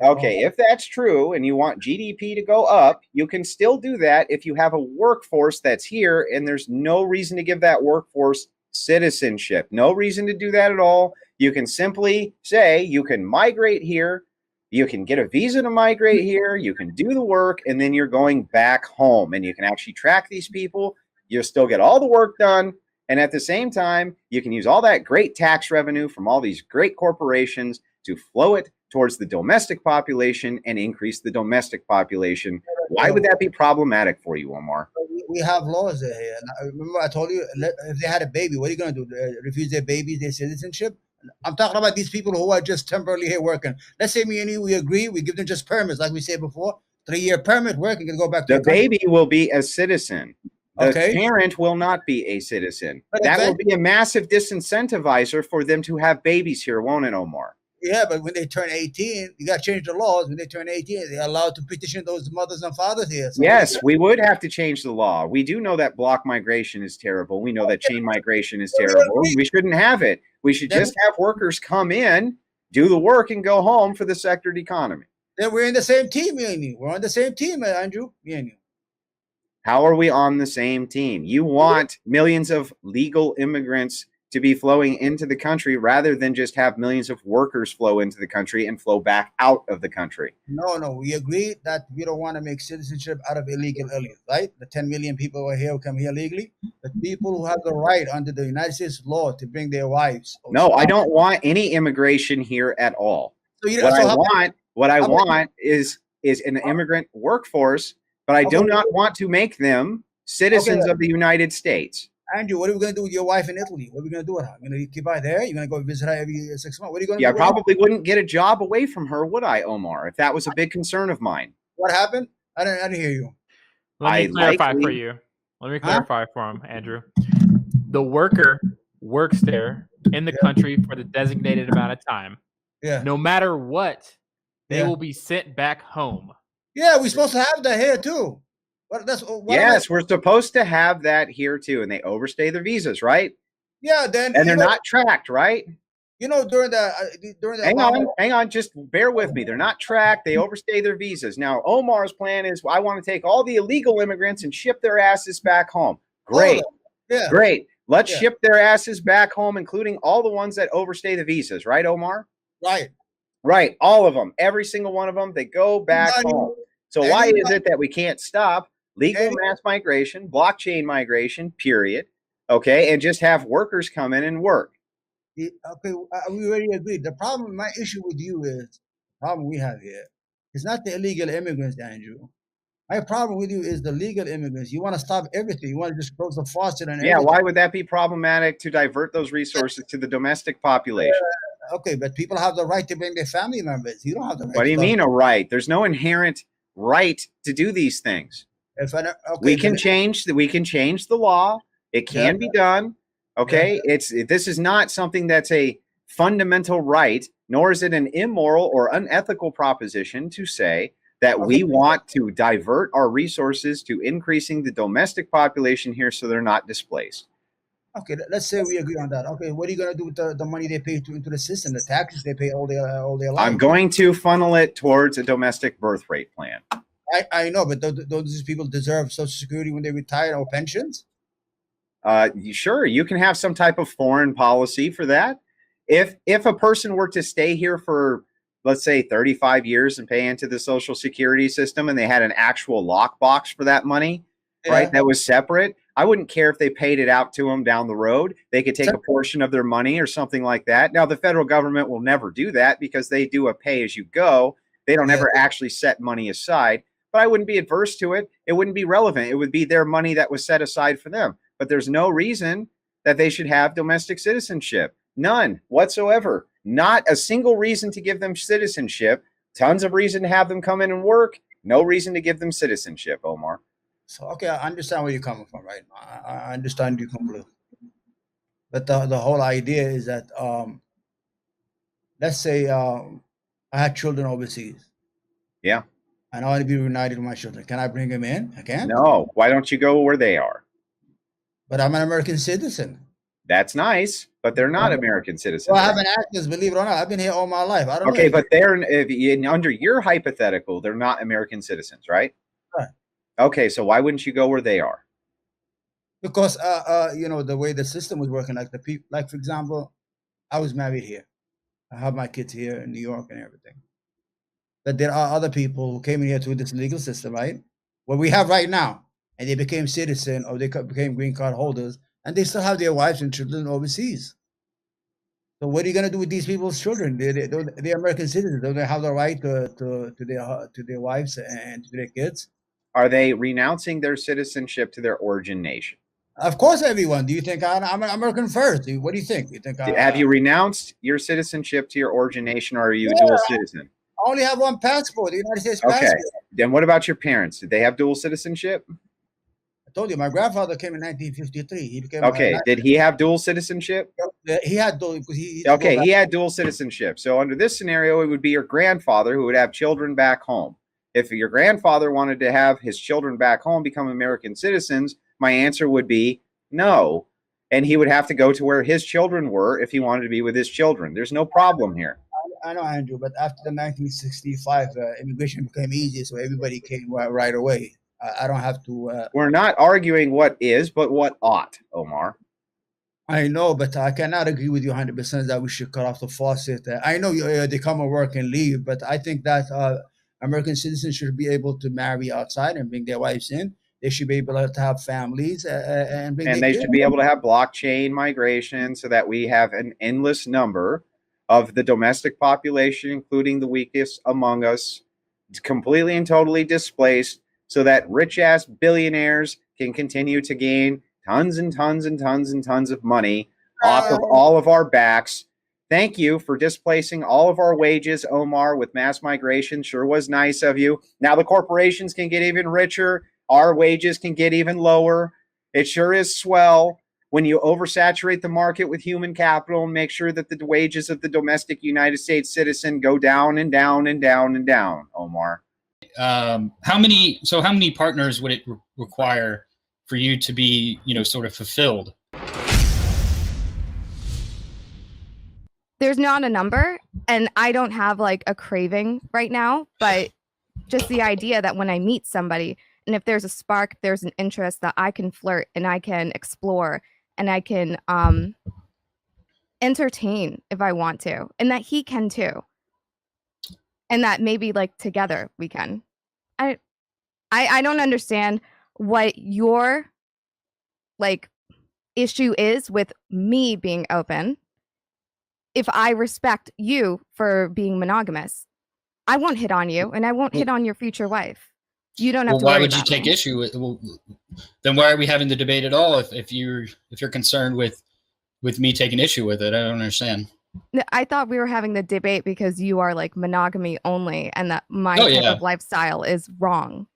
Okay, if that's true and you want GDP to go up, you can still do that if you have a workforce that's here and there's no reason to give that workforce citizenship. No reason to do that at all. You can simply say you can migrate here, you can get a visa to migrate here, you can do the work, and then you're going back home. And you can actually track these people. You'll still get all the work done. And at the same time, you can use all that great tax revenue from all these great corporations to flow it towards the domestic population and increase the domestic population. Why would that be problematic for you, Omar? We have laws here. Remember, I told you, if they had a baby, what are you going to do? Refuse their babies their citizenship? I'm talking about these people who are just temporarily here working. Let's say me and you, we agree, we give them just permits, like we said before, 3-year permit working, and go back to the baby will be a citizen. The Okay. parent will not be a citizen. But That will eventually- be a massive disincentivizer for them to have babies here, won't it, Omar? Yeah, but when they turn 18, you got to change the laws. When they turn 18, they're allowed to petition those mothers and fathers here. So Yes, we would have to change the law. We do know that block migration is terrible. We know that chain migration is terrible. We shouldn't have it. We should just have workers come in, do the work, and go home for the sectored economy. Then we're in the same team, me and you. We're on the same team, Andrew, me and you. How are we on the same team? You want millions of legal immigrants to be flowing into the country rather than just have millions of workers flow into the country and flow back out of the country. No, we agree that we don't want to make citizenship out of illegal aliens, right? The 10 million people who are here who come here legally, but people who have the right under the United States law to bring their wives. No, I don't want any immigration here at all. So you- What so I how- want is an immigrant workforce, but I do Okay. not want to make them citizens Okay. of the United States. Andrew, what are we going to do with your wife in Italy? What are we going to do with her? You're going to keep her there? You're going to go visit her every 6 months? What are you going to Yeah, I do? with her? probably wouldn't get a job away from her, would I, Omar, if that was a big concern of mine? What happened? I didn't hear you. Let me I clarify for likely- you. Let me clarify for him, Andrew. The worker works there in the country for the designated amount of time. Yeah. No matter what, they Yeah. will be sent back home. Yeah, we're supposed to have that here too. What, that's what Yes, we're supposed to have that here too, and they overstay their visas, right? Yeah, then And they're you know- not tracked, right? You know, during the Hang on, just bear with me. They're not tracked. They overstay their visas. Now, Omar's plan is, I want to take all the illegal immigrants and ship their asses back home. Great, Yeah. great. Let's Yeah. ship their asses back home, including all the ones that overstay the visas, right, Omar? Right. Right, all of them, every single one of them. They go back home. So why is it that we can't stop legal mass migration, blockchain migration, period? Okay, and just have workers come in and work. Okay, we already agreed. The problem, my issue with you is, the problem we have here is not the illegal immigrants, Andrew. My problem with you is the legal immigrants. You want to stop everything. You want to just close the faucet and Yeah, everything. why would that be problematic to divert those resources to the domestic population? Okay, but people have the right to bring their family members. You don't have the right. What do you to mean a right? There's no inherent right to do these things. We can change the law. It can be done. Okay, this is not something that's a fundamental right, nor is it an immoral or unethical proposition to say that we want to divert our resources to increasing the domestic population here so they're not displaced. Okay, let's say we agree on that. Okay, what are you going to do with the money they pay into the system, the taxes they pay all their life? I'm going to funnel it towards a domestic birth rate plan. I know, but don't these people deserve Social Security when they retire or pensions? Sure, you can have some type of foreign policy for that. If a person were to stay here for, let's say, 35 years and pay into the Social Security system, and they had an actual lockbox for that money, right, that was separate, I wouldn't care if they paid it out to them down the road. They could take a portion of their money or something like that. Now, the federal government will never do that because they do a pay-as-you-go. They don't ever actually set money aside. But I wouldn't be adverse to it. It wouldn't be relevant. It would be their money that was set aside for them. But there's no reason that they should have domestic citizenship. None whatsoever. Not a single reason to give them citizenship. Tons of reason to have them come in and work. No reason to give them citizenship, Omar. So, okay, I understand where you're coming from, right? I understand you completely. But the whole idea is that, let's say I had children overseas. Yeah. And I want to be reunited with my children. Can I bring them in? I can't? No. Why don't you go where they are? But I'm an American citizen. That's nice, but they're not American citizens. Well, I have an access, believe it or not. I've been here all my life. I don't know. Okay, but they're under your hypothetical, they're not American citizens, right? Right. Okay, so why wouldn't you go where they are? Because you know, the way the system was working, like the people, like for example, I was married here. I have my kids here in New York and everything. But there are other people who came in here through this legal system, right? What we have right now, and they became citizen or they became green card holders, and they still have their wives and children overseas. So what are you going to do with these people's children? They're American citizens. Don't they have the right to their wives and to their kids? Are they renouncing their citizenship to their origin nation? Of course, everyone. Do you think I'm American first? What do you think? You think have you renounced your citizenship to your origin nation, or are you a dual citizen? I only have one passport, the United States passport. Okay. Then what about your parents? Did they have dual citizenship? I told you, my grandfather came in 1953. He became Did he have dual citizenship? He had dual. He had dual citizenship. So under this scenario, it would be your grandfather who would have children back home. If your grandfather wanted to have his children back home become American citizens, my answer would be no. And he would have to go to where his children were if he wanted to be with his children. There's no problem here. I know, Andrew, but after the 1965, immigration became easy, so everybody came right away. I don't have to. We're not arguing what is, but what ought, Omar. I know, but I cannot agree with you 100% that we should cut off the faucet. I know they come and work and leave, but I think that American citizens should be able to marry outside and bring their wives in. They should be able to have families and they should be able to have blockchain migration so that we have an endless number of the domestic population, including the weakest among us, completely and totally displaced, so that rich-ass billionaires can continue to gain tons and tons and tons and tons of money off of all of our backs. Thank you for displacing all of our wages, Omar, with mass migration. Sure was nice of you. Now the corporations can get even richer. Our wages can get even lower. It sure is swell when you oversaturate the market with human capital and make sure that the wages of the domestic United States citizen go down and down and down and down, Omar. How many partners would it require for you to be, sort of fulfilled? There's not a number, and I don't have like a craving right now, but just the idea that when I meet somebody, and if there's a spark, there's an interest, that I can flirt and I can explore and I can entertain if I want to, and that he can too. And that maybe like together we can. I don't understand what your like issue is with me being open. If I respect you for being monogamous, I won't hit on you and I won't hit on your future wife. You don't have Well, to why worry would you about take me. issue with? Well, then why are we having the debate at all? If you're concerned with me taking issue with it, I don't understand. I thought we were having the debate because you are like monogamy only, and that my Oh, type yeah. of lifestyle is wrong.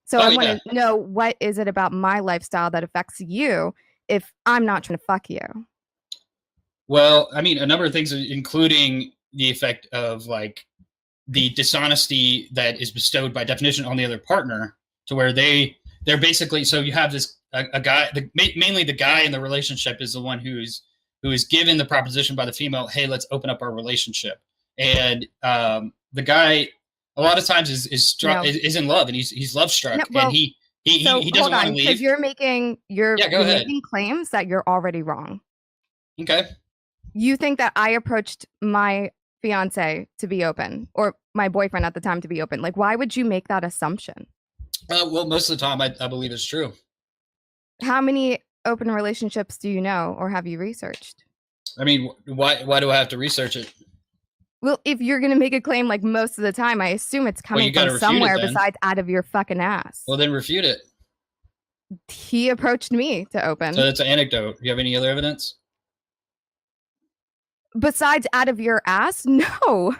So Oh, I want yeah. to know, what is it about my lifestyle that affects you if I'm not trying to fuck you? Well, I mean, a number of things, including the effect of like the dishonesty that is bestowed by definition on the other partner, to where they're basically, so you have this a guy, mainly the guy in the relationship is the one who is given the proposition by the female, hey, let's open up our relationship, and the guy a lot of times is in love, and he's love struck, No, well, and he so doesn't hold want on, to because leave. you're making Go ahead. making claims that you're already wrong. Okay. You think that I approached my fiance to be open, or my boyfriend at the time to be open? Like, why would you make that assumption? Well, most of the time, I believe it's true. How many open relationships do you know, or have you researched? I mean, why do I have to research it? Well, if you're gonna make a claim like most of the time, I assume it's coming you gotta from refute it somewhere then. besides out of your fucking ass. Well, then refute it. He approached me to open. So that's an anecdote. Do you have any other evidence? Besides out of your ass? No.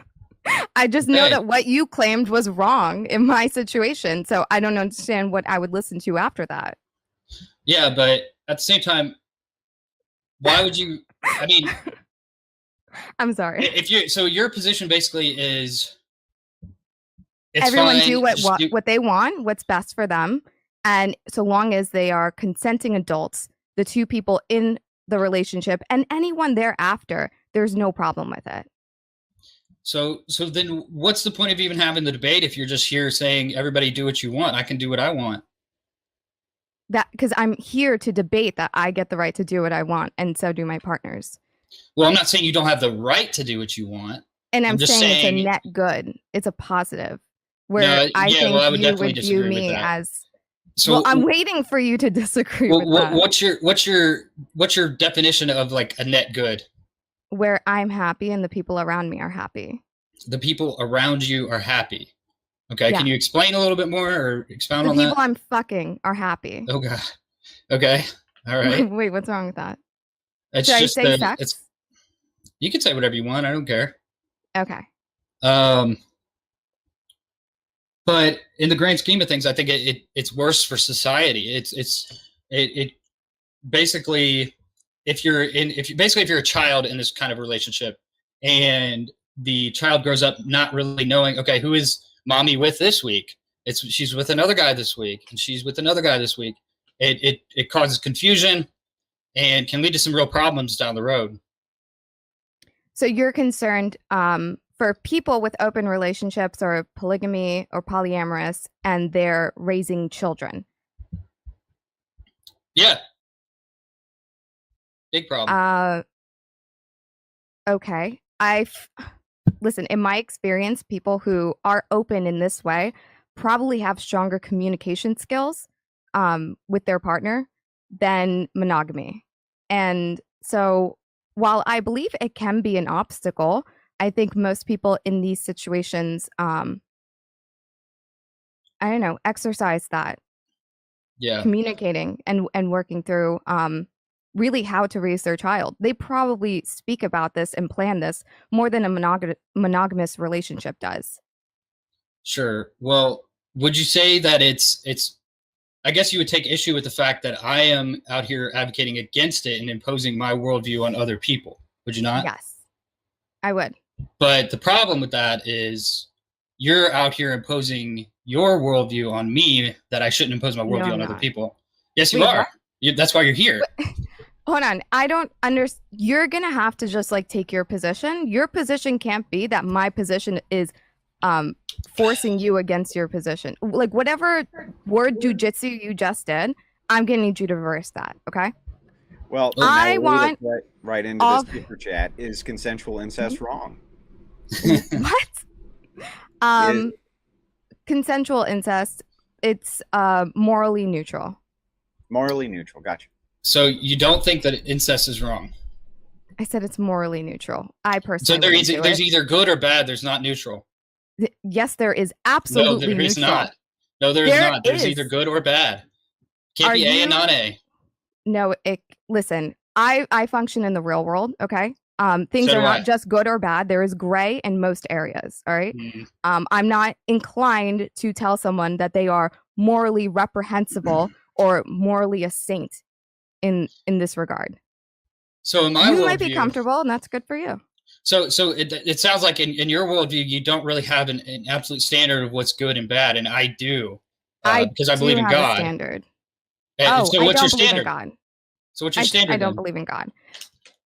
I just know Okay. that what you claimed was wrong in my situation. So I don't understand what I would listen to after that. Yeah, but at the same time, why would you? I mean, I'm sorry. if you so your position basically is it's Everyone fine, do just what they want, what's best for them. And so long as they are consenting adults, the two people in the relationship and anyone thereafter, there's no problem with it. So then what's the point of even having the debate if you're just here saying everybody do what you want? I can do what I want. That because I'm here to debate that I get the right to do what I want, and so do my partners. Well, I'm not saying you don't have the right to do what you want. And I'm just saying it's a net good. It's a positive. Where No, I yeah, think well, I would you definitely would view disagree with me that. as. So Well, I'm waiting for you to disagree with that. what's your definition of like a net good? Where I'm happy and the people around me are happy. The people around you are happy. Okay, Yeah. can you explain a little bit more or expound The on people that? I'm fucking are happy. Oh god. Okay. All right. Wait, what's wrong with that? It's Should I just say sex? it's you can say whatever you want. I don't care. Okay. But in the grand scheme of things, I think it's worse for society. It basically if you're a child in this kind of relationship and the child grows up not really knowing, okay, who is mommy with this week? She's with another guy this week, and she's with another guy this week. It causes confusion and can lead to some real problems down the road. So you're concerned for people with open relationships or polygamy or polyamorous, and they're raising children. Yeah. Big problem. Okay. Listen, in my experience, people who are open in this way probably have stronger communication skills with their partner than monogamy. And so while I believe it can be an obstacle, I think most people in these situations, I don't know, exercise that. Yeah. Communicating and working through really how to raise their child. They probably speak about this and plan this more than a monogamous relationship does. Sure. Well, would you say that it's I guess you would take issue with the fact that I am out here advocating against it and imposing my worldview on other people. Would you not? Yes, I would. But the problem with that is you're out here imposing your worldview on me that I shouldn't impose my worldview No, on I'm other not. people. Yes, you Wait, are. That's why you're here. Hold on. I don't understand. You're going to have to just like take your position. Your position can't be that my position is forcing you against your position. Like whatever word jujitsu you just did, I'm going to need you to reverse that. Okay. Well, I now want right into all- this super chat. Is consensual incest wrong? What? Consensual incest. It's morally neutral. Morally neutral. Gotcha. So you don't think that incest is wrong? I said it's morally neutral. I So personally there's either good or bad. There's not neutral. Yes, there is absolutely No, there is neutral. not. No, there's There not. There's either is. good or bad. Can't Are be A and you- non-A. No, listen, I function in the real world, okay? Things So are do not I. just good or bad. There is gray in most areas, all right? I'm not inclined to tell someone that they are morally reprehensible or morally a saint in this regard. So in my You might be worldview- comfortable, and that's good for you. So it sounds like in your worldview, you don't really have an absolute standard of what's good and bad, and I do. Because I believe in have God. A standard. And Oh, so I what's your don't believe in standard? God. So what's your standard I don't then? believe in God.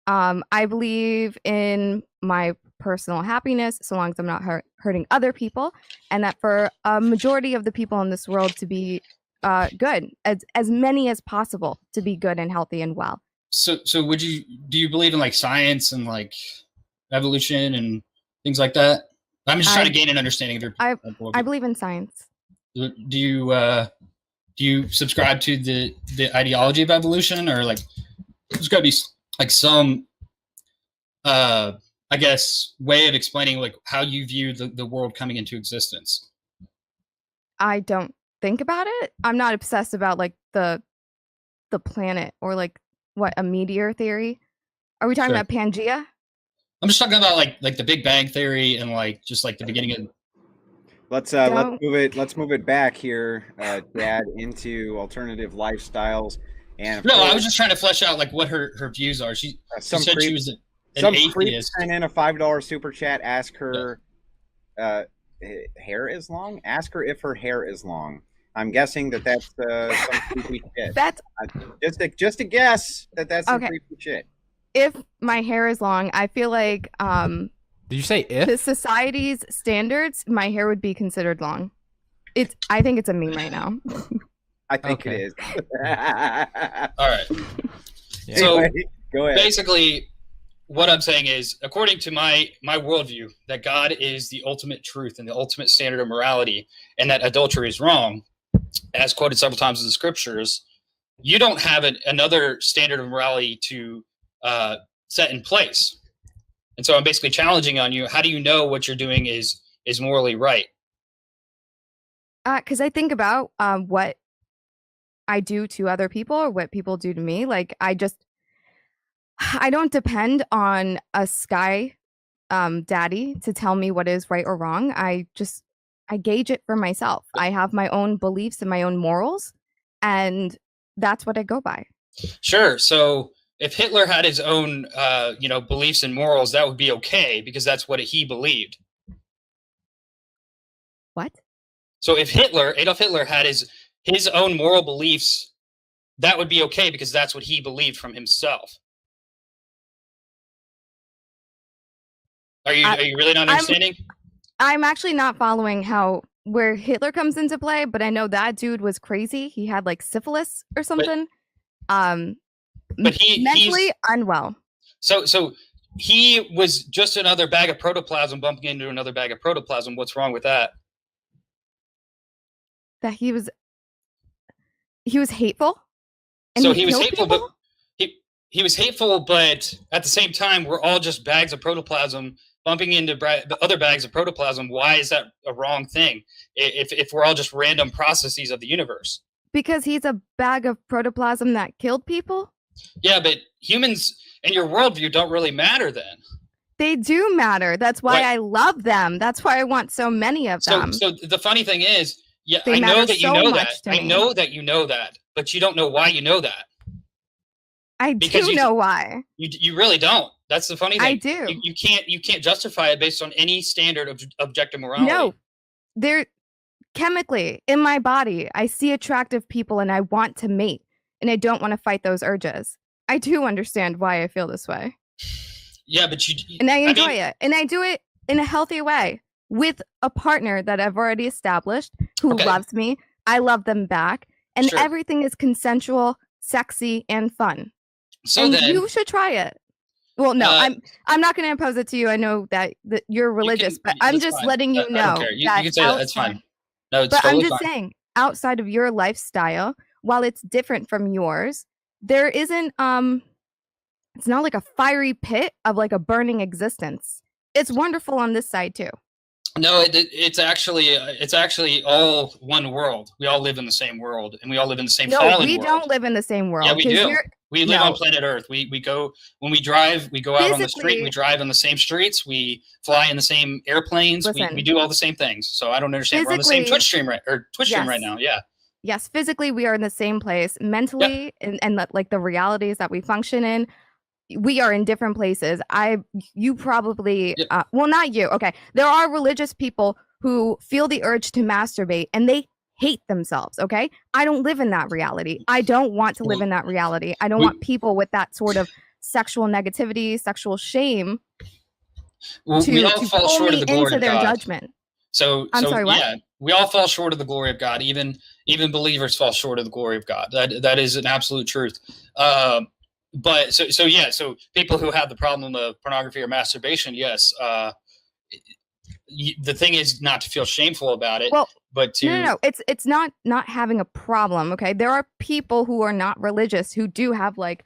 I believe in my personal happiness, so long as I'm not hurting other people, and that for a majority of the people in this world to be good, as many as possible to be good and healthy and well. So do you believe in like science and like evolution and things like that? I'm just trying to gain an understanding of your. I believe in science. Do you subscribe to the ideology of evolution, or like there's got to be like some I guess way of explaining like how you view the world coming into existence? I don't think about it. I'm not obsessed about like the planet or like what, a meteor theory. Are we talking Sure. about Pangea? I'm just talking about like the Big Bang theory and like just like the beginning of. Let's move it back here, Dad, into alternative lifestyles. And of No, I course, was just trying to flesh out like what her views are. She said she was an some creep atheist. sent in a $5 super chat. Ask her, hair is long. Ask her if her hair is long. I'm guessing that's some creepy shit. That's just a guess that's some Okay. creepy shit. If my hair is long, I feel like Did you say if? to society's standards, my hair would be considered long. I think it's a meme right now. I think it is. All right. Yeah. So Anyway, go ahead. basically, what I'm saying is, according to my worldview, that God is the ultimate truth and the ultimate standard of morality, and that adultery is wrong, as quoted several times in the scriptures. You don't have another standard of morality to set in place, and so I'm basically challenging on you. How do you know what you're doing is morally right? Because I think about what I do to other people or what people do to me. Like I don't depend on a sky daddy to tell me what is right or wrong. I gauge it for myself. I have my own beliefs and my own morals, and that's what I go by. Sure. So if Hitler had his own, beliefs and morals, that would be okay because that's what he believed. What? So if Adolf Hitler had his own moral beliefs, that would be okay because that's what he believed from himself. Are you really not understanding? I'm actually not following where Hitler comes into play, but I know that dude was crazy. He had like syphilis or something. But he's mentally unwell. So he was just another bag of protoplasm bumping into another bag of protoplasm. What's wrong with that? That he was hateful. And So he was hateful, people? but he was hateful, but at the same time, we're all just bags of protoplasm bumping into other bags of protoplasm. Why is that a wrong thing? If we're all just random processes of the universe. Because he's a bag of protoplasm that killed people? Yeah, but humans in your worldview don't really matter then. They do matter. That's why What? I love them. That's why I want so many of them. So the funny thing is, yeah, They I know matter that you so know much that. to I me. know that you know that, but you don't know why you know that. I Because do you- know why. You really don't. That's the funny thing. I do. You can't justify it based on any standard of objective morality. No, they're chemically in my body. I see attractive people and I want to mate, and I don't want to fight those urges. I do understand why I feel this way, Yeah, but and I enjoy it, and I do it in a healthy way with a partner that I've already established who loves me. I love them back, and Sure. everything is consensual, sexy, and fun. So and then- you should try it. Well, no, Uh, I'm not going to impose it to you. I know that you're religious, but I'm that's just fine. letting you I don't know care. You that can say that. That's outside- fine. No, it's but I'm totally just fine. saying, outside of your lifestyle, while it's different from yours, there isn't it's not like a fiery pit of like a burning existence. It's wonderful on this side too. No, it's actually all one world. We all live in the same world, and we all live in the same No, fallen we world. don't live in the same world. Yeah, we 'cause do. you're- We live no. on planet Earth. We go when we drive. We go out on the street. Physically- We drive on the same streets. We fly in the same airplanes. We Listen. do all the same things. So I don't understand. We're on the same Physically- Twitch stream right Yes. now. Yeah. Yes, physically we are in the same place. Mentally, and like the realities that we function in, we are in different places. You probably, well, not you. Okay, there are religious people who feel the urge to masturbate and they hate themselves. Okay, I don't live in that reality. I don't want to live in that reality. I don't want people with that sort of sexual negativity, sexual shame We all to fall pull short me of the glory into of their God. judgment. I'm sorry, what? Yeah, we all fall short of the glory of God. Even believers fall short of the glory of God. That is an absolute truth. But so people who have the problem of pornography or masturbation, yes. The thing is not to feel shameful about it, Well, but to no. It's not having a problem. Okay, there are people who are not religious who do have like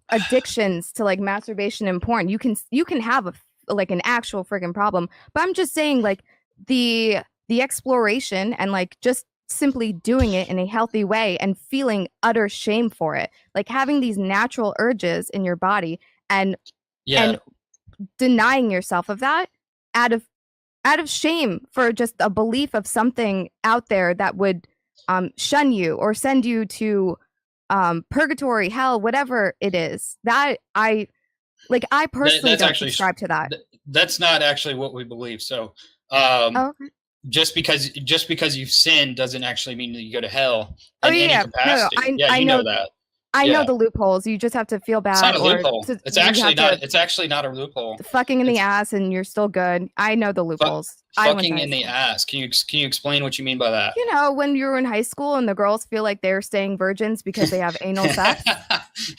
addictions to like masturbation and porn. You can have an actual freaking problem. But I'm just saying, like, the exploration and like just simply doing it in a healthy way and feeling utter shame for it, like having these natural urges in your body and denying yourself of that out of shame for just a belief of something out there that would shun you or send you to purgatory, hell, whatever it is. That I personally don't subscribe to that. That's not actually what we believe. So okay. just because you've sinned doesn't actually mean that you go to hell in any No, capacity. I you know that. I know the loopholes. You just have to feel bad. It's not a or loophole. to- It's you actually have not. to- It's actually not a loophole. fucking in the ass and you're still good. I know the loopholes. I went to Fucking high in the school. ass. Can you explain what you mean by that? You know, when you're in high school and the girls feel like they're staying virgins because they have anal sex.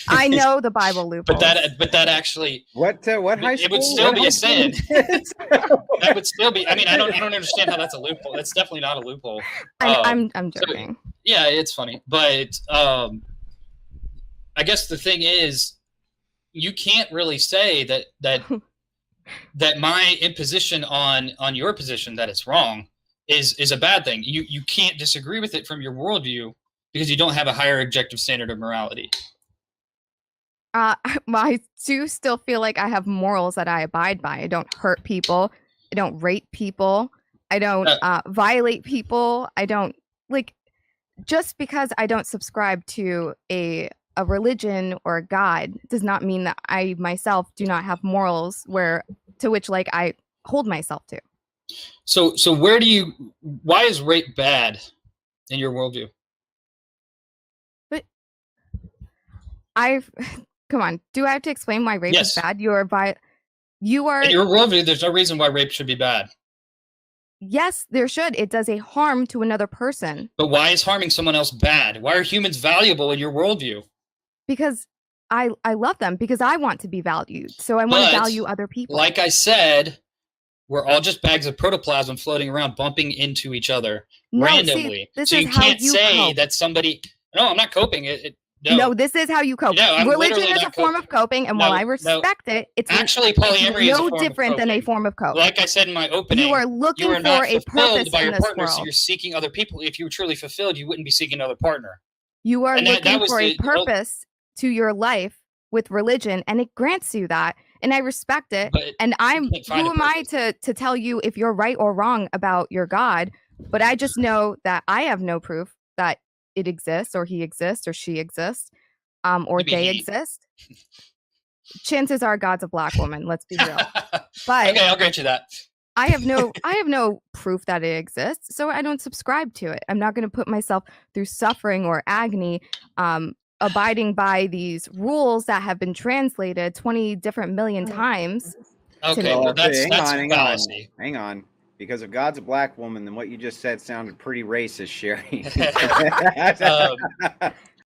I know the Bible loopholes. But that actually what high school? It would still What be high a sin. school? That would still be. I mean, I don't understand how that's a loophole. That's definitely not a loophole. I'm joking. So, yeah, it's funny, but I guess the thing is, you can't really say that my imposition on your position that it's wrong is a bad thing. You can't disagree with it from your worldview because you don't have a higher objective standard of morality. I do still feel like I have morals that I abide by. I don't hurt people. I don't rape people. I don't violate people. I don't just because I don't subscribe to a religion or a god does not mean that I myself do not have morals to which I hold myself to. So why is rape bad in your worldview? But come on, do I have to explain why rape is bad? You are in your worldview, there's no reason why rape should be bad. Yes, there should. It does a harm to another person. But why is harming someone else bad? Why are humans valuable in your worldview? Because I love them, because I want to be valued. So I want to value other people. Like I said, we're all just bags of protoplasm floating around, bumping into each other randomly. See, so you can't say that somebody. No, I'm not coping. No, this is how you cope. No, religion is a form of coping, and while I respect it, it's actually polyamory is no different than a form of coping. Like I said in my opening, you are looking for a purpose by in your this partner, world. so you're seeking other people. If you were truly fulfilled, you wouldn't be seeking another partner. You are looking for a purpose to your life with religion, and it grants you that, and I respect it. And who am I to tell you if you're right or wrong about your God? But I just know that I have no proof that it exists, or he exists, or she exists. Or they exist. Chances are God's a black woman. Let's be real. But okay, I'll grant you that. I have no proof that it exists, so I don't subscribe to it. I'm not going to put myself through suffering or agony, abiding by these rules that have been translated 20 different million times. Okay, well, that's fallacy. Hang on. Because if God's a black woman, then what you just said sounded pretty racist, Sherry.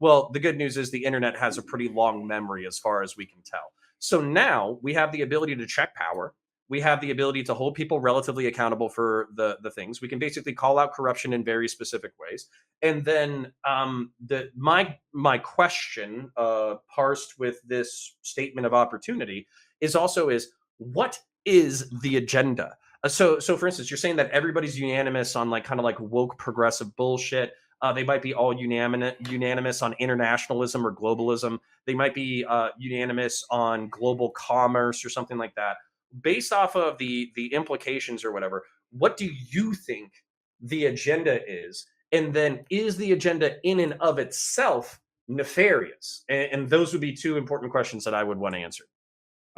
Well, the good news is the internet has a pretty long memory as far as we can tell. So now we have the ability to check power. We have the ability to hold people relatively accountable for the things. We can basically call out corruption in very specific ways. And then my question, parsed with this statement of opportunity, is what is the agenda? So for instance, you're saying that everybody's unanimous on like kind of like woke progressive bullshit. They might be all unanimous on internationalism or globalism. They might be unanimous on global commerce or something like that. Based off of the implications or whatever, what do you think the agenda is? And then is the agenda in and of itself nefarious? And those would be two important questions that I would want to answer.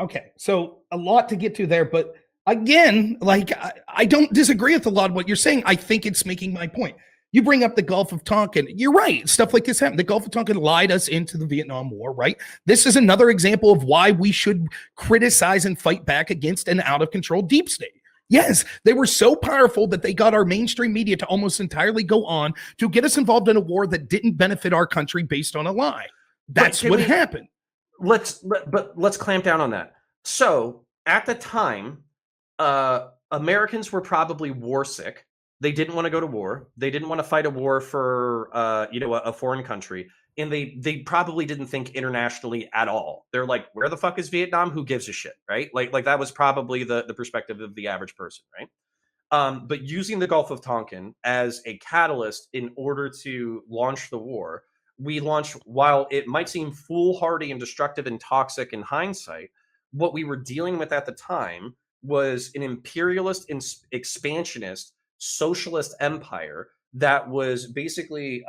Okay, so a lot to get to there, but again, like I don't disagree with a lot of what you're saying. I think it's making my point. You bring up the Gulf of Tonkin. You're right. Stuff like this happened. The Gulf of Tonkin lied us into the Vietnam War, right? This is another example of why we should criticize and fight back against an out-of-control deep state. Yes, they were so powerful that they got our mainstream media to almost entirely go on to get us involved in a war that didn't benefit our country based on a lie. That's what happened. Let's clamp down on that. So at the time, Americans were probably war sick. They didn't want to go to war. They didn't want to fight a war for a foreign country, and they probably didn't think internationally at all. They're like, where the fuck is Vietnam? Who gives a shit, right? Like that was probably the perspective of the average person, right? But using the Gulf of Tonkin as a catalyst in order to launch the war, we launched, while it might seem foolhardy and destructive and toxic in hindsight, what we were dealing with at the time was an imperialist and expansionist socialist empire that was basically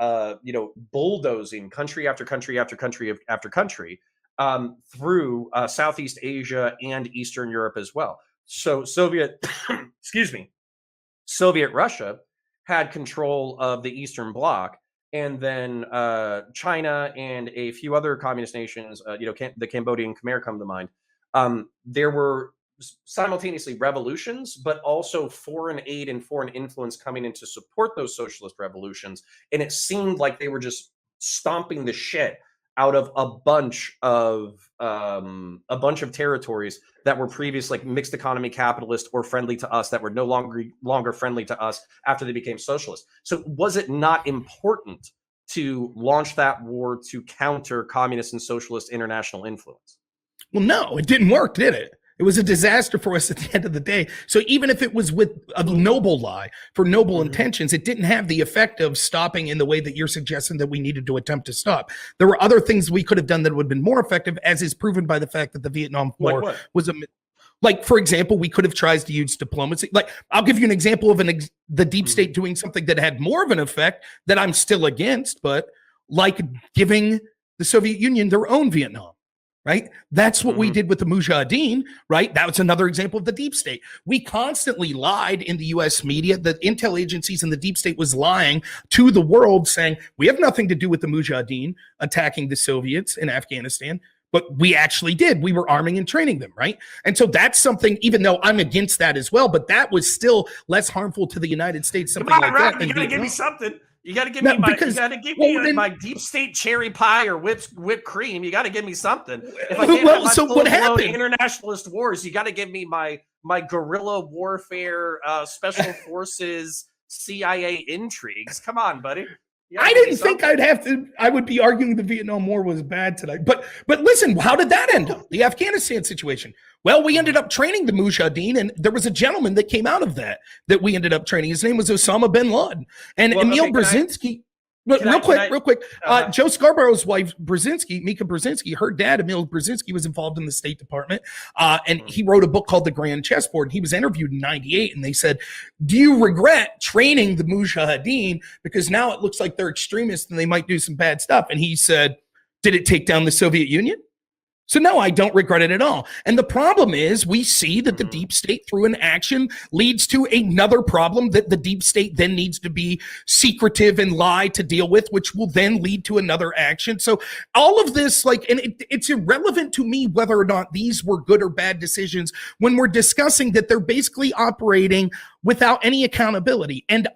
bulldozing country after country after country after country through Southeast Asia and Eastern Europe as well. So Soviet Russia had control of the Eastern Bloc, and then China and a few other communist nations, the Cambodian Khmer come to mind. There were simultaneously revolutions, but also foreign aid and foreign influence coming in to support those socialist revolutions. And it seemed like they were just stomping the shit out of a bunch of territories that were previously like mixed economy capitalist or friendly to us that were no longer friendly to us after they became socialist. So was it not important to launch that war to counter communist and socialist international influence? Well, no, it didn't work, did it? It was a disaster for us at the end of the day. So even if it was with a noble lie for noble intentions, it didn't have the effect of stopping in the way that you're suggesting that we needed to attempt to stop. There were other things we could have done that would have been more effective, as is proven by the fact that the Vietnam War was like, for example, we could have tried to use diplomacy. Like, I'll give you an example of the deep state doing something that had more of an effect that I'm still against, but like giving the Soviet Union their own Vietnam. Right? That's what we did with the Mujahideen, right? That was another example of the deep state. We constantly lied in the US media. The intel agencies and the deep state was lying to the world saying, we have nothing to do with the Mujahideen attacking the Soviets in Afghanistan. But we actually did. We were arming and training them, right? And so that's something, even though I'm against that as well, but that was still less harmful to the United States, something like that. You gotta give me something. You got to give me my deep state cherry pie or whipped cream. You got to give me something. If I can't have my what happened? Internationalist wars, you got to give me my guerrilla warfare, special forces, CIA intrigues. Come on, buddy. I didn't think I would be arguing the Vietnam War was bad tonight. But listen, how did that end up? The Afghanistan situation. Well, we ended up training the Mujahideen, and there was a gentleman that came out of that we ended up training. His name was Osama bin Laden. And Emil Brzezinski. Real quick. Joe Scarborough's wife, Mika Brzezinski, her dad, Emil Brzezinski, was involved in the State Department. And he wrote a book called The Grand Chessboard. He was interviewed in 98, and they said, do you regret training the Mujahideen? Because now it looks like they're extremists and they might do some bad stuff. And he said, did it take down the Soviet Union? So no, I don't regret it at all. And the problem is we see that the deep state through an action leads to another problem that the deep state then needs to be secretive and lie to deal with, which will then lead to another action. So all of this, it's irrelevant to me whether or not these were good or bad decisions when we're discussing that they're basically operating without any accountability. And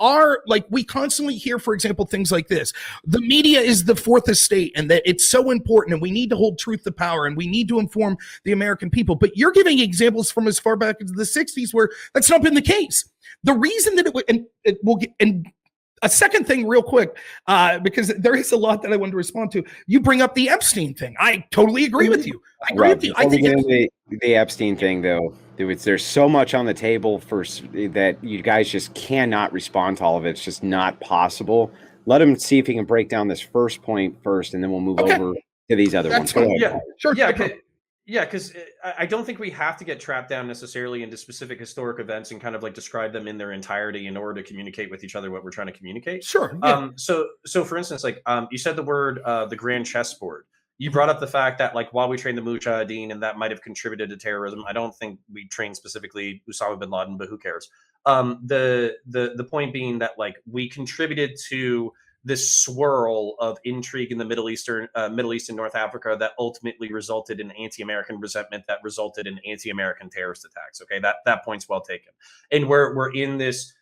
we constantly hear, for example, things like this. The media is the fourth estate and that it's so important and we need to hold truth to power and we need to inform the American people. But you're giving examples from as far back as the 60s where that's not been the case. The reason that and a second thing real quick, because there is a lot that I want to respond to. You bring up the Epstein thing. I totally agree with you. I agree with you. I think the Epstein thing, though, There's so much on the table that you guys just cannot respond to all of it. It's just not possible. Let him see if he can break down this first point first, and then we'll move over to these other ones. Go ahead. Yeah, sure. Because I don't think we have to get trapped down necessarily into specific historic events and kind of like describe them in their entirety in order to communicate with each other what we're trying to communicate. Sure. Yeah. So for instance, like you said the word the grand chessboard. You brought up the fact that like while we trained the Mujahideen and that might have contributed to terrorism, I don't think we trained specifically Osama bin Laden, but who cares? The point being that like we contributed to this swirl of intrigue in the Middle East and North Africa that ultimately resulted in anti-American resentment that resulted in anti-American terrorist attacks. Okay, that point's well taken. And we're in this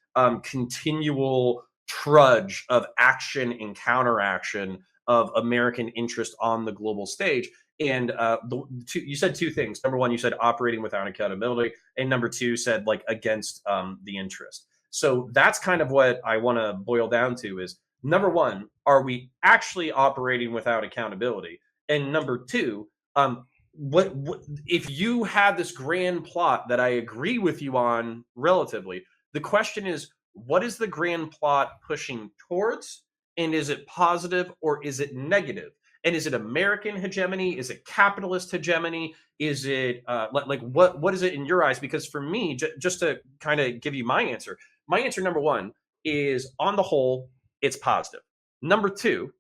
continual trudge of action and counteraction of American interest on the global stage. And you said two things. Number one, you said operating without accountability, and number two said like against the interest. So that's kind of what I want to boil down to is, number one, are we actually operating without accountability? And number two, what if you had this grand plot that I agree with you on relatively? The question is, what is the grand plot pushing towards? And is it positive or is it negative? And is it American hegemony? Is it capitalist hegemony? Is it like what is it in your eyes? Because for me, just to kind of give you my answer number one is on the whole, it's positive. Number two,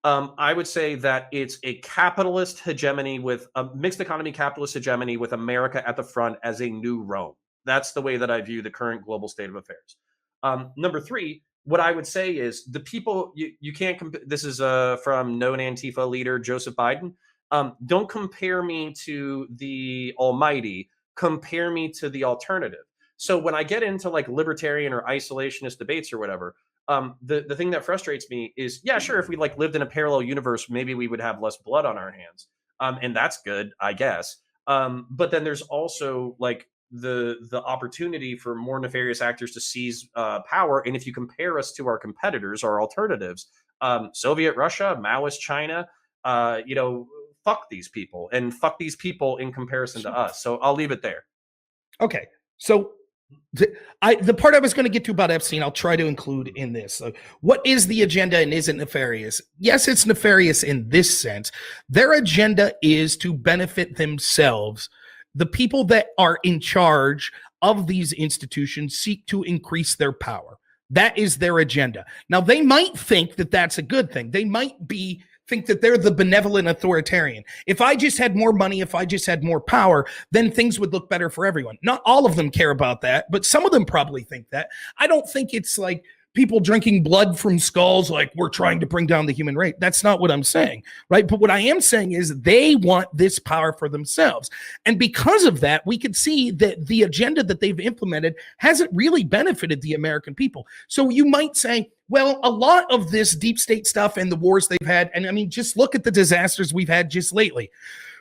I would say that it's a capitalist hegemony with a mixed economy capitalist hegemony with America at the front as a new Rome. That's the way that I view the current global state of affairs. Number three, what I would say is the people you can't this is from known Antifa leader Joseph Biden. Don't compare me to the almighty, compare me to the alternative. So when I get into like libertarian or isolationist debates or whatever, the thing that frustrates me is, yeah, sure, if we like lived in a parallel universe, maybe we would have less blood on our hands. And that's good, I guess. But then there's also like the opportunity for more nefarious actors to seize power. And if you compare us to our competitors, our alternatives, Soviet Russia, Maoist China, fuck these people and fuck these people in comparison to us. So I'll leave it there. Okay. So the part I was going to get to about Epstein, I'll try to include in this. What is the agenda and is it nefarious? Yes, it's nefarious in this sense. Their agenda is to benefit themselves. The people that are in charge of these institutions seek to increase their power. That is their agenda. Now, they might think that that's a good thing. They might think that they're the benevolent authoritarian. If I just had more money, if I just had more power, then things would look better for everyone. Not all of them care about that, but some of them probably think that. I don't think it's like people drinking blood from skulls like we're trying to bring down the human race. That's not what I'm saying, right? But what I am saying is they want this power for themselves. And because of that, we can see that the agenda that they've implemented hasn't really benefited the American people. So you might say, well, a lot of this deep state stuff and the wars they've had, and I mean, just look at the disasters we've had just lately.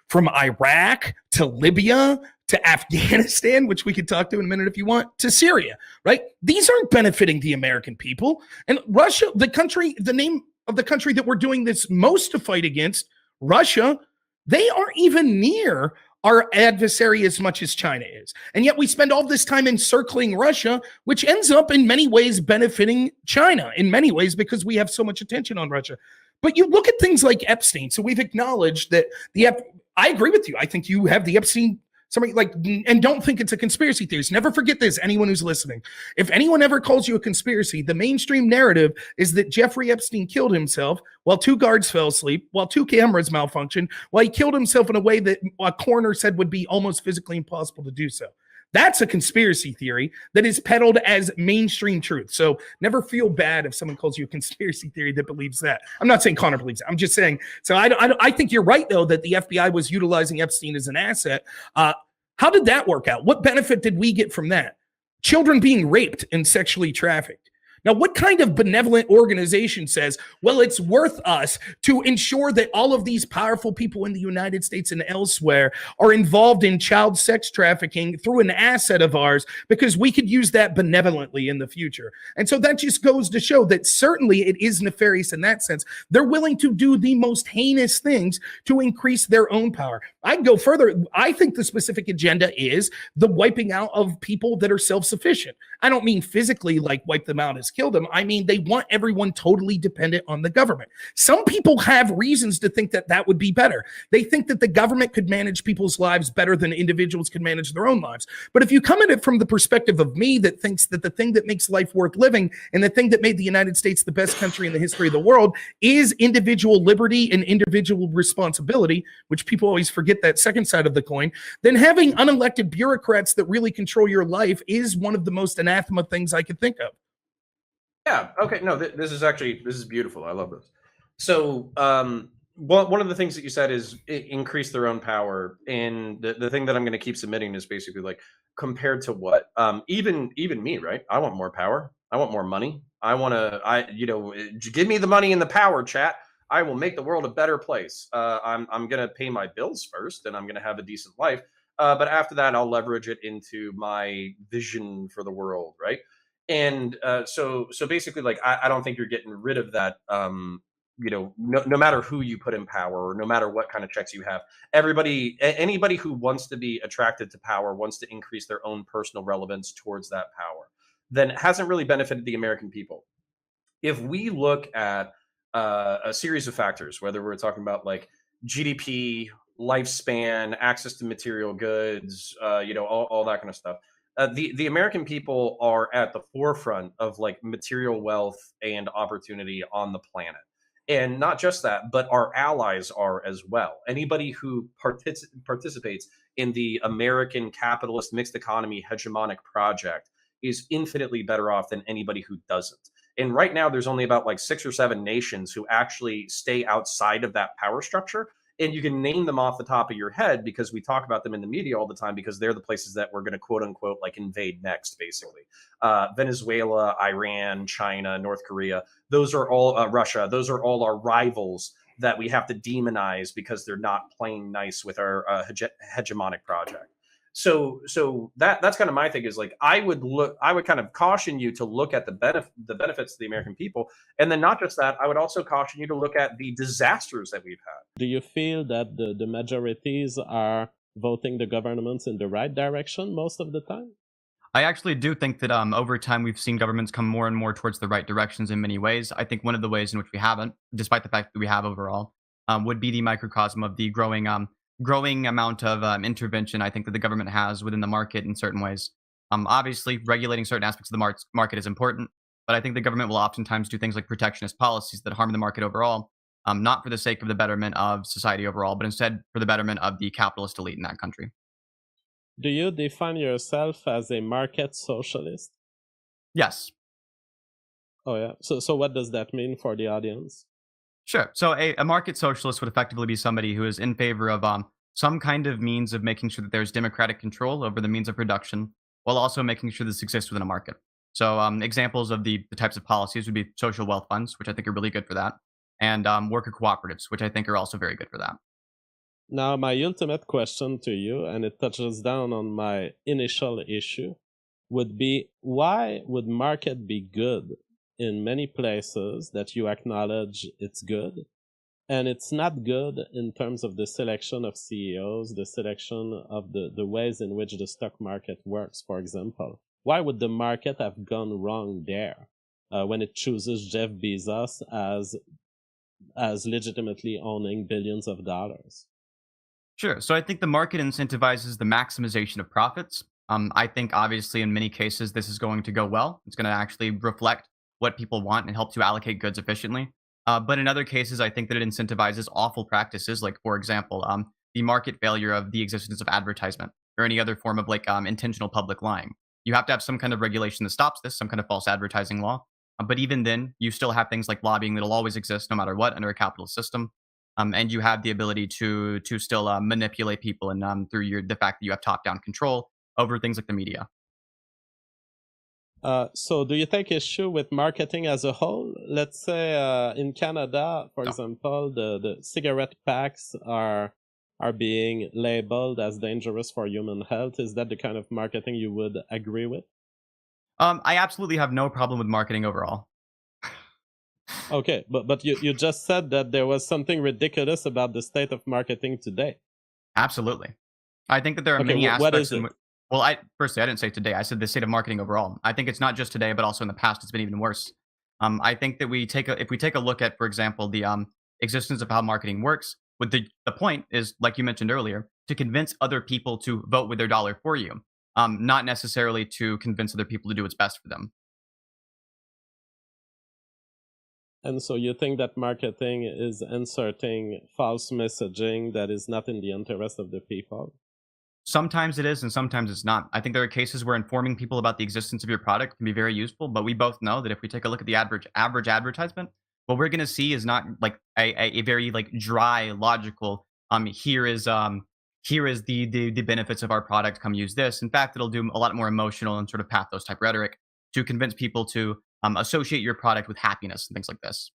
From Iraq to Libya to Afghanistan, which we could talk to in a minute if you want, to Syria, right? These aren't benefiting the American people. And Russia, the name of the country that we're doing this most to fight against, Russia, they aren't even near our adversary as much as China is. And yet we spend all this time encircling Russia, which ends up in many ways benefiting China in many ways because we have so much attention on Russia. But you look at things like Epstein. So we've acknowledged that I agree with you. I think you have the Epstein, and don't think it's a conspiracy theory. Never forget this, anyone who's listening. If anyone ever calls you a conspiracy, the mainstream narrative is that Jeffrey Epstein killed himself while 2 guards fell asleep, while 2 cameras malfunctioned, while he killed himself in a way that a coroner said would be almost physically impossible to do so. That's a conspiracy theory that is peddled as mainstream truth. So never feel bad if someone calls you a conspiracy theory that believes that. I'm not saying Connor believes it. I'm just saying. So I think you're right, though, that the FBI was utilizing Epstein as an asset. How did that work out? What benefit did we get from that? Children being raped and sexually trafficked. Now, what kind of benevolent organization says, well, it's worth us to ensure that all of these powerful people in the United States and elsewhere are involved in child sex trafficking through an asset of ours because we could use that benevolently in the future? And so that just goes to show that certainly it is nefarious in that sense. They're willing to do the most heinous things to increase their own power. I'd go further. I think the specific agenda is the wiping out of people that are self-sufficient. I don't mean physically like wipe them out as kill them. I mean, they want everyone totally dependent on the government. Some people have reasons to think that that would be better. They think that the government could manage people's lives better than individuals could manage their own lives. But if you come at it from the perspective of me that thinks that the thing that makes life worth living and the thing that made the United States the best country in the history of the world is individual liberty and individual responsibility, which people always forget that second side of the coin, then having unelected bureaucrats that really control your life is one of the most anathema things I could think of. Yeah. Okay. No, this is beautiful. I love this. So, one of the things that you said is increase their own power, and the thing that I'm going to keep submitting is basically like compared to what? Even me, right? I want more power. I want more money. Give me the money and the power, chat. I will make the world a better place. I'm going to pay my bills first, and I'm going to have a decent life. But after that, I'll leverage it into my vision for the world, right? And so basically, like I don't think you're getting rid of that. No matter who you put in power, or no matter what kind of checks you have, anybody who wants to be attracted to power, wants to increase their own personal relevance towards that power, then hasn't really benefited the American people. If we look at a series of factors, whether we're talking about like GDP, lifespan, access to material goods, all that kind of stuff. The American people are at the forefront of like material wealth and opportunity on the planet. And not just that, but our allies are as well. Anybody who participates in the American capitalist mixed economy hegemonic project is infinitely better off than anybody who doesn't. And right now, there's only about like 6 or 7 nations who actually stay outside of that power structure. And you can name them off the top of your head because we talk about them in the media all the time because they're the places that we're going to quote unquote like invade next, basically. Venezuela, Iran, China, North Korea, those are all Russia. Those are all our rivals that we have to demonize because they're not playing nice with our hegemonic project. So that's kind of my thing is like I would kind of caution you to look at the benefits to the American people, and then not just that, I would also caution you to look at the disasters that we've had. Do you feel that the majorities are voting the governments in the right direction most of the time? I actually do think that over time we've seen governments come more and more towards the right directions in many ways. I think one of the ways in which we haven't, despite the fact that we have overall, would be the microcosm of the growing amount of intervention I think that the government has within the market in certain ways. Obviously, regulating certain aspects of the market is important, but I think the government will oftentimes do things like protectionist policies that harm the market overall, not for the sake of the betterment of society overall, but instead for the betterment of the capitalist elite in that country. Do you define yourself as a market socialist? Yes. Oh, yeah. So what does that mean for the audience? Sure. So a market socialist would effectively be somebody who is in favor of some kind of means of making sure that there's democratic control over the means of production, while also making sure this exists within a market. So examples of the types of policies would be social wealth funds, which I think are really good for that, and worker cooperatives, which I think are also very good for that. Now, my ultimate question to you, and it touches down on my initial issue, would be why would market be good in many places that you acknowledge it's good, and it's not good in terms of the selection of CEOs, the selection of the ways in which the stock market works, for example? Why would the market have gone wrong there when it chooses Jeff Bezos as legitimately owning billions of dollars? Sure. So I think the market incentivizes the maximization of profits. I think obviously in many cases this is going to go well. It's going to actually reflect what people want and help to allocate goods efficiently. But in other cases, I think that it incentivizes awful practices, like, for example, the market failure of the existence of advertisement or any other form of like intentional public lying. You have to have some kind of regulation that stops this, some kind of false advertising law. But even then, you still have things like lobbying that'll always exist no matter what under a capitalist system. And you have the ability to still manipulate people and through the fact that you have top-down control over things like the media. So do you take issue with marketing as a whole? Let's say in Canada, for example, the cigarette packs are being labeled as dangerous for human health. Is that the kind of marketing you would agree with? I absolutely have no problem with marketing overall. Okay, but you just said that there was something ridiculous about the state of marketing today. Absolutely. I think that there are Okay, many what aspects is it? well, firstly, I didn't say today. I said the state of marketing overall. I think it's not just today, but also in the past, it's been even worse. I think that if we take a look at, for example, the existence of how marketing works, with the point is, like you mentioned earlier, to convince other people to vote with their dollar for you, not necessarily to convince other people to do what's best for them. And so you think that marketing is inserting false messaging that is not in the interest of the people? Sometimes it is, and sometimes it's not. I think there are cases where informing people about the existence of your product can be very useful, but we both know that if we take a look at the average advertisement, what we're going to see is not like a very like dry, logical. Here is the benefits of our product. Come use this. In fact, it'll do a lot more emotional and sort of pathos type rhetoric to convince people to associate your product with happiness and things like this.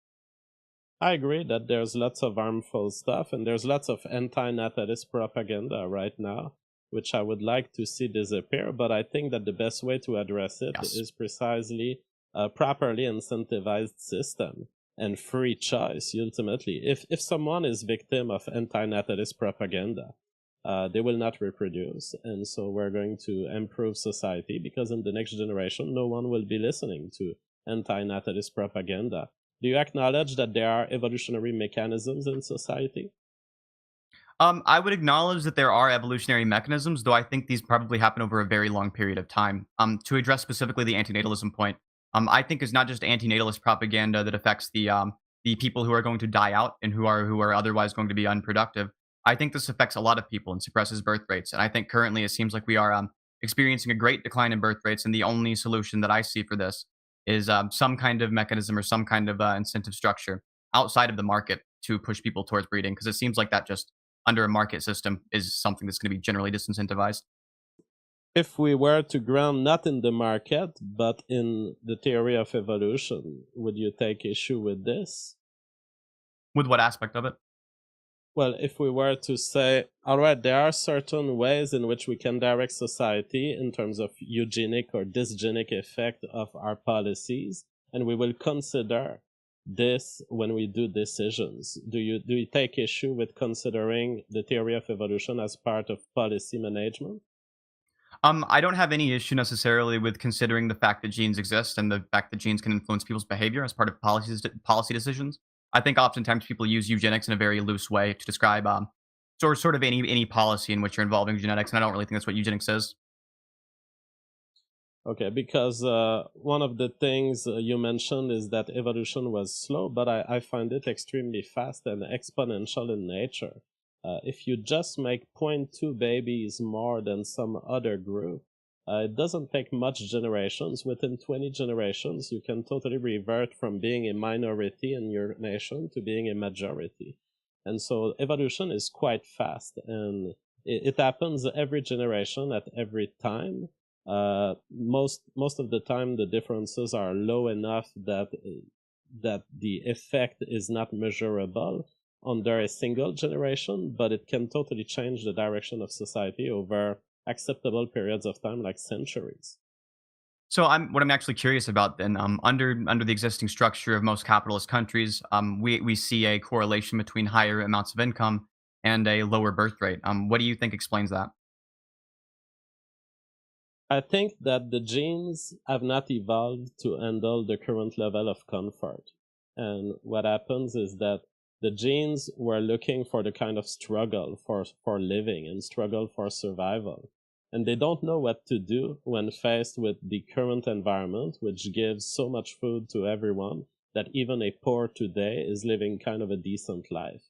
I agree that there's lots of harmful stuff and there's lots of anti-natalist propaganda right now, which I would like to see disappear, but I think that the best way to address it is precisely a properly incentivized system and free choice, ultimately. If someone is victim of anti-natalist propaganda, they will not reproduce, and so we're going to improve society because in the next generation, no one will be listening to anti-natalist propaganda. Do you acknowledge that there are evolutionary mechanisms in society? I would acknowledge that there are evolutionary mechanisms, though I think these probably happen over a very long period of time. To address specifically the antinatalism point, I think it's not just antinatalist propaganda that affects the people who are going to die out and who are otherwise going to be unproductive. I think this affects a lot of people and suppresses birth rates. And I think currently it seems like we are experiencing a great decline in birth rates, and the only solution that I see for this is some kind of mechanism or some kind of incentive structure outside of the market to push people towards breeding, because it seems like that just under a market system is something that's going to be generally disincentivized. If we were to ground not in the market, but in the theory of evolution, would you take issue with this? With what aspect of it? Well, if we were to say, all right, there are certain ways in which we can direct society in terms of eugenic or dysgenic effect of our policies, and we will consider this when we do decisions. Do you take issue with considering the theory of evolution as part of policy management? I don't have any issue necessarily with considering the fact that genes exist and the fact that genes can influence people's behavior as part of policy decisions. I think oftentimes people use eugenics in a very loose way to describe sort of any policy in which you're involving genetics, and I don't really think that's what eugenics is. Okay, because one of the things you mentioned is that evolution was slow, but I find it extremely fast and exponential in nature. If you just make 0.2 babies more than some other group, it doesn't take much generations. Within 20 generations, you can totally revert from being a minority in your nation to being a majority. And so evolution is quite fast, and it happens every generation at every time. Most of the time the differences are low enough that the effect is not measurable under a single generation, but it can totally change the direction of society over acceptable periods of time, like centuries. So what I'm actually curious about then, under the existing structure of most capitalist countries, we see a correlation between higher amounts of income and a lower birth rate. What do you think explains that? I think that the genes have not evolved to handle the current level of comfort. And what happens is that the genes were looking for the kind of struggle for living and struggle for survival. And they don't know what to do when faced with the current environment, which gives so much food to everyone that even a poor today is living kind of a decent life.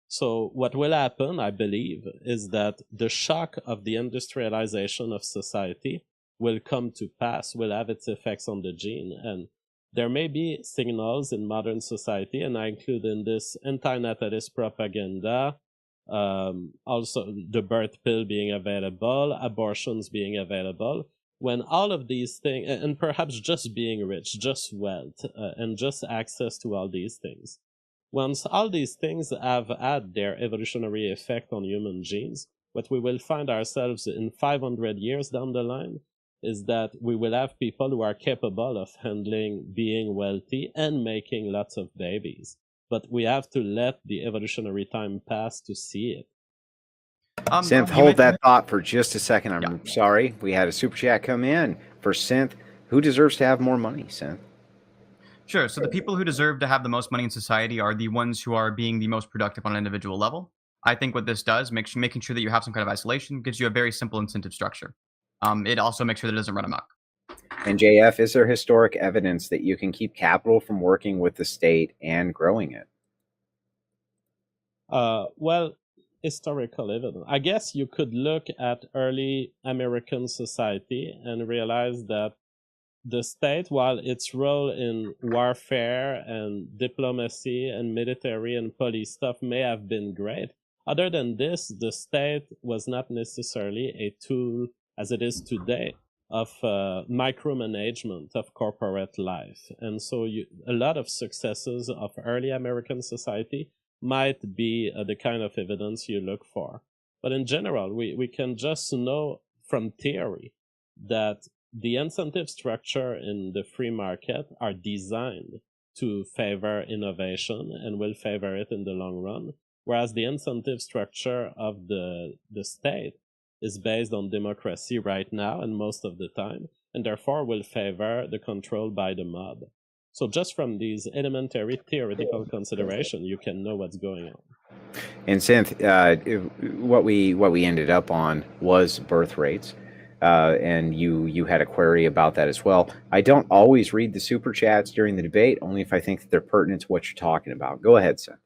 So what will happen, I believe, is that the shock of the industrialization of society will come to pass, will have its effects on the gene. And there may be signals in modern society, and I include in this anti-natalist propaganda, also the birth pill being available, abortions being available, when all of these things, and perhaps just being rich, just wealth, and just access to all these things, once all these things have had their evolutionary effect on human genes, what we will find ourselves in 500 years down the line is that we will have people who are capable of handling being wealthy and making lots of babies. But we have to let the evolutionary time pass to see it. Synth, hold that thought for just a second. I'm sorry. We had a super chat come in for Synth. Who deserves to have more money, Synth? Sure. So the people who deserve to have the most money in society are the ones who are being the most productive on an individual level. I think what this does, making sure that you have some kind of isolation, gives you a very simple incentive structure. It also makes sure that it doesn't run amok. And JF, is there historic evidence that you can keep capital from working with the state and growing it? Well, historical evidence. I guess you could look at early American society and realize that the state, while its role in warfare and diplomacy and military and police stuff may have been great, other than this, the state was not necessarily a tool, as it is today, of micromanagement of corporate life. And so a lot of successes of early American society might be the kind of evidence you look for. But in general, we can just know from theory that the incentive structure in the free market are designed to favor innovation and will favor it in the long run, whereas the incentive structure of the state is based on democracy right now and most of the time, and therefore will favor the control by the mob. So just from these elementary theoretical consideration, you can know what's going on. And Synth, what we ended up on was birth rates. And you had a query about that as well. I don't always read the super chats during the debate, only if I think that they're pertinent to what you're talking about. Go ahead, Synth.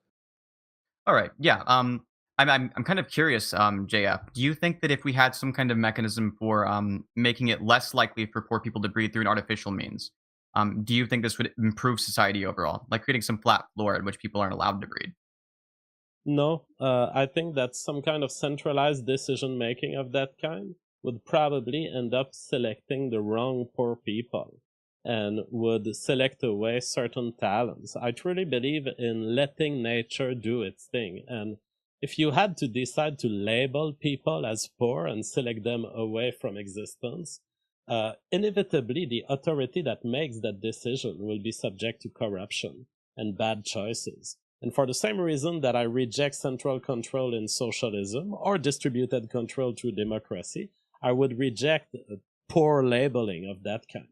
All right. Yeah. I'm kind of curious, JF. Do you think that if we had some kind of mechanism for making it less likely for poor people to breathe through an artificial means, do you think this would improve society overall, like creating some flat floor at which people aren't allowed to breed? No, I think that some kind of centralized decision making of that kind would probably end up selecting the wrong poor people and would select away certain talents. I truly believe in letting nature do its thing. And if you had to decide to label people as poor and select them away from existence, inevitably the authority that makes that decision will be subject to corruption and bad choices. And for the same reason that I reject central control in socialism or distributed control through democracy, I would reject poor labeling of that kind.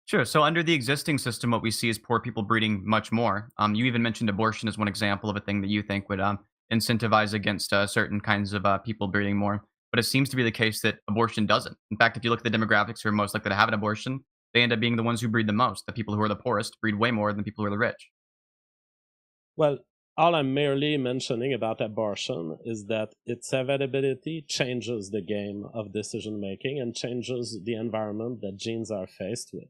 Sure. So under the existing system, what we see is poor people breeding much more. You even mentioned abortion as one example of a thing that you think would incentivize against certain kinds of people breeding more. But it seems to be the case that abortion doesn't. In fact, if you look at the demographics who are most likely to have an abortion, they end up being the ones who breed the most. The people who are the poorest breed way more than people who are the rich. Well, all I'm merely mentioning about abortion is that its availability changes the game of decision making and changes the environment that genes are faced with.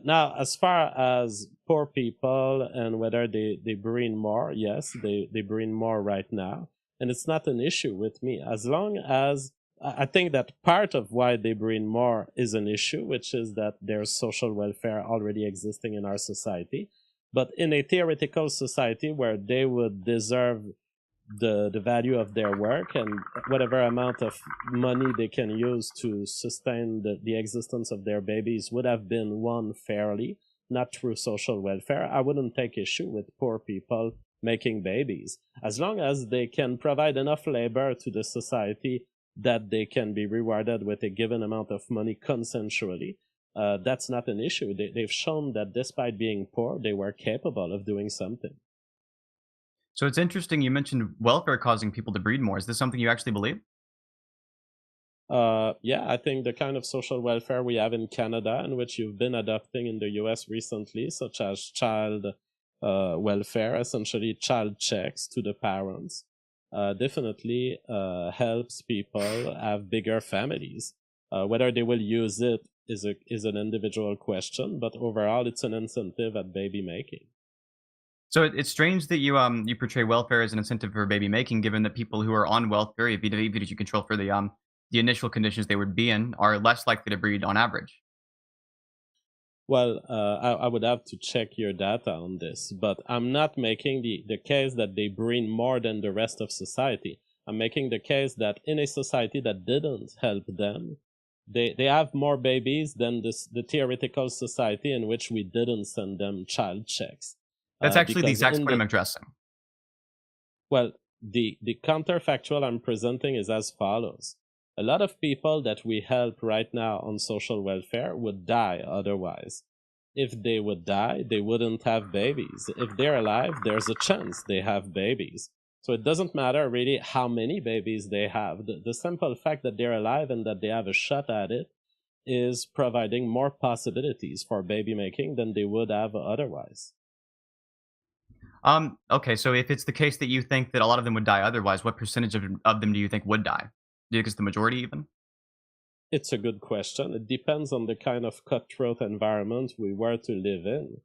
Now, as far as poor people and whether they breed more, yes, they breed more right now. And it's not an issue with me. As long as I think that part of why they breed more is an issue, which is that there's social welfare already existing in our society. But in a theoretical society where they would deserve the value of their work and whatever amount of money they can use to sustain the existence of their babies would have been won fairly, not through social welfare, I wouldn't take issue with poor people making babies. As long as they can provide enough labor to the society that they can be rewarded with a given amount of money consensually, that's not an issue. They've shown that despite being poor, they were capable of doing something. So it's interesting you mentioned welfare causing people to breed more. Is this something you actually believe? Yeah, I think the kind of social welfare we have in Canada and which you've been adopting in the US recently, such as child welfare, essentially child checks to the parents, definitely helps people have bigger families. Whether they will use it is an individual question, but overall it's an incentive at baby making. So it's strange that you portray welfare as an incentive for baby making, given that people who are on welfare, even if you control for the the initial conditions they would be in are less likely to breed on average. Well, I would have to check your data on this, but I'm not making the case that they breed more than the rest of society. I'm making the case that in a society that didn't help them, they have more babies than the theoretical society in which we didn't send them child checks. That's actually the Because exact in point I'm addressing. Well, the counterfactual I'm presenting is as follows. A lot of people that we help right now on social welfare would die otherwise. If they would die, they wouldn't have babies. If they're alive, there's a chance they have babies. So it doesn't matter really how many babies they have. The simple fact that they're alive and that they have a shot at it is providing more possibilities for baby making than they would have otherwise. Okay, so if it's the case that you think that a lot of them would die otherwise, what percentage of them do you think would die? Do you think it's the majority even? It's a good question. It depends on the kind of cutthroat environment we were to live in.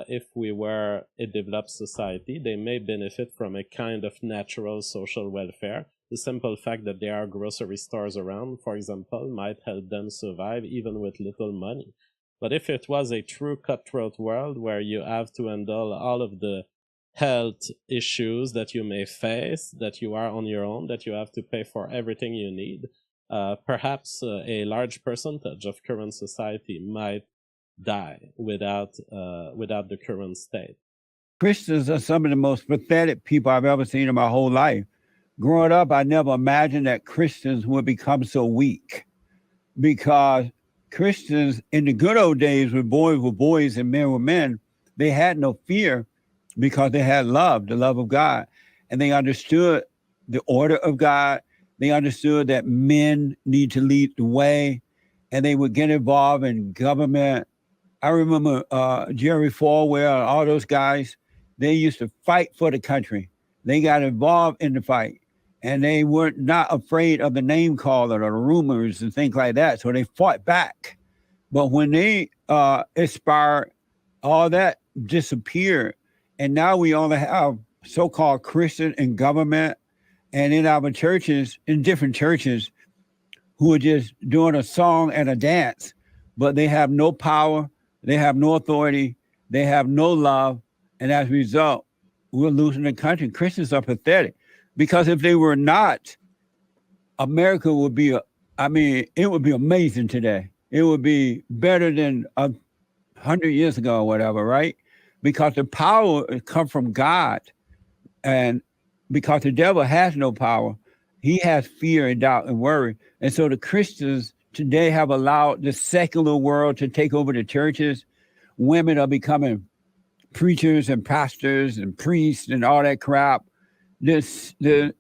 If we were a developed society, they may benefit from a kind of natural social welfare. The simple fact that there are grocery stores around, for example, might help them survive even with little money. But if it was a true cutthroat world where you have to handle all of the health issues that you may face, that you are on your own, that you have to pay for everything you need, perhaps a large percentage of current society might die without the current state. Christians are some of the most pathetic people I've ever seen in my whole life. Growing up, I never imagined that Christians would become so weak, because Christians in the good old days, when boys were boys and men were men, they had no fear because they had love, the love of God, and they understood the order of God. They understood that men need to lead the way, and they would get involved in government. I remember Jerry Falwell and all those guys, they used to fight for the country. They got involved in the fight, and they were not afraid of the name calling or the rumors and things like that. So they fought back. But when they expired, all that disappeared. And now we only have so-called Christian in government and in our churches, in different churches, who are just doing a song and a dance, but they have no power, they have no authority, they have no love, and as a result, we're losing the country. Christians are pathetic, because if they were not, America would be, it would be amazing today. It would be better than 100 years ago or whatever, right? Because the power comes from God, and because the devil has no power, he has fear and doubt and worry. And so the Christians today have allowed the secular world to take over the churches. Women are becoming preachers and pastors and priests and all that crap. The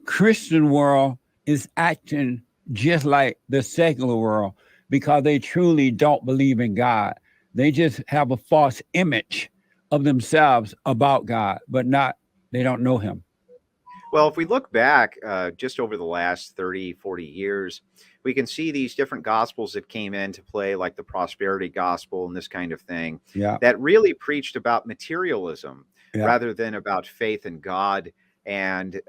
Christian world is acting just like the secular world, because they truly don't believe in God. They just have a false image of themselves about God, but they don't know him. Well, if we look back just over the last 30, 40 years, we can see these different gospels that came into play, like the prosperity gospel and this kind of thing, that really preached about materialism rather than about faith in God and,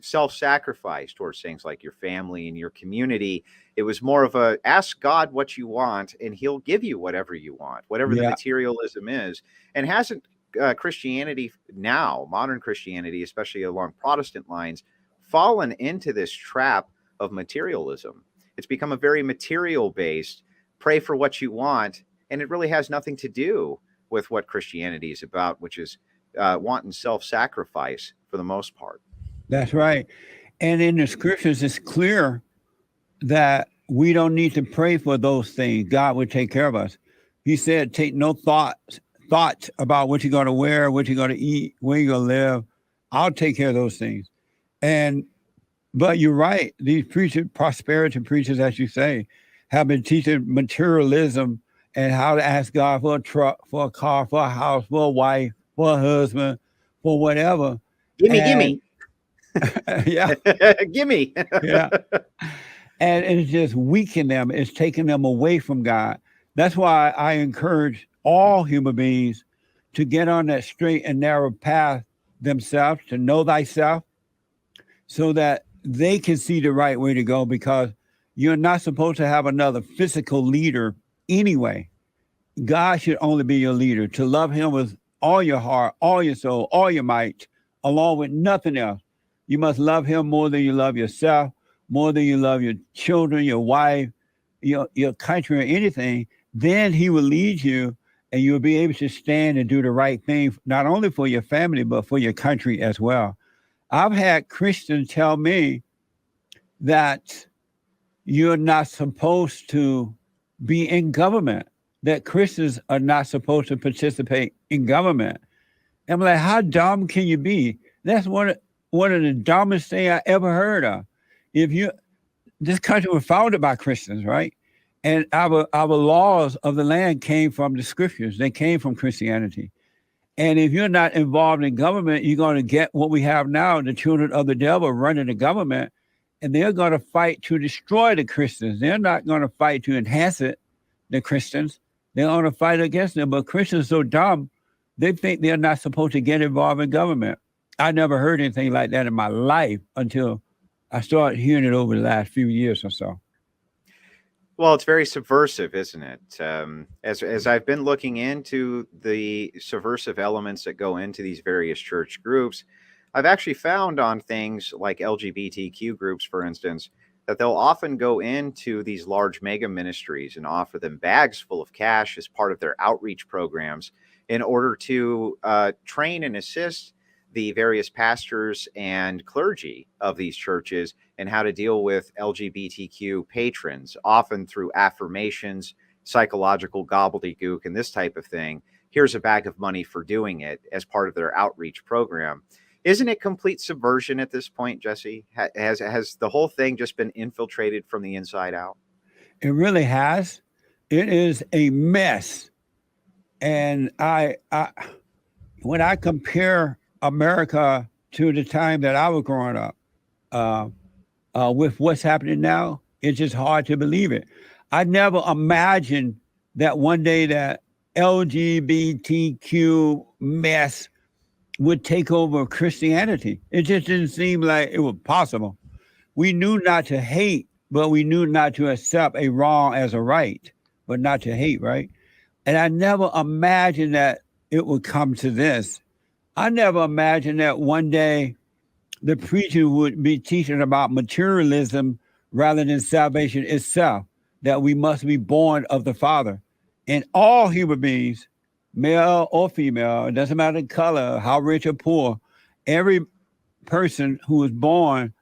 self-sacrifice towards things like your family and your community. It was more of a ask God what you want and he'll give you whatever you want, whatever the materialism is. And hasn't Christianity now, modern Christianity, especially along Protestant lines, fallen into this trap of materialism? It's become a very material based, pray for what you want. And it really has nothing to do with what Christianity is about, which is wanting self-sacrifice for the most part. That's right. And in the scriptures, it's clear that we don't need to pray for those things. God will take care of us. He said, take no thought about what you're going to wear, what you're going to eat, where you're going to live. I'll take care of those things. But you're right. These preachers, prosperity preachers, as you say, have been teaching materialism and how to ask God for a truck, for a car, for a house, for a wife, for a husband, for whatever. Gimme. Yeah. Gimme. Yeah. And it's just weakening them. It's taking them away from God. That's why I encourage all human beings to get on that straight and narrow path themselves, to know thyself, so that they can see the right way to go, because you're not supposed to have another physical leader anyway. God should only be your leader, to love him with all your heart, all your soul, all your might, along with nothing else. You must love him more than you love yourself, more than you love your children, your wife, your country, or anything. Then he will lead you, and you'll be able to stand and do the right thing, not only for your family, but for your country as well. I've had Christians tell me that you're not supposed to be in government, that Christians are not supposed to participate in government. I'm like, how dumb can you be? That's one of the dumbest things I ever heard of. This country was founded by Christians, right? And our laws of the land came from the scriptures. They came from Christianity. And if you're not involved in government, you're going to get what we have now, the children of the devil running the government, and they're going to fight to destroy the Christians. They're not going to fight to enhance it, the Christians. They're going to fight against them. But Christians are so dumb, they think they're not supposed to get involved in government. I never heard anything like that in my life until I started hearing it over the last few years or so. Well, it's very subversive, isn't it? As I've been looking into the subversive elements that go into these various church groups, I've actually found on things like LGBTQ groups, for instance, that they'll often go into these large mega ministries and offer them bags full of cash as part of their outreach programs in order to train and assist the various pastors and clergy of these churches and how to deal with LGBTQ patrons, often through affirmations, psychological gobbledygook, and this type of thing. Here's a bag of money for doing it as part of their outreach program. Isn't it complete subversion at this point, Jesse? Has the whole thing just been infiltrated from the inside out? It really has. It is a mess. And when I compare America to the time that I was growing up, with what's happening now, it's just hard to believe it. I never imagined that one day that LGBTQ mess would take over Christianity. It just didn't seem like it was possible. We knew not to hate, but we knew not to accept a wrong as a right, but not to hate, right? And I never imagined that it would come to this. I never imagined that one day the preacher would be teaching about materialism rather than salvation itself, that we must be born of the Father. And all human beings, male or female, it doesn't matter the color, how rich or poor, every person who is born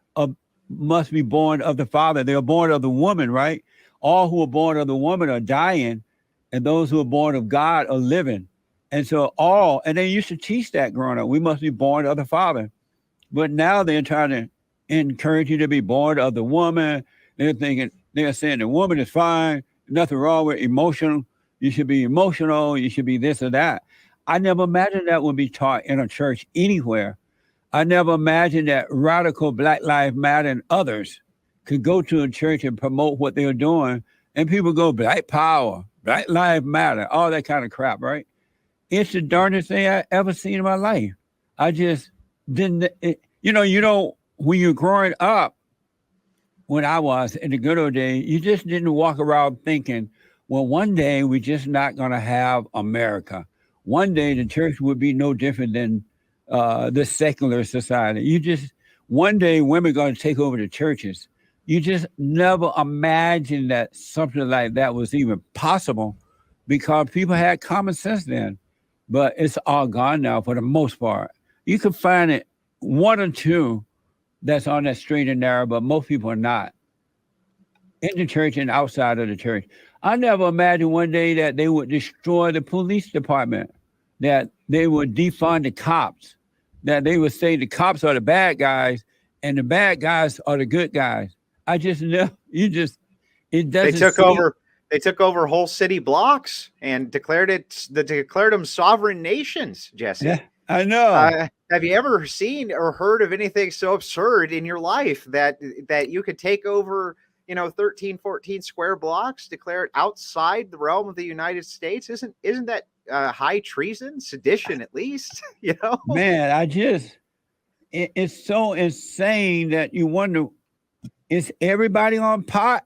must be born of the Father. They are born of the woman, right? All who are born of the woman are dying, and those who are born of God are living. And so and they used to teach that growing up, we must be born of the Father. But now they're trying to encourage you to be born of the woman. They're saying the woman is fine, nothing wrong with emotional. You should be emotional. You should be this or that. I never imagined that would be taught in a church anywhere. I never imagined that radical Black Lives Matter and others could go to a church and promote what they're doing. And people go, Black Power, Black Lives Matter, all that kind of crap, right? It's the darndest thing I ever seen in my life. I just didn't, when you're growing up, when I was in the good old days, you just didn't walk around thinking, well, one day we're just not going to have America. One day the church would be no different than the secular society. One day women are going to take over the churches. You just never imagined that something like that was even possible, because people had common sense then. But it's all gone now for the most part. You can find it one or two that's on that straight and narrow, but most people are not, in the church and outside of the church. I never imagined one day that they would destroy the police department, that they would defund the cops, that they would say the cops are the bad guys and the bad guys are the good guys. I just know, it doesn't. They took over whole city blocks and declared them sovereign nations, Jesse. Yeah, I know. Have you ever seen or heard of anything so absurd in your life that you could take over, 13, 14 square blocks, declare it outside the realm of the United States? Isn't that high treason, sedition, at least? Man, it's so insane that you wonder, is everybody on pot?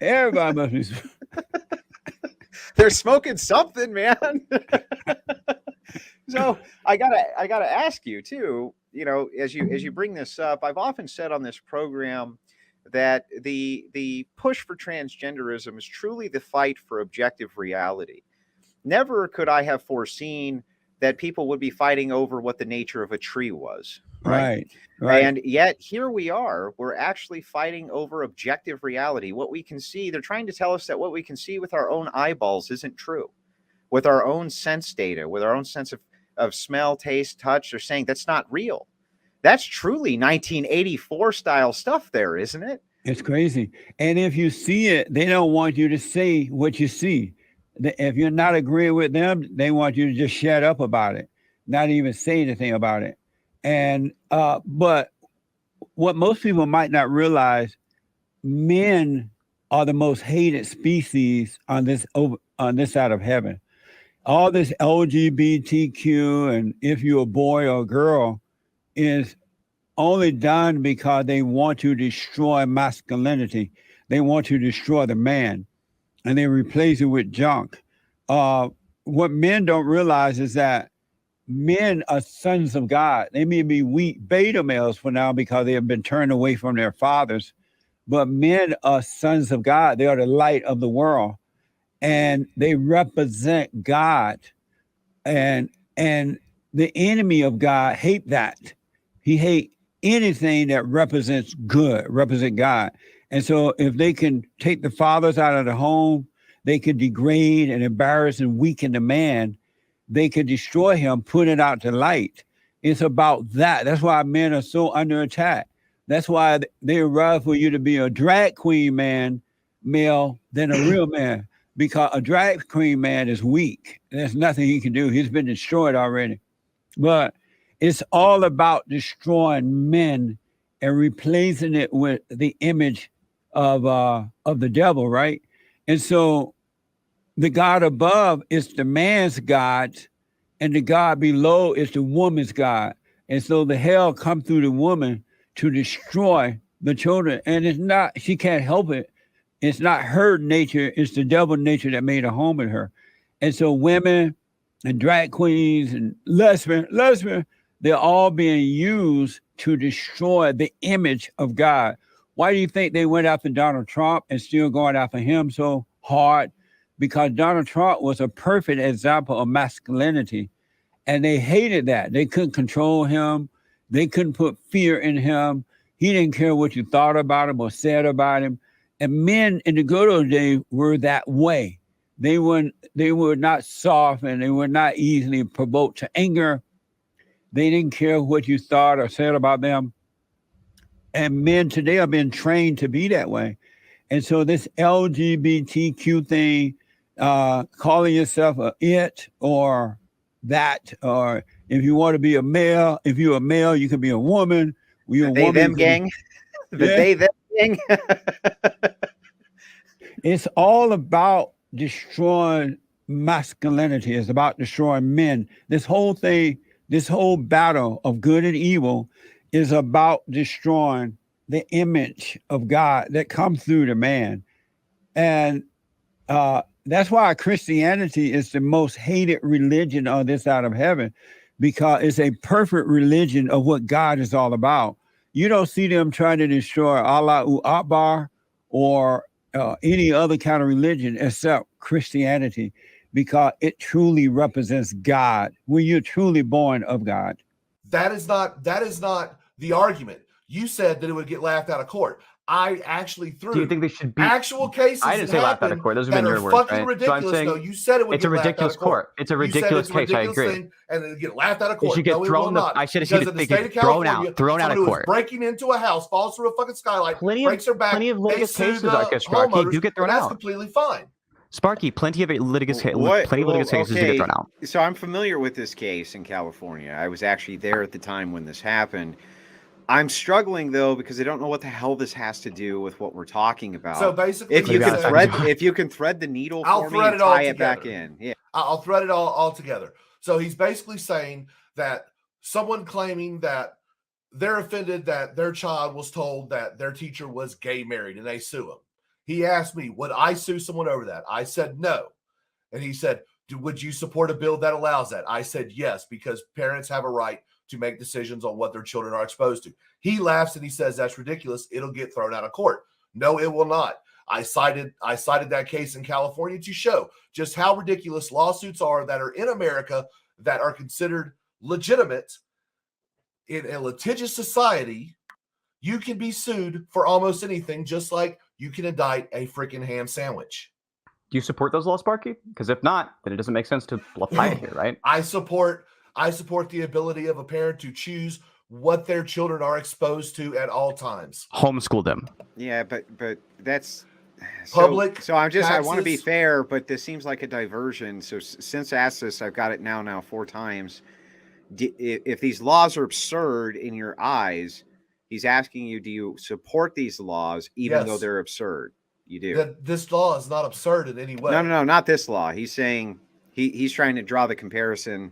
Everybody must be. They're smoking something, man. So I gotta ask you too. You know, as you bring this up, I've often said on this program that the push for transgenderism is truly the fight for objective reality. Never could I have foreseen that people would be fighting over what the nature of a tree was. Right. Right. And yet here we are, we're actually fighting over objective reality. What we can see, they're trying to tell us that what we can see with our own eyeballs isn't true. With our own sense data, with our own sense of smell, taste, touch, they're saying that's not real. That's truly 1984 style stuff there, isn't it? It's crazy. And if you see it, they don't want you to say what you see. If you're not agreeing with them, they want you to just shut up about it, not even say anything about it. And but what most people might not realize, men are the most hated species on this side of heaven. All this LGBTQ and if you're a boy or a girl is only done because they want to destroy masculinity. They want to destroy the man, and they replace it with junk. What men don't realize is that men are sons of God. They may be weak beta males for now because they have been turned away from their fathers, but men are sons of God. They are the light of the world, and they represent God. And the enemy of God hate that. He hate anything that represents good, represent God. And so if they can take the fathers out of the home, they can degrade and embarrass and weaken the man. They could destroy him, put it out to light. It's about that. That's why men are so under attack. That's why they'd rather for you to be a drag queen male than a real man, because a drag queen man is weak. There's nothing he can do. He's been destroyed already. But it's all about destroying men and replacing it with the image of the devil, right? And so the God above is the man's God, and the God below is the woman's God. And so the hell come through the woman to destroy the children. And it's not, she can't help it. It's not her nature, it's the devil nature that made a home in her. And so women and drag queens and lesbian, they're all being used to destroy the image of God. Why do you think they went after Donald Trump and still going after him so hard? Because Donald Trump was a perfect example of masculinity, and they hated that. They couldn't control him. They couldn't put fear in him. He didn't care what you thought about him or said about him. And men in the good old days were that way. They were not soft, and they were not easily provoked to anger. They didn't care what you thought or said about them. And men today are being trained to be that way. And so this LGBTQ thing, calling yourself a it or that, or if you want to be a male, if you're a male, you can be a woman. The they them gang. The they them gang. It's all about destroying masculinity. It's about destroying men. This whole thing, this whole battle of good and evil is about destroying the image of God that comes through the man. And that's why Christianity is the most hated religion on this side of heaven, because it's a perfect religion of what God is all about. You don't see them trying to destroy Allahu Akbar or any other kind of religion except Christianity, because it truly represents God when you're truly born of God. That is not the argument. You said that it would get laughed out of court. I actually threw. Do you think they should be actual cases? I didn't say laughed out of court. Those have been your words, fucking right? ridiculous. So I'm saying no, you said it would. It's a ridiculous court. It's a ridiculous case. I agree. Thing, and it get laughed out of court. It should get thrown. I should have seen it get thrown out of court. Breaking into a house, falls through a fucking skylight, breaks her back. Plenty of litigious cases, Sparky, do get thrown out. That's completely fine. Sparky, plenty of litigious cases do get thrown out. So I'm familiar with this case in California. I was actually there at the time when this happened. I'm struggling though because I don't know what the hell this has to do with what we're talking about. So basically, if you can thread the needle for me and tie it back in, yeah, I'll thread it all together. So he's basically saying that someone claiming that they're offended that their child was told that their teacher was gay married and they sue him. He asked me, would I sue someone over that? I said no. And he said, would you support a bill that allows that? I said yes, because parents have a right to make decisions on what their children are exposed to. He laughs and he says that's ridiculous. It'll get thrown out of court. No, it will not. I cited that case in California to show just how ridiculous lawsuits are that are in America that are considered legitimate. In a litigious society, you can be sued for almost anything, just like you can indict a freaking ham sandwich. Do you support those laws, Sparky? Because if not, then it doesn't make sense to apply it here, right? I support the ability of a parent to choose what their children are exposed to at all times. Homeschool them. Yeah, but that's public. So I want to be fair, but this seems like a diversion. So since I asked this, I've got it now 4 times. If these laws are absurd in your eyes, he's asking you, do you support these laws even though they're absurd? You do. This law is not absurd in any way. No, not this law. He's saying he's trying to draw the comparison.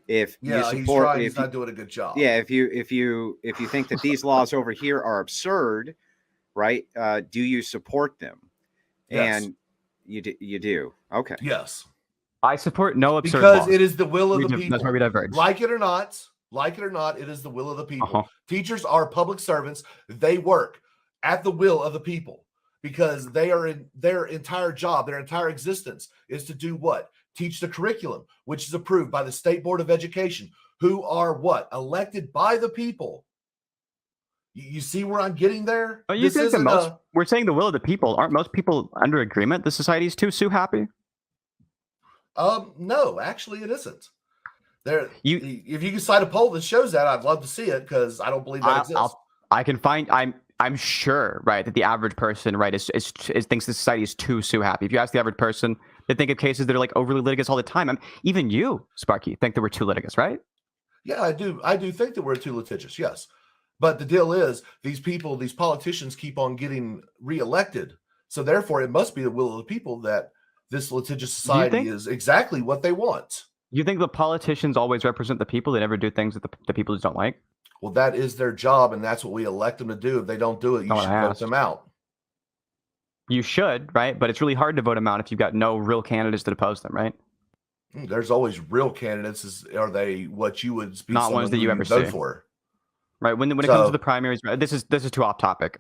If you support, he's not doing a good job. Yeah, if you think that these laws over here are absurd, right? Do you support them? Yes. And you do. Okay. Yes. I support no absurd because laws. It is the will of the people. That's where we diverge. Like it or not, it is the will of the people. Teachers are public servants. They work at the will of the people because they are in their entire job, their entire existence is to do what? Teach the curriculum, which is approved by the State Board of Education, who are what? Elected by the people. You see where I'm getting there? Oh, you think that we're saying the will of the people. Aren't most people under agreement the society's too happy? No, actually it isn't. If you can cite a poll that shows that, I'd love to see it because I don't believe that exists. I can find. I'm sure, right, that the average person, right, is thinks the society is too happy. If you ask the average person, they think of cases that are like overly litigious all the time. Even you, Sparky, think that we're too litigious, right? Yeah, I do. I do think that we're too litigious. Yes, but the deal is these politicians keep on getting reelected, so therefore it must be the will of the people that this litigious society is exactly what they want. You think the politicians always represent the people? They never do things that the people just don't like? Well, that is their job, and that's what we elect them to do. If they don't do it, you should vote them out. You should, right? But it's really hard to vote them out if you've got no real candidates that oppose them, right? There's always real candidates. Are they what you would be not ones that you ever vote see for? Right. When it comes to the primaries, right, this is too off topic.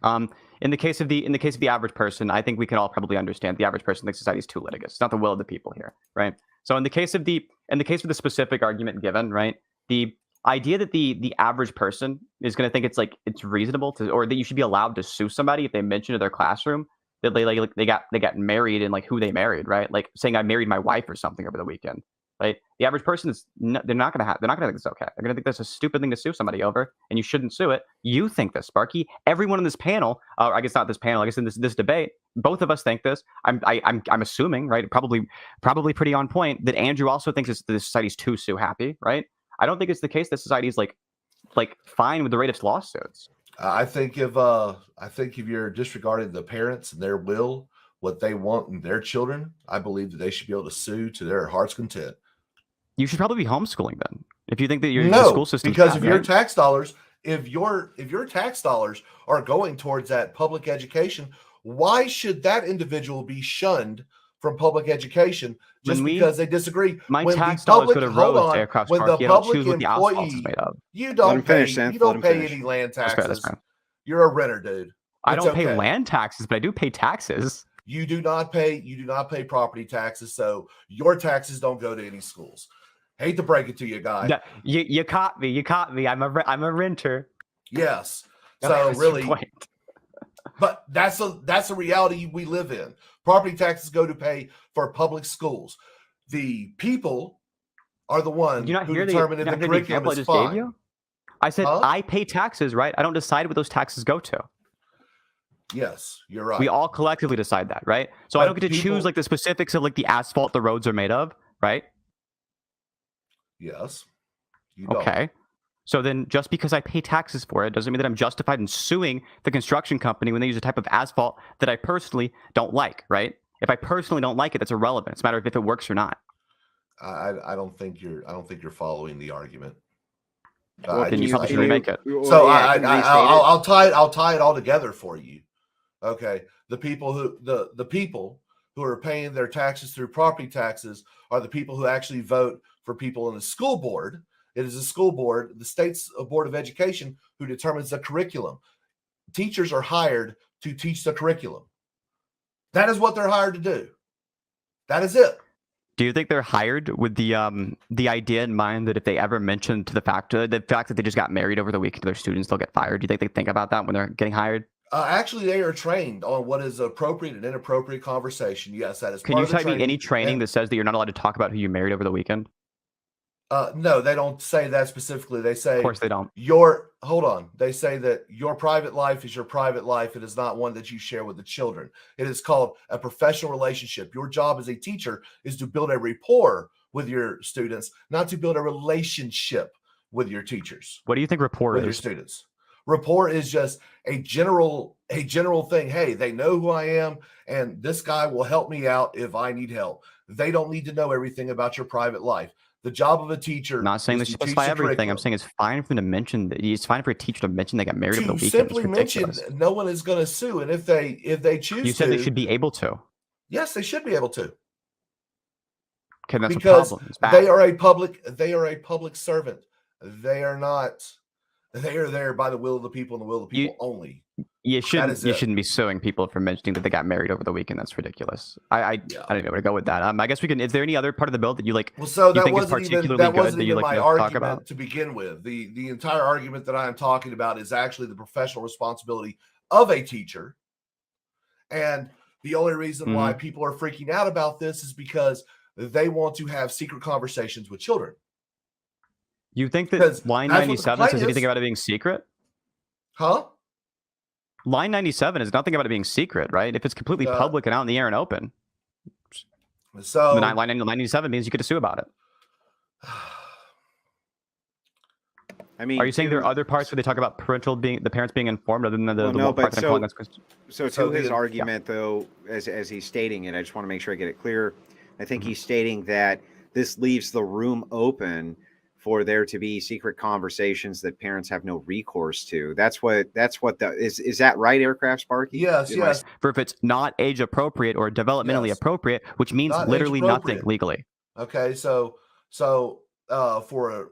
In the case of the average person, I think we can all probably understand the average person thinks society is too litigious. It's not the will of the people here, right? So in the case of the specific argument given, right, the idea that the average person is going to think it's reasonable to, or that you should be allowed to sue somebody if they mention to their classroom that they got married and who they married, right? Like saying I married my wife or something over the weekend. Right, the average person they're not going to think it's okay. They're going to think that's a stupid thing to sue somebody over, and you shouldn't sue it. You think this, Sparky. Everyone in this panel, I guess not this panel. I guess in this debate, both of us think this. I'm assuming, right? Probably pretty on point that Andrew also thinks the society's too happy, right? I don't think it's the case that society's like fine with the rate of lawsuits. I think if you're disregarding the parents and their will, what they want in their children, I believe that they should be able to sue to their heart's content. You should probably be homeschooling then. If you think that your school system, because if your tax dollars, if your tax dollars are going towards that public education, why should that individual be shunned from public education just because they disagree? My tax dollars go to roads, aircraft park. You don't choose what the asphalt is made of. You don't pay any land taxes. That's fair. You're a renter, dude. I don't pay land taxes, but I do pay taxes. You do not pay property taxes, so your taxes don't go to any schools. Hate to break it to you, guy. Yeah, you caught me. I'm a renter. Yes. So really, but that's a reality we live in. Property taxes go to pay for public schools. The people are the ones who determine if the curriculum is fine. I said I pay taxes, right? I don't decide what those taxes go to. Yes, you're right. We all collectively decide that, right? So I don't get to choose the specifics of the asphalt the roads are made of, right? Yes. Okay. So then just because I pay taxes for it doesn't mean that I'm justified in suing the construction company when they use a type of asphalt that I personally don't like, right? If I personally don't like it, that's irrelevant. It's a matter of if it works or not. I don't think you're following the argument. Well, Then you probably should remake it. So yeah, can you restate it? I'll tie it all together for you. Okay, the people who are paying their taxes through property taxes are the people who actually vote for people in the school board. It is the school board, the state's board of education, who determines the curriculum. Teachers are hired to teach the curriculum. That is what they're hired to do. That is it. Do you think they're hired with the idea in mind that if they ever mention to the fact that they just got married over the weekend to their students, they'll get fired? Do you think they think about that when they're getting hired? Actually, they are trained on what is appropriate and inappropriate conversation. Yes, that is. Can you tell me any training that says that you're not allowed to talk about who you married over the weekend? No, they don't say that specifically. They say, of course they don't. Hold on. They say that your private life is your private life. It is not one that you share with the children. It is called a professional relationship. Your job as a teacher is to build a rapport with your students, not to build a relationship with your teachers. What do you think rapport with is? Your students? Rapport is just a general thing. Hey, they know who I am, and this guy will help me out if I need help. They don't need to know everything about your private life. The job of a teacher. I'm not saying they should specify everything. I'm saying it's fine for them to mention that. It's fine for a teacher to mention they got married over the weekend. Simply mention, no one is going to sue, and if they choose, you said they should be able to. Yes, they should be able to. Okay, that's because a problem. It's bad. They are a public servant. They are not. They are there by the will of the people and the will of the people only. You shouldn't be suing people for mentioning that they got married over the weekend. That's ridiculous. I don't know where to go with that. I guess we can. Is there any other part of the bill that you like? Well, so you that think is wasn't particularly even good that you like my to argument talk about? to begin with. The entire argument that I am talking about is actually the professional responsibility of a teacher, and the only reason why people are freaking out about this is because they want to have secret conversations with children. You think that line 97 says anything about it being secret? Huh? Line 97 is nothing about it being secret, right? If it's completely public and out in the air and open. So then line 97 means you get to sue about it. I mean, are you saying there are other parts where they talk about the parents being informed other than the no, one part that I'm calling so to his argument, though, as he's stating it, I just want to make sure I get it clear. I think he's stating that this leaves the room open for there to be secret conversations that parents have no recourse to. That's what is that right, Aircraft Sparky? Yes. For if it's not age appropriate or developmentally appropriate, which means Not literally nothing legally. Okay, so for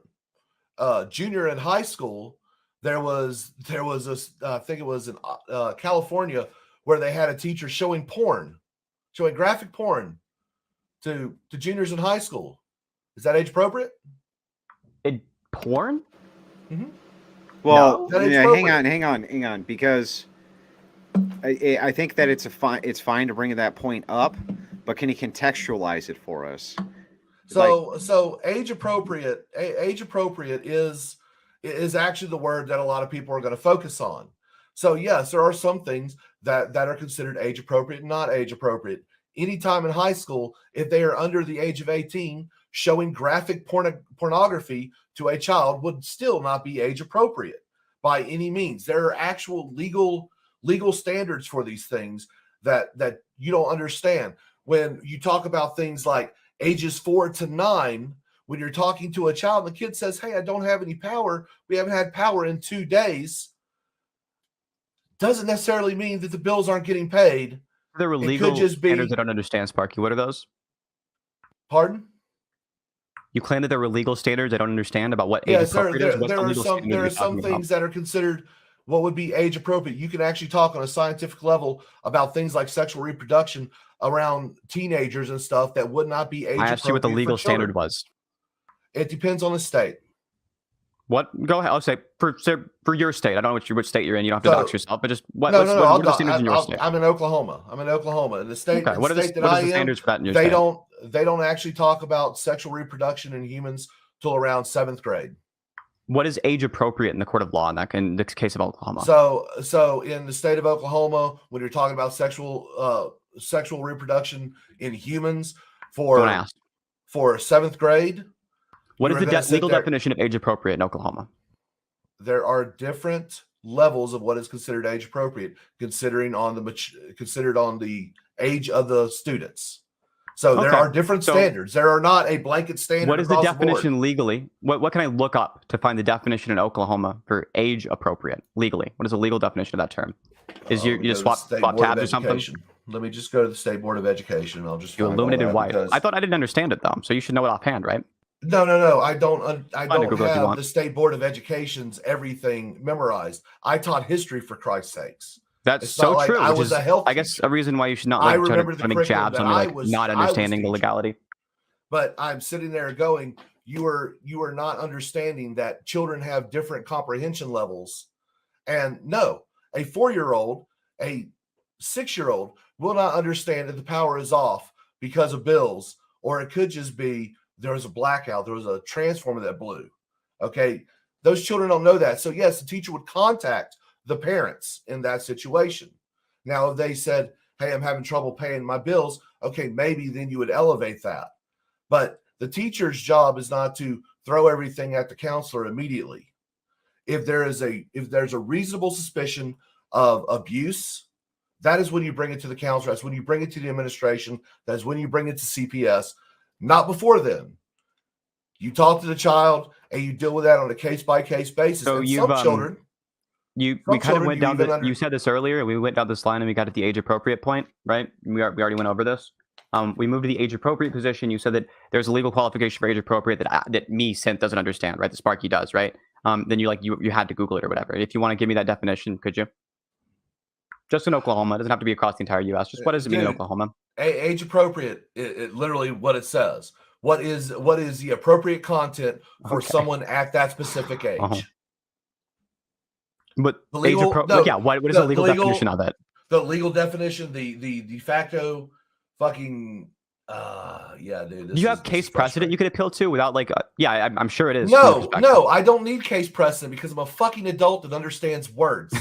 a junior in high school, there was this I think it was in California where they had a teacher showing graphic porn to juniors in high school. Is that age appropriate? Porn? Mm-hmm. Well, hang on, because I think that it's fine to bring that point up, but can you contextualize it for us? So age appropriate is actually the word that a lot of people are going to focus on. So yes, there are some things that are considered age appropriate and not age appropriate. Anytime in high school, if they are under the age of 18, showing graphic pornography to a child would still not be age appropriate by any means. There are actual legal standards for these things that you don't understand. When you talk about things like ages 4 to 9, when you're talking to a child and the kid says, "Hey, I don't have any power. We haven't had power in 2 days," doesn't necessarily mean that the bills aren't getting paid. There were legal standards I don't understand, Sparky. What are those? Pardon? You claim that there were legal standards I don't understand about what age appropriate is. There are some things that are considered what would be age appropriate. You can actually talk on a scientific level about things like sexual reproduction around teenagers and stuff that would not be age appropriate. I asked you what the legal standard was. It depends on the state. What? Go ahead. I'll say for your state. I don't know which state you're in. You don't have to dox yourself, but just what are the standards in your state? I'm in Oklahoma. In the state. Okay. What are the standards for that in your state? They they don't actually talk about sexual reproduction in humans till around 7th grade. What is age appropriate in the court of law in the case of Oklahoma? So in the state of Oklahoma, when you're talking about sexual reproduction in humans for 7th grade, what is the legal definition of age appropriate in Oklahoma? There are different levels of what is considered age appropriate, considered on the age of the students. So there Okay. are different So- standards. There are not a blanket standard. What is the across board. definition legally? What can I look up to find the definition in Oklahoma for age appropriate legally? What is the legal definition of that term? Is you Let me just go to the swap State swap Board of tabs or something? Education. Let me just go to the State Board of Education. I'll just You find all illuminated that white. because I thought I didn't understand it though, so you should know it offhand, right? no. I don't. I Fine to don't Google if you have want. the State Board of Education's everything memorized. I taught history for Christ's sakes. That's It's so not like true. I which was is, a health I guess, a reason why you should not I like try remember the to make curriculum jabs that on me, I like was- not I was understanding the teaching. legality. But I'm sitting there going, you are not understanding that children have different comprehension levels. And no, a 4-year-old, a 6-year-old will not understand that the power is off because of bills, or it could just be there was a blackout, there was a transformer that blew. Okay. Those children don't know that. So yes, the teacher would contact the parents in that situation. Now, if they said, hey, I'm having trouble paying my bills, okay, maybe then you would elevate that. But the teacher's job is not to throw everything at the counselor immediately. If there's a reasonable suspicion of abuse, that is when you bring it to the counselor. That's when you bring it to the administration. That's when you bring it to CPS. Not before then. You talk to the child and you deal with that on a case-by-case basis. So and you've some children, we some kind of children went you down even the you said this earlier. We went down this line and we got at the age appropriate point, right? We already went over this. We moved to the age appropriate position. You said that there's a legal qualification for age appropriate that me, Synth, doesn't understand, right? The Sparky does, right? Then you had to Google it or whatever. If you want to give me that definition, could you? Just in Oklahoma. It doesn't have to be across the entire U.S. Just what does it mean in Dude, Oklahoma? age appropriate, it literally what it says. What is the appropriate content for Okay. someone at that specific age? Uh-huh. But The legal, what is the legal definition of it? The legal definition, the de facto fucking yeah, dude. Do you have case precedent you could appeal to without like I'm sure it is. No, I don't need case precedent because I'm a fucking adult that understands words.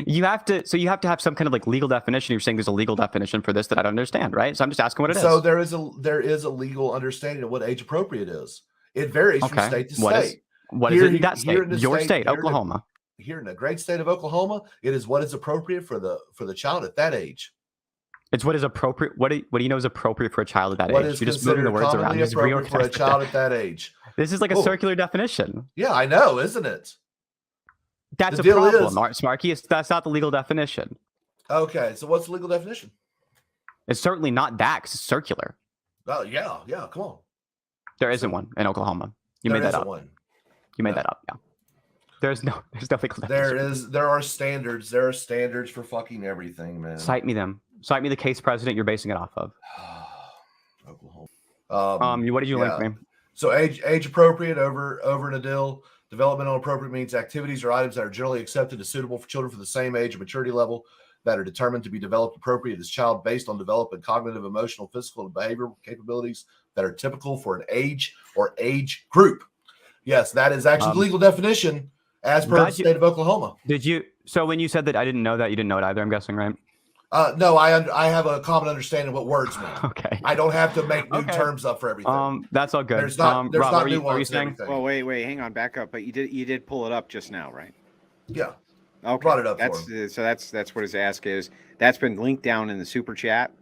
You have to have some kind of like legal definition. You're saying there's a legal definition for this that I don't understand, right? So I'm just asking what it is. So there is a legal understanding of what age appropriate is. It varies from state to state. What is it in that state? Your state, Oklahoma. Here in the great state of Oklahoma, it is what is appropriate for the child at that age. It's what is appropriate. What do you know is appropriate for a child at that What age? is You're just moving the words around. commonly appropriate for a child at that age? This is like a circular definition. Yeah, I know, isn't it? That's The a deal problem, is- Smarky. That's not the legal definition. Okay, so what's the legal definition? It's certainly not that because it's circular. Oh yeah, come on. There isn't one in Oklahoma. You There made that isn't up. one. You made that up. Yeah. There's no legal definition. There are standards. There are standards for fucking everything, man. Cite me them. Cite me the case precedent you're basing it off of. Oklahoma. What did you link me? So age appropriate over an adult. Developmental appropriate means activities or items that are generally accepted as suitable for children for the same age or maturity level that are determined to be developed appropriate as child based on development cognitive, emotional, physical, and behavioral capabilities that are typical for an age or age group. Yes, that is actually the legal definition as per the state of Oklahoma. Did you? So when you said that I didn't know that, you didn't know it either. I'm guessing, right? No, I have a common understanding of what words mean. Okay. I don't have to make new terms up for everything. That's all good. There's not Rob, what were you nuance in saying? everything. Well, wait, hang on, back up. But you did pull it up just now, right? Yeah. Okay. Brought it up for That's what his ask is. That's been linked down in the super chat.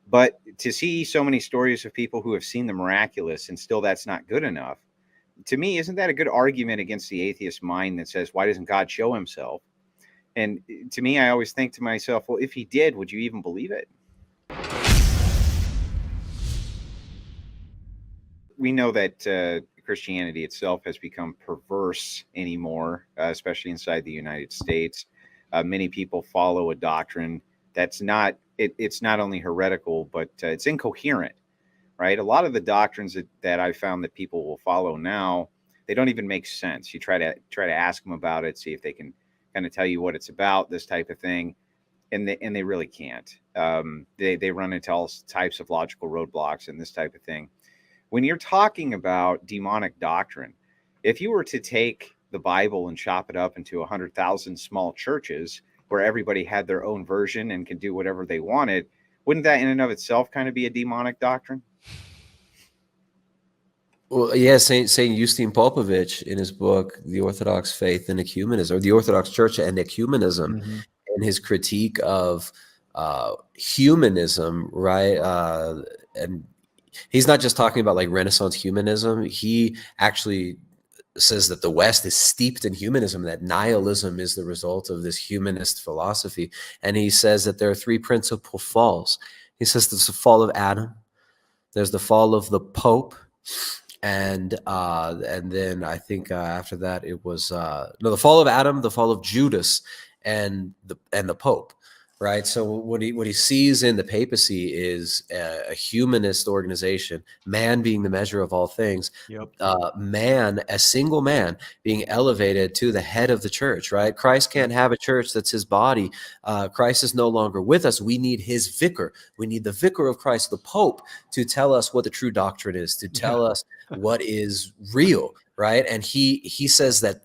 But to see so many stories of people who have seen the miraculous and still that's not good enough, to me, isn't that a good argument against the atheist mind that says, why doesn't God show himself? And to me, I always think to myself, well, if he did, would you even believe it? We know that Christianity itself has become perverse anymore, especially inside the United States. Many people follow a doctrine that's not, it's not only heretical, but it's incoherent, right? A lot of the doctrines that I found that people will follow now, they don't even make sense. You try to ask them about it, see if they can kind of tell you what it's about, this type of thing, and they really can't. They run into all types of logical roadblocks and this type of thing. When you're talking about demonic doctrine, if you were to take the Bible and chop it up into 100,000 small churches where everybody had their own version and could do whatever they wanted, wouldn't that in and of itself kind of be a demonic doctrine? Well, yeah, Saint Justine Popovich in his book, The Orthodox Faith and Ecumenism, or The Orthodox Church and Ecumenism, and his critique of humanism, right? and he's not just talking about like Renaissance humanism. He actually says that the West is steeped in humanism, that nihilism is the result of this humanist philosophy. And he says that there are three principal falls. He says there's the fall of Adam, there's the fall of the Pope, and then I think after that it was the fall of Adam, the fall of Judas, and the Pope. Right. So what he sees in the papacy is a humanist organization, man being the measure of all things, man, a single man being elevated to the head of the church. Right. Christ can't have a church that's his body. Christ is no longer with us. We need his vicar. We need the vicar of Christ, the Pope, to tell us what the true doctrine is, to tell us what is real. Right. And he says that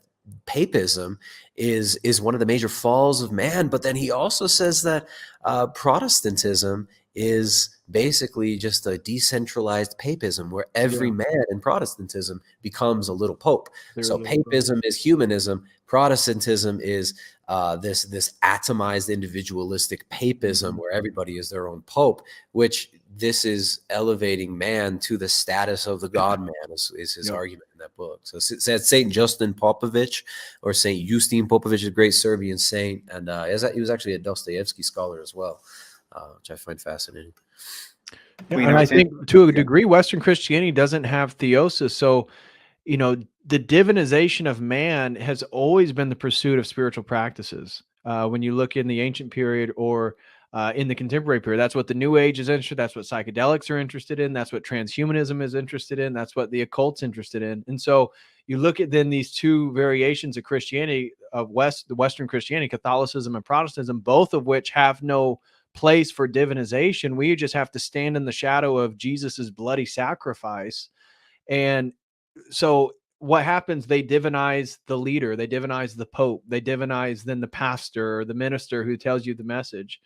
papism is one of the major falls of man, but then he also says that Protestantism is basically just a decentralized papism where every man in Protestantism becomes a little pope. So papism is humanism, Protestantism is this atomized individualistic papism where everybody is their own pope, which this is elevating man to the status of the God man is his argument in that book. So Saint Justin Popovich, or Saint Justin Popovich, a great Serbian saint, and he was actually a Dostoevsky scholar as well, which I find fascinating. Yeah, and I think to a degree, Western Christianity doesn't have theosis. So, the divinization of man has always been the pursuit of spiritual practices. When you look in the ancient period or in the contemporary period, that's what the New Age is interested in. That's what psychedelics are interested in. That's what transhumanism is interested in. That's what the occult's interested in. And so you look at then these two variations of Christianity, of the Western Christianity, Catholicism and Protestantism, both of which have no place for divinization. We just have to stand in the shadow of Jesus's bloody sacrifice. And so what happens? They divinize the leader, they divinize the Pope, they divinize then the pastor or the minister who tells you the message.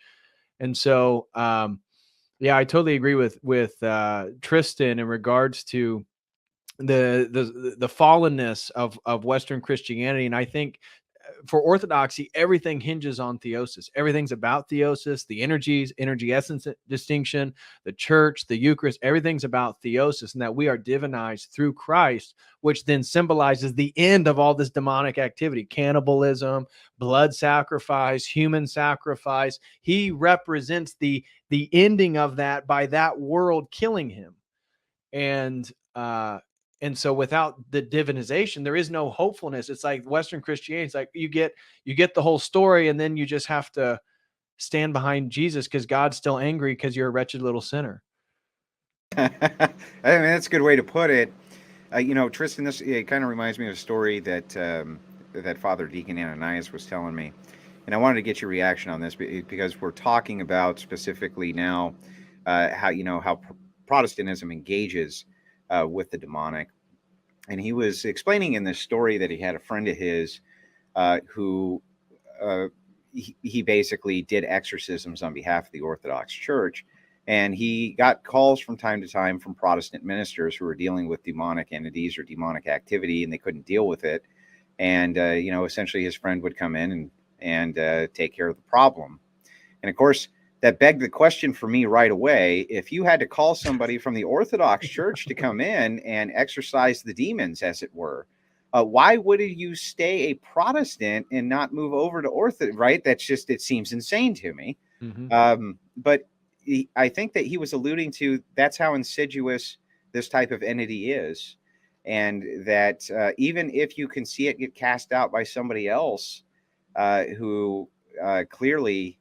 And so I totally agree with Tristan in regards to the fallenness of Western Christianity. And I think for Orthodoxy, everything hinges on theosis. Everything's about theosis, the energy essence distinction, the church, the Eucharist, everything's about theosis, and that we are divinized through Christ, which then symbolizes the end of all this demonic activity, cannibalism, blood sacrifice, human sacrifice. He represents the ending of that by that world killing him. And so without the divinization, there is no hopefulness. It's like Western Christianity. It's like you get the whole story, and then you just have to stand behind Jesus because God's still angry because you're a wretched little sinner. I mean, that's a good way to put it. Tristan, it kind of reminds me of a story that that Father Deacon Ananias was telling me, and I wanted to get your reaction on this because we're talking about specifically now how Protestantism engages with the demonic. And he was explaining in this story that he had a friend of his who he basically did exorcisms on behalf of the Orthodox Church. And he got calls from time to time from Protestant ministers who were dealing with demonic entities or demonic activity, and they couldn't deal with it. And, essentially his friend would come in and take care of the problem. And of course, that begged the question for me right away. If you had to call somebody from the Orthodox Church to come in and exorcise the demons, as it were, why would you stay a Protestant and not move over to Orthodox, right? It seems insane to me. Mm-hmm. But I think that he was alluding to that's how insidious this type of entity is. And that even if you can see it get cast out by somebody else who clearly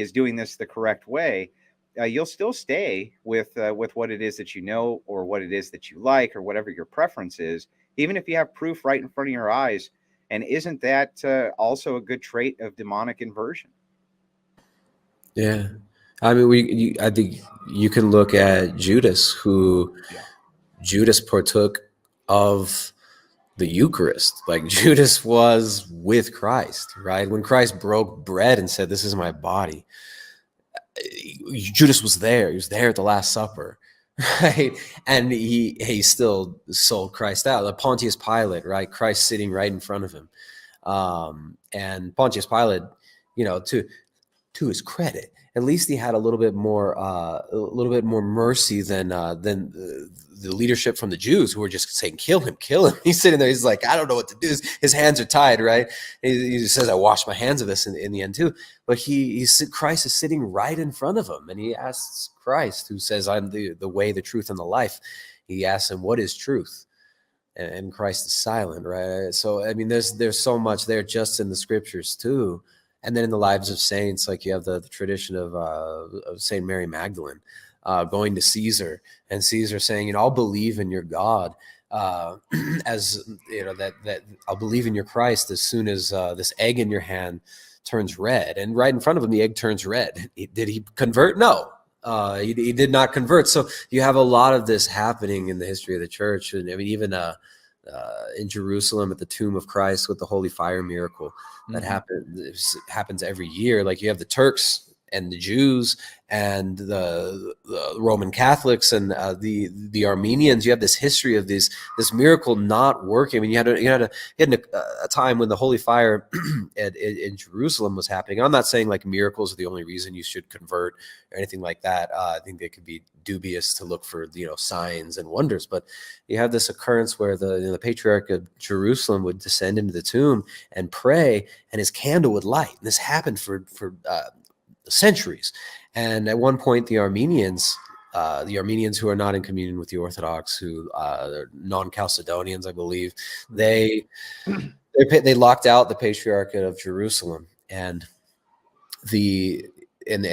is doing this the correct way, you'll still stay with what it is that you know, or what it is that you like, or whatever your preference is, even if you have proof right in front of your eyes. And isn't that also a good trait of demonic inversion? Yeah. I mean, I think you can look at Judas, who Judas partook of the Eucharist. Like, Judas was with Christ, right? When Christ broke bread and said, "This is my body," Judas was there. He was there at the Last Supper, right? And he still sold Christ out. Pontius Pilate, right? Christ sitting right in front of him. And Pontius Pilate, to his credit, at least he had a little bit more mercy than the leadership from the Jews, who were just saying, kill him, kill him. He's sitting there, he's like, I don't know what to do. His hands are tied, right? He says, I wash my hands of this in the end too. But Christ is sitting right in front of him, and he asks Christ, who says, I'm the way, the truth, and the life. He asks him, what is truth? And Christ is silent, right? So, I mean, there's so much there just in the scriptures too. And then in the lives of saints, like you have the tradition of Saint Mary Magdalene, going to Caesar, and Caesar saying, I'll believe in your God, as that I'll believe in your Christ as soon as this egg in your hand turns red. And right in front of him, the egg turns red. Did he convert? No. He did not convert. So you have a lot of this happening in the history of the church. And I mean, even in Jerusalem at the tomb of Christ with the holy fire miracle that happens every year. Like you have the Turks and the Jews and the Roman Catholics and the Armenians. You have this history of this miracle not working. I mean, you had a time when the holy fire in Jerusalem was happening. I'm not saying like miracles are the only reason you should convert or anything like that. I think they could be dubious to look for signs and wonders, but you have this occurrence where the Patriarch of Jerusalem would descend into the tomb and pray, and his candle would light. And this happened for centuries. And at one point, the Armenians who are not in communion with the Orthodox, who are non-Chalcedonians, I believe, they locked out the Patriarch of Jerusalem and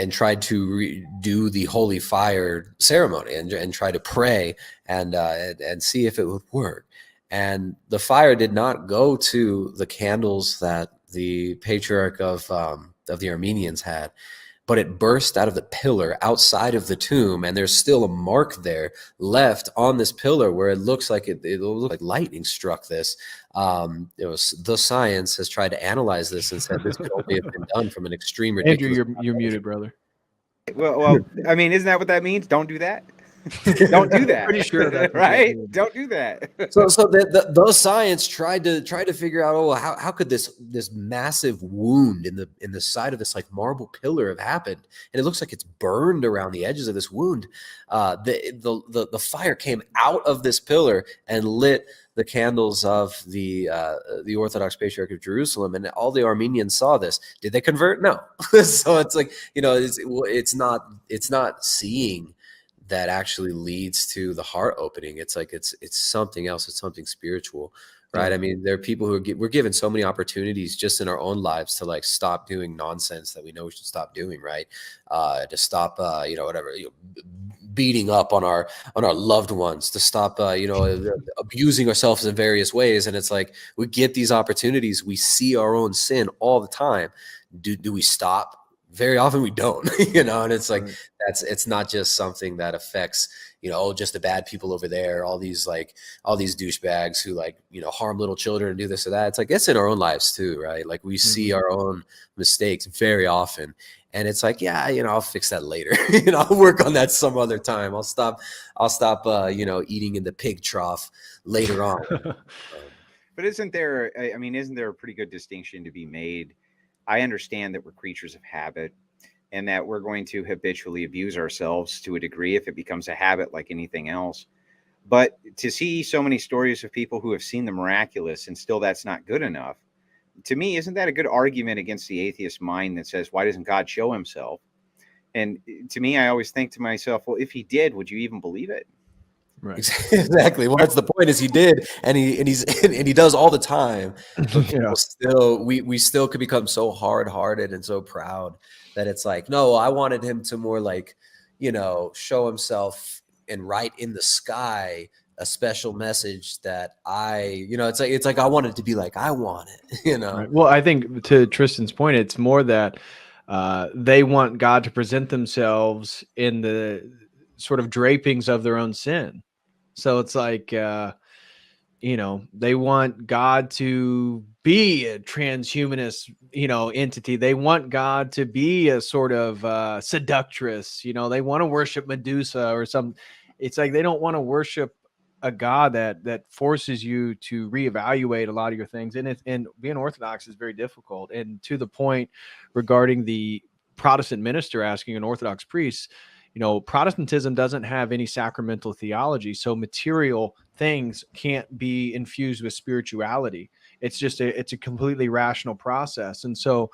tried to do the holy fire ceremony and try to pray and see if it would work. And the fire did not go to the candles that the Patriarch of the Armenians had, but it burst out of the pillar outside of the tomb, and there's still a mark there left on this pillar where it looks like it looked like lightning struck this. The science has tried to analyze this and said this could only have been done from an extreme ridiculous. Andrew, you're muted, brother. Well, I mean, isn't that what that means? Don't do that. Don't do that. Pretty sure that's right. Don't do that. So those science tried to figure out, how could this massive wound in the side of this like marble pillar have happened? And it looks like it's burned around the edges of this wound. The fire came out of this pillar and lit the candles of the Orthodox Patriarch of Jerusalem, and all the Armenians saw this. Did they convert? No. So it's like, it's not seeing that actually leads to the heart opening. It's like it's something else. It's something spiritual, right? I mean, there are people who we're given so many opportunities just in our own lives to like stop doing nonsense that we know we should stop doing, right? To stop, beating up on our loved ones, to stop, abusing ourselves in various ways. And it's like we get these opportunities. We see our own sin all the time. Do we stop? Very often we don't, and it's like, it's not just something that affects, just the bad people over there, all these douchebags who harm little children and do this or that. It's like, it's in our own lives too, right? Like we see our own mistakes very often, and it's like, yeah, I'll fix that later. I'll work on that some other time. I'll stop, eating in the pig trough later on. But isn't there a pretty good distinction to be made? I understand that we're creatures of habit and that we're going to habitually abuse ourselves to a degree if it becomes a habit like anything else. But to see so many stories of people who have seen the miraculous and still that's not good enough, to me, isn't that a good argument against the atheist mind that says, why doesn't God show himself? And to me, I always think to myself, well, if he did, would you even believe it? Right. Exactly. Well, that's the point, is he did, and he does all the time. But still, we still could become so hard-hearted and so proud that it's like, no, I wanted him to more like, show himself and write in the sky a special message that it's like I want it to be like I want it, Right. Well, I think to Tristan's point, it's more that they want God to present themselves in the sort of drapings of their own sin. So it's like, they want God to be a transhumanist, entity. They want God to be a sort of seductress. They want to worship Medusa or some. It's like they don't want to worship a God that forces you to reevaluate a lot of your things. And being Orthodox is very difficult. And to the point regarding the Protestant minister asking an Orthodox priest, you know, Protestantism doesn't have any sacramental theology, so material things can't be infused with spirituality. It's just it's a completely rational process, and so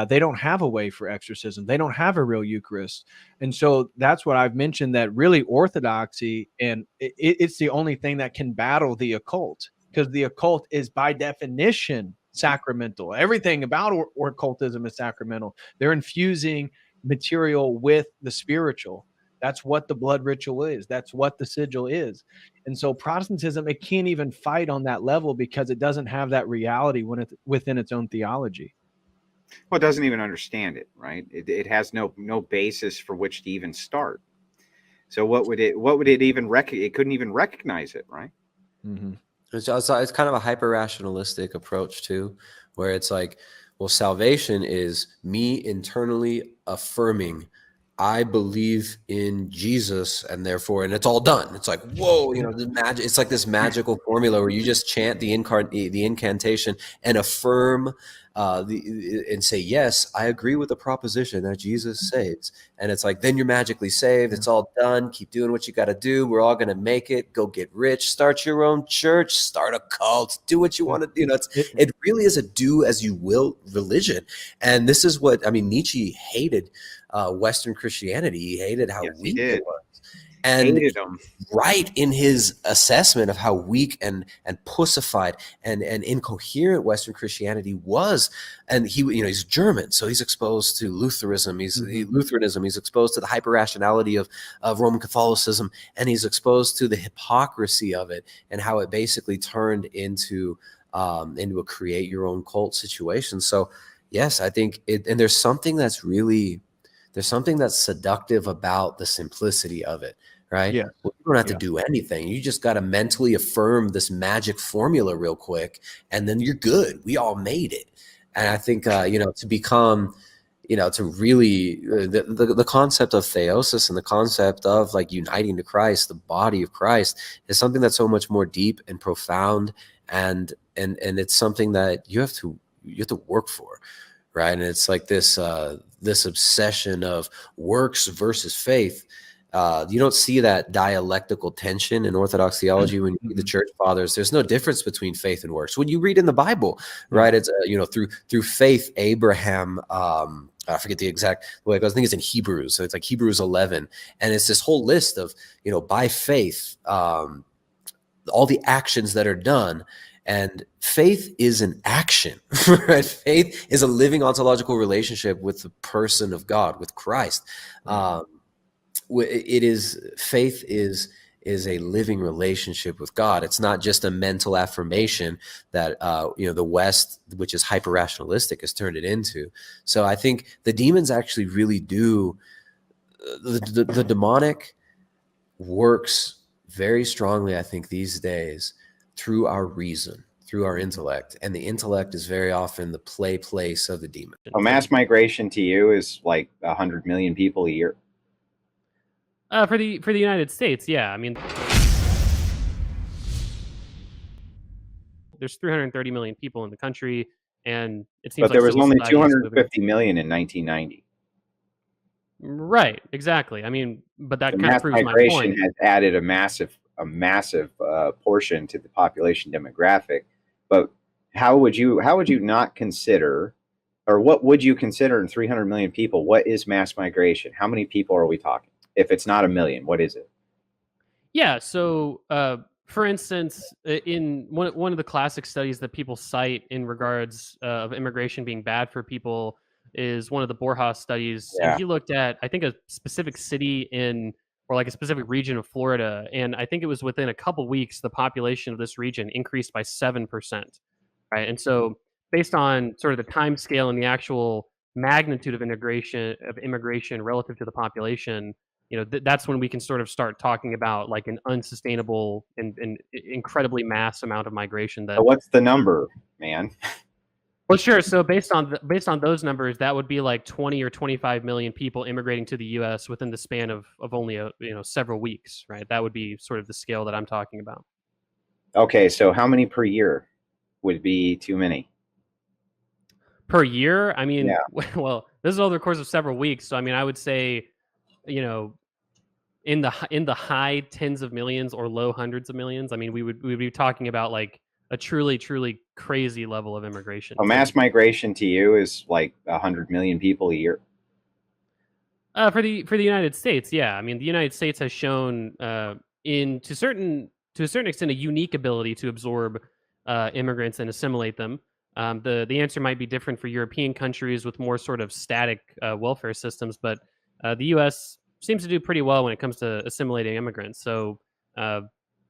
they don't have a way for exorcism. They don't have a real Eucharist, and so that's what I've mentioned. That really orthodoxy, and it's the only thing that can battle the occult, because the occult is by definition sacramental. Everything about occultism is sacramental. They're infusing material with the spiritual. That's what the blood ritual is. That's what the sigil is. And so Protestantism, it can't even fight on that level because it doesn't have that reality when it's within its own theology. Well, it doesn't even understand it, right? It has no basis for which to even start. So what would it even it couldn't even recognize it, right? Mm-hmm. It's kind of a hyper rationalistic approach too, where it's like, well, salvation is me internally affirming I believe in Jesus, and therefore, and it's all done. It's like, whoa, you know, the magic. It's like this magical formula where you just chant the incantation and affirm and say, yes, I agree with the proposition that Jesus saves. And it's like, then you're magically saved. It's all done. Keep doing what you got to do. We're all going to make it. Go get rich. Start your own church. Start a cult. Do what you want to do. You know, it really is a do as you will religion. And this is what, I mean, Nietzsche hated Western Christianity. He hated how weak it was. And hated them. Right in his assessment of how weak and pussified and incoherent Western Christianity was, and he, you know, he's German, so he's exposed to Lutheranism. Lutheranism. He's exposed to the hyper rationality of Roman Catholicism, and he's exposed to the hypocrisy of it and how it basically turned into a create your own cult situation. So yes, I think it, and there's something that's seductive about the simplicity of it, right? Yeah. Well, you don't have to do anything. You just got to mentally affirm this magic formula real quick, and then you're good. We all made it. And I think, you know, to become, you know, to really, the concept of theosis and the concept of like uniting to Christ, the body of Christ, is something that's so much more deep and profound. And it's something that you have to work for. Right. And it's like this obsession of works versus faith. You don't see that dialectical tension in Orthodox theology when you read the church fathers. There's no difference between faith and works. When you read in the Bible, right, it's, you know, through faith, Abraham, I forget the exact way it goes. I think it's in Hebrews. So it's like Hebrews 11. And it's this whole list of, you know, by faith, all the actions that are done. And faith is an action, right? Faith is a living ontological relationship with the person of God, with Christ. Faith is a living relationship with God. It's not just a mental affirmation that you know, the West, which is hyper rationalistic, has turned it into. So I think the demons actually really do. The demonic works very strongly, I think, these days through our reason, through our intellect, and the intellect is very often the place of the demon. So mass migration to you is like 100 million people a year. For the United States, yeah. I mean, there's 330 million people in the country, and it seems but there like was only 250 million in 1990. Right, exactly. I mean, but that The kind of mass proves my migration point. has added a massive portion to the population demographic. But how would you not consider, or what would you consider in 300 million people? What is mass migration? How many people are we talking? If it's not a million, what is it? Yeah. So, for instance, in one of the classic studies that people cite in regards of immigration being bad for people is one of the Borjas studies, Yeah. and he looked at, I think, a specific city or like a specific region of Florida, and I think it was within a couple weeks the population of this region increased by 7%. Right, and so based on sort of the time scale and the actual magnitude of immigration relative to the population, you know, that's when we can sort of start talking about like an unsustainable and incredibly mass amount of migration. That So what's the number, man? Well, sure. So based on those numbers, that would be like 20 or 25 million people immigrating to the U.S. within the span of only several weeks, right? That would be sort of the scale that I'm talking about. Okay, so how many per year would be too many? Per year? I mean, Yeah. well, this is over the course of several weeks. So I mean, I would say, in the high tens of millions or low hundreds of millions. I mean, we would be talking about like a truly crazy level of immigration. A mass migration to you is like 100 million people a year. For the United States, yeah. I mean, the United States has shown to a certain extent a unique ability to absorb immigrants and assimilate them. The answer might be different for European countries with more sort of static welfare systems, but the U.S. seems to do pretty well when it comes to assimilating immigrants. So,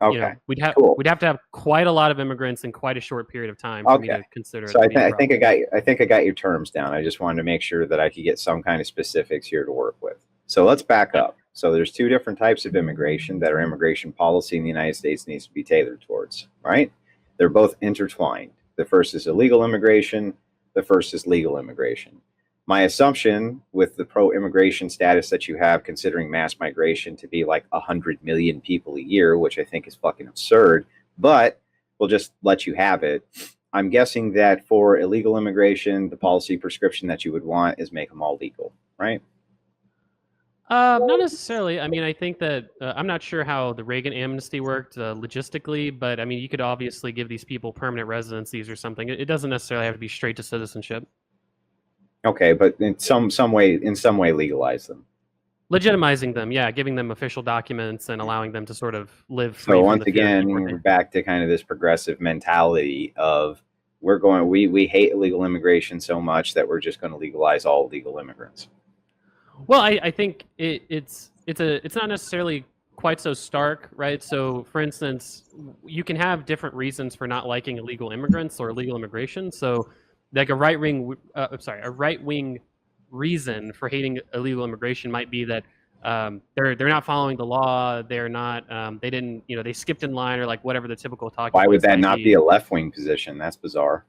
Okay, we'd cool. have to have quite a lot of immigrants in quite a short period of time for me Okay. to consider it So to I, be a I think problem. I think I got your terms down. I just wanted to make sure that I could get some kind of specifics here to work with. So let's back up. So there's two different types of immigration that our immigration policy in the United States needs to be tailored towards, right? They're both intertwined. The first is illegal immigration. The first is legal immigration. My assumption with the pro-immigration status that you have, considering mass migration to be like 100 million people a year, which I think is fucking absurd, but we'll just let you have it. I'm guessing that for illegal immigration, the policy prescription that you would want is make them all legal, right? Not necessarily. I mean, I think that I'm not sure how the Reagan amnesty worked logistically, but I mean, you could obviously give these people permanent residencies or something. It doesn't necessarily have to be straight to citizenship. Okay, but in some way legalize them. Legitimizing them, yeah, giving them official documents and allowing them to sort of live free So from once the fear of again, deportation. we're back to kind of this progressive mentality of we hate illegal immigration so much that we're just going to legalize all illegal immigrants. Well, I think it's not necessarily quite so stark, right? So, for instance, you can have different reasons for not liking illegal immigrants or illegal immigration. So, like a right wing reason for hating illegal immigration might be that they're not following the law. They're not. They didn't. They skipped in line or like whatever the typical talking Why would points that might not be. be a left wing position? That's bizarre.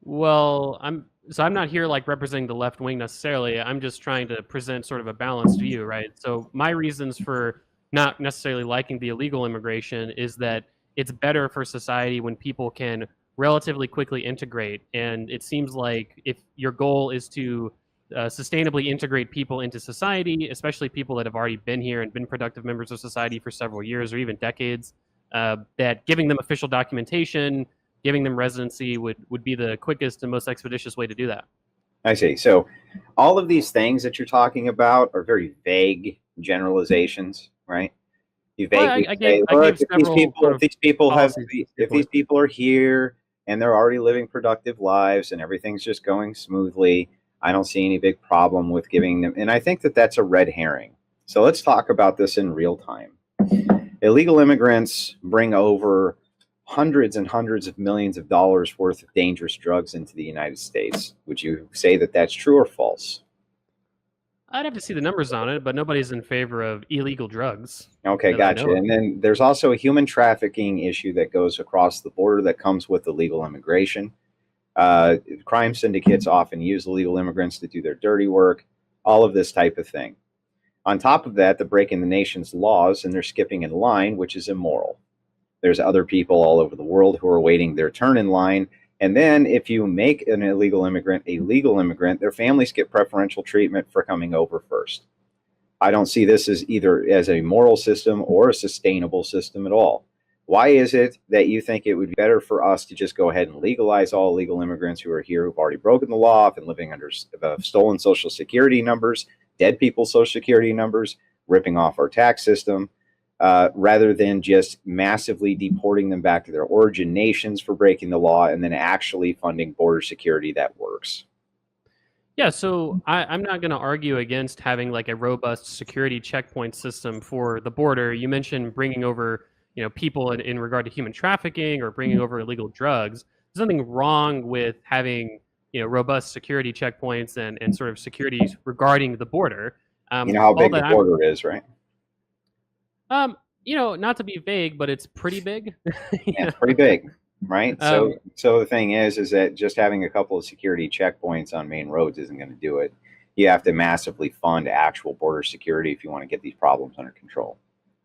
Well, I'm not here like representing the left wing necessarily. I'm just trying to present sort of a balanced view, right? So my reasons for not necessarily liking the illegal immigration is that it's better for society when people can relatively quickly integrate. And it seems like if your goal is to sustainably integrate people into society, especially people that have already been here and been productive members of society for several years or even decades, that giving them official documentation, giving them residency would be the quickest and most expeditious way to do that. I see. So all of these things that you're talking about are very vague generalizations, right? You vaguely say, look, if these people are here and they're already living productive lives and everything's just going smoothly, I don't see any big problem with giving them. And I think that that's a red herring. So let's talk about this in real time. Illegal immigrants bring over hundreds and hundreds of millions of dollars worth of dangerous drugs into the United States. Would you say that that's true or false? I'd have to see the numbers on it, but nobody's in favor of illegal drugs. Okay, gotcha. And then there's also a human trafficking issue that goes across the border that comes with illegal immigration. Crime syndicates often use illegal immigrants to do their dirty work, all of this type of thing. On top of that, they're breaking the nation's laws and they're skipping in line, which is immoral. There's other people all over the world who are waiting their turn in line. And then if you make an illegal immigrant a legal immigrant, their families get preferential treatment for coming over first. I don't see this as either as a moral system or a sustainable system at all. Why is it that you think it would be better for us to just go ahead and legalize all illegal immigrants who are here, who've already broken the law and living under stolen Social Security numbers, dead people's Social Security numbers, ripping off our tax system, rather than just massively deporting them back to their origin nations for breaking the law and then actually funding border security that works? Yeah, so I'm not going to argue against having like a robust security checkpoint system for the border. You mentioned bringing over, people in regard to human trafficking or bringing over illegal drugs. There's nothing wrong with having, robust security checkpoints and sort of security regarding the border. You know how big the border is, right? Not to be vague, but it's pretty big. Yeah, it's pretty big, right? So the thing is that just having a couple of security checkpoints on main roads isn't going to do it. You have to massively fund actual border security if you want to get these problems under control.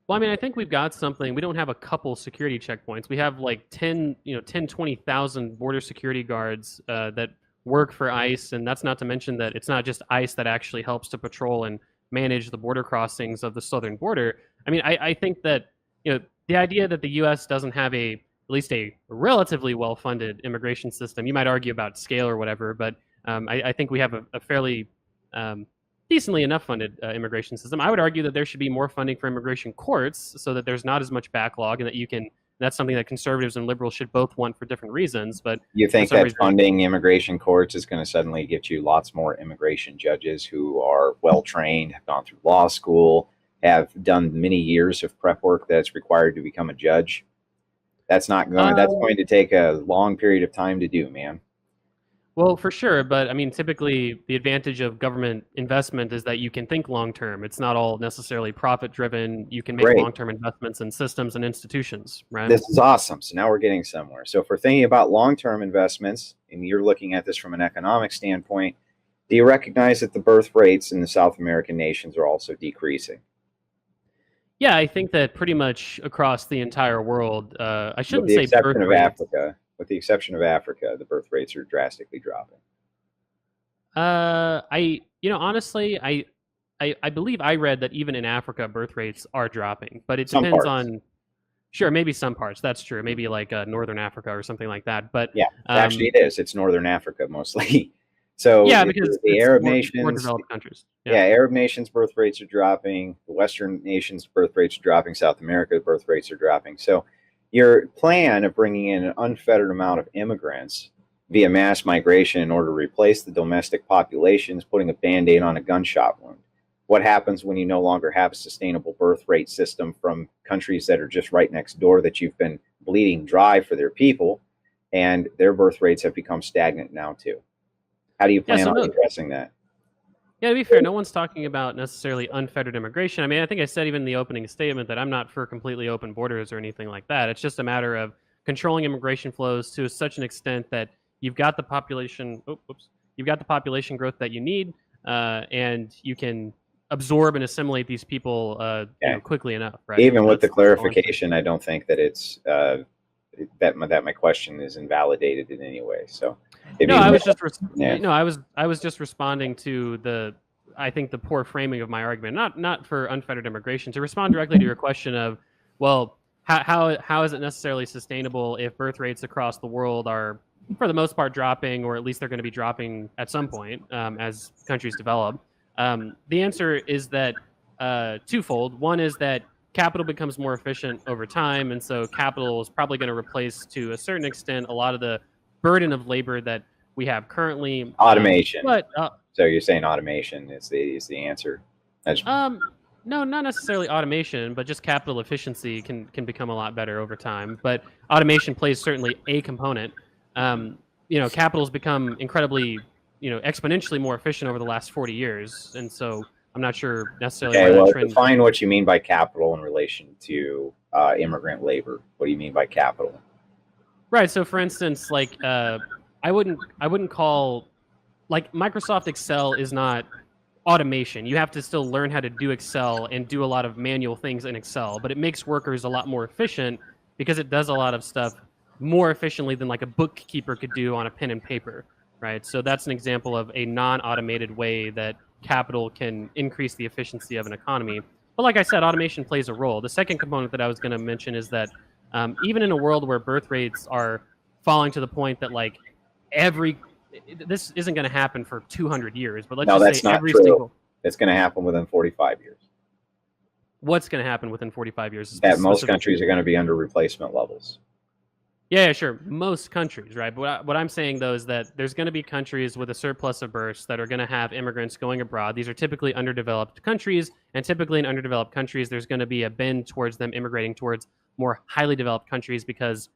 Well, I mean, I think we've got something. We don't have a couple security checkpoints. We have like 20,000 border security guards that work for ICE, and that's not to mention that it's not just ICE that actually helps to patrol and manage the border crossings of the southern border. I mean, I think that, you know, the idea that the U.S. doesn't have at least a relatively well-funded immigration system, you might argue about scale or whatever, but I think we have a fairly decently enough funded immigration system. I would argue that there should be more funding for immigration courts so that there's not as much backlog, and that you can. That's something that conservatives and liberals should both want for different reasons. But you think for some that reason, funding immigration courts is going to suddenly get you lots more immigration judges who are well trained, have gone through law school, have done many years of prep work that's required to become a judge? That's not going. That's going to take a long period of time to do, man. Well, for sure, but I mean, typically the advantage of government investment is that you can think long term. It's not all necessarily profit driven. You can make Great. long term investments in systems and institutions, right? This is awesome. So now we're getting somewhere. So if we're thinking about long-term investments, and you're looking at this from an economic standpoint, do you recognize that the birth rates in the South American nations are also decreasing? Yeah, I think that pretty much across the entire world, I With shouldn't the say exception birth of rates. Africa. With the exception of Africa, the birth rates are drastically dropping. Honestly, I believe I read that even in Africa, birth rates are dropping, but it Some depends parts. on. Sure, maybe some parts. That's true. Maybe like Northern Africa or something like that. But Yeah, actually it is. It's Northern Africa mostly. So yeah, because the it's Arab more nations, developed countries. yeah, Arab nations' birth rates are dropping. The Western nations' birth rates are dropping. South America's birth rates are dropping. So your plan of bringing in an unfettered amount of immigrants via mass migration in order to replace the domestic population is putting a Band-Aid on a gunshot wound. What happens when you no longer have a sustainable birth rate system from countries that are just right next door that you've been bleeding dry for their people, and their birth rates have become stagnant now too? How do you plan on addressing that? Yeah, to be fair, no one's talking about necessarily unfettered immigration. I mean, I think I said even in the opening statement that I'm not for completely open borders or anything like that. It's just a matter of controlling immigration flows to such an extent that you've got the population. You've got the population growth that you need, and you can absorb and assimilate these people, quickly enough. Right. Even So with the that's all I'm saying. clarification, I don't think that it's that my question is invalidated in any way. So No, I was just I was just responding to I think the poor framing of my argument, not for unfettered immigration, to respond directly to your question of, well, how is it necessarily sustainable if birth rates across the world are for the most part dropping, or at least they're going to be dropping at some point as countries develop? The answer is that twofold. One is that capital becomes more efficient over time, and so capital is probably going to replace to a certain extent a lot of the burden of labor that we have currently. Automation. So you're saying automation is the answer? No, not necessarily automation, but just capital efficiency can become a lot better over time. But automation plays certainly a component. Capital's become incredibly, exponentially more efficient over the last 40 years, and so I'm not sure necessarily why that trend. Define what you mean by capital in relation to immigrant labor. What do you mean by capital? Right. So, for instance, like I wouldn't call like Microsoft Excel is not automation. You have to still learn how to do Excel and do a lot of manual things in Excel, but it makes workers a lot more efficient because it does a lot of stuff more efficiently than like a bookkeeper could do on a pen and paper. Right. So that's an example of a non-automated way that capital can increase the efficiency of an economy. But like I said, automation plays a role. The second component that I was going to mention is that even in a world where birth rates are falling to the point that like this isn't going to happen for 200 years, but let's just say every single. It's going to happen within 45 years. What's going to happen within 45 years? That most countries are going to be under replacement levels. Yeah, sure. Most countries, right? But what I'm saying, though, is that there's going to be countries with a surplus of births that are going to have immigrants going abroad. These are typically underdeveloped countries, and typically in underdeveloped countries, there's going to be a bend towards them immigrating towards more highly developed countries because,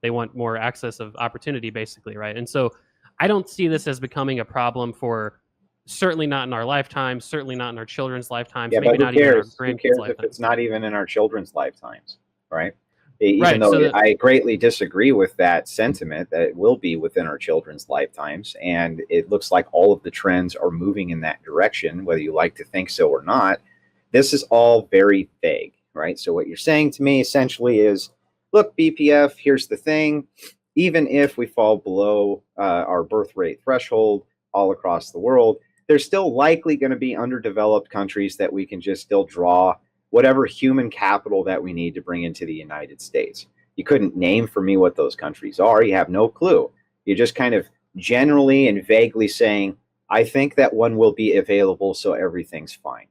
they want more access of opportunity, basically, right? And so I don't see this as becoming a problem for certainly not in our lifetime, certainly not in our children's lifetimes, Yeah, maybe but not even in our who grandkids' cares lifetimes. if it's not even in our children's lifetimes, right? Even though I greatly disagree with that sentiment that it will be within our children's lifetimes, and it looks like all of the trends are moving in that direction, whether you like to think so or not. This is all very vague, right? So what you're saying to me essentially is, look, BPF, here's the thing. even if we fall below our birth rate threshold all across the world, there's still likely going to be underdeveloped countries that we can just still draw whatever human capital that we need to bring into the United States. You couldn't name for me what those countries are. You have no clue. You're just kind of generally and vaguely saying, I think that one will be available, so everything's fine.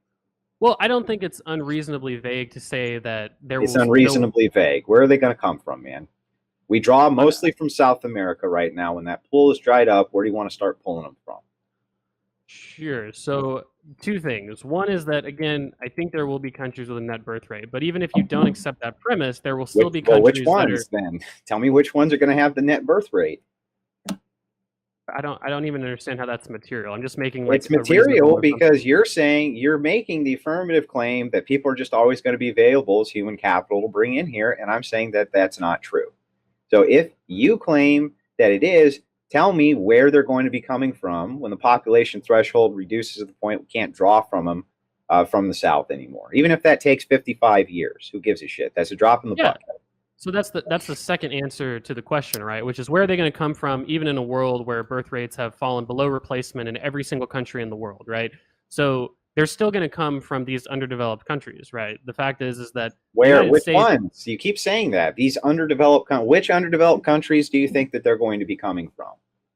Well, I don't think it's unreasonably vague to say that there It's will unreasonably vague. Where are they going to come from, man? We draw mostly from South America right now. When that pool is dried up, where do you want to start pulling them from? Sure. So two things. One is that, again, I think there will be countries with a net birth rate, but even if you don't accept that premise, there will still be countries which ones then? Tell me which ones are going to have the net birth rate. I don't even understand how that's material. I'm just making like it's material because you're saying you're making the affirmative claim that people are just always going to be available as human capital to bring in here, and I'm saying that that's not true. So if you claim that it is, tell me where they're going to be coming from when the population threshold reduces to the point we can't draw from them from the South anymore. Even if that takes 55 years, who gives a shit? That's a drop in the bucket. So that's the second answer to the question, right? Which is where are they going to come from, even in a world where birth rates have fallen below replacement in every single country in the world, right? So they're still going to come from these underdeveloped countries, right? The fact is that which ones? You keep saying that these underdeveloped which underdeveloped countries do you think that they're going to be coming from?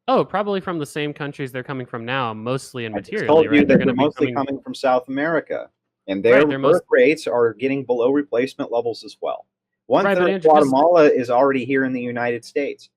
Oh, probably from the same countries they're coming from now, mostly in material. I told you that they're mostly coming from South America, and their birth rates are getting below replacement levels as well. One third of Guatemala is already here in the United States.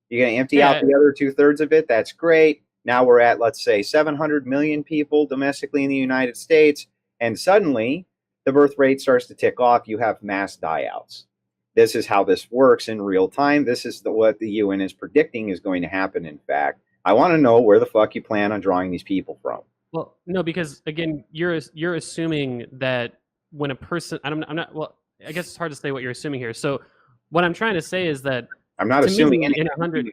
You're going to empty out the other 2/3 of it. That's great. Now we're at, let's say, 700 million people domestically in the United States, and suddenly the birth rate starts to tick off. You have mass die-outs. This is how this works in real time. This is what the UN is predicting is going to happen, in fact. I want to know where the fuck you plan on drawing these people from. Well, no, because, again, you're assuming that when a person... I'm not... Well, I guess it's hard to say what you're assuming here. So what I'm trying to say is that... I'm not assuming any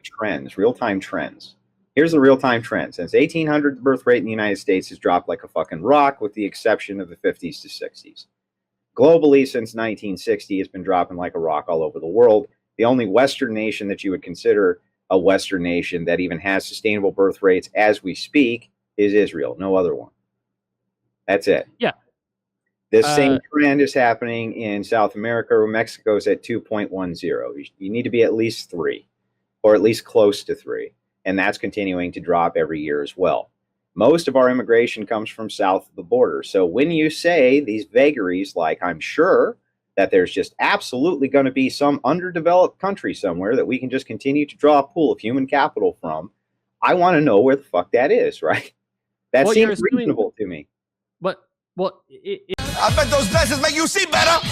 trends, real-time trends. Here's the real-time trend. Since 1800, the birth rate in the United States has dropped like a fucking rock, with the exception of the 50s to 60s. Globally, since 1960, it's been dropping like a rock all over the world. The only Western nation that you would consider a Western nation that even has sustainable birth rates as we speak is Israel. No other one. That's it. Yeah. This same trend is happening in South America, where Mexico's at 2.10. You need to be at least 3, or at least close to 3. And that's continuing to drop every year as well. Most of our immigration comes from south of the border. So when you say these vagaries, like I'm sure that there's just absolutely going to be some underdeveloped country somewhere that we can just continue to draw a pool of human capital from, I want to know where the fuck that is, right? That seems reasonable to me. But, well, I bet those glasses make you see better.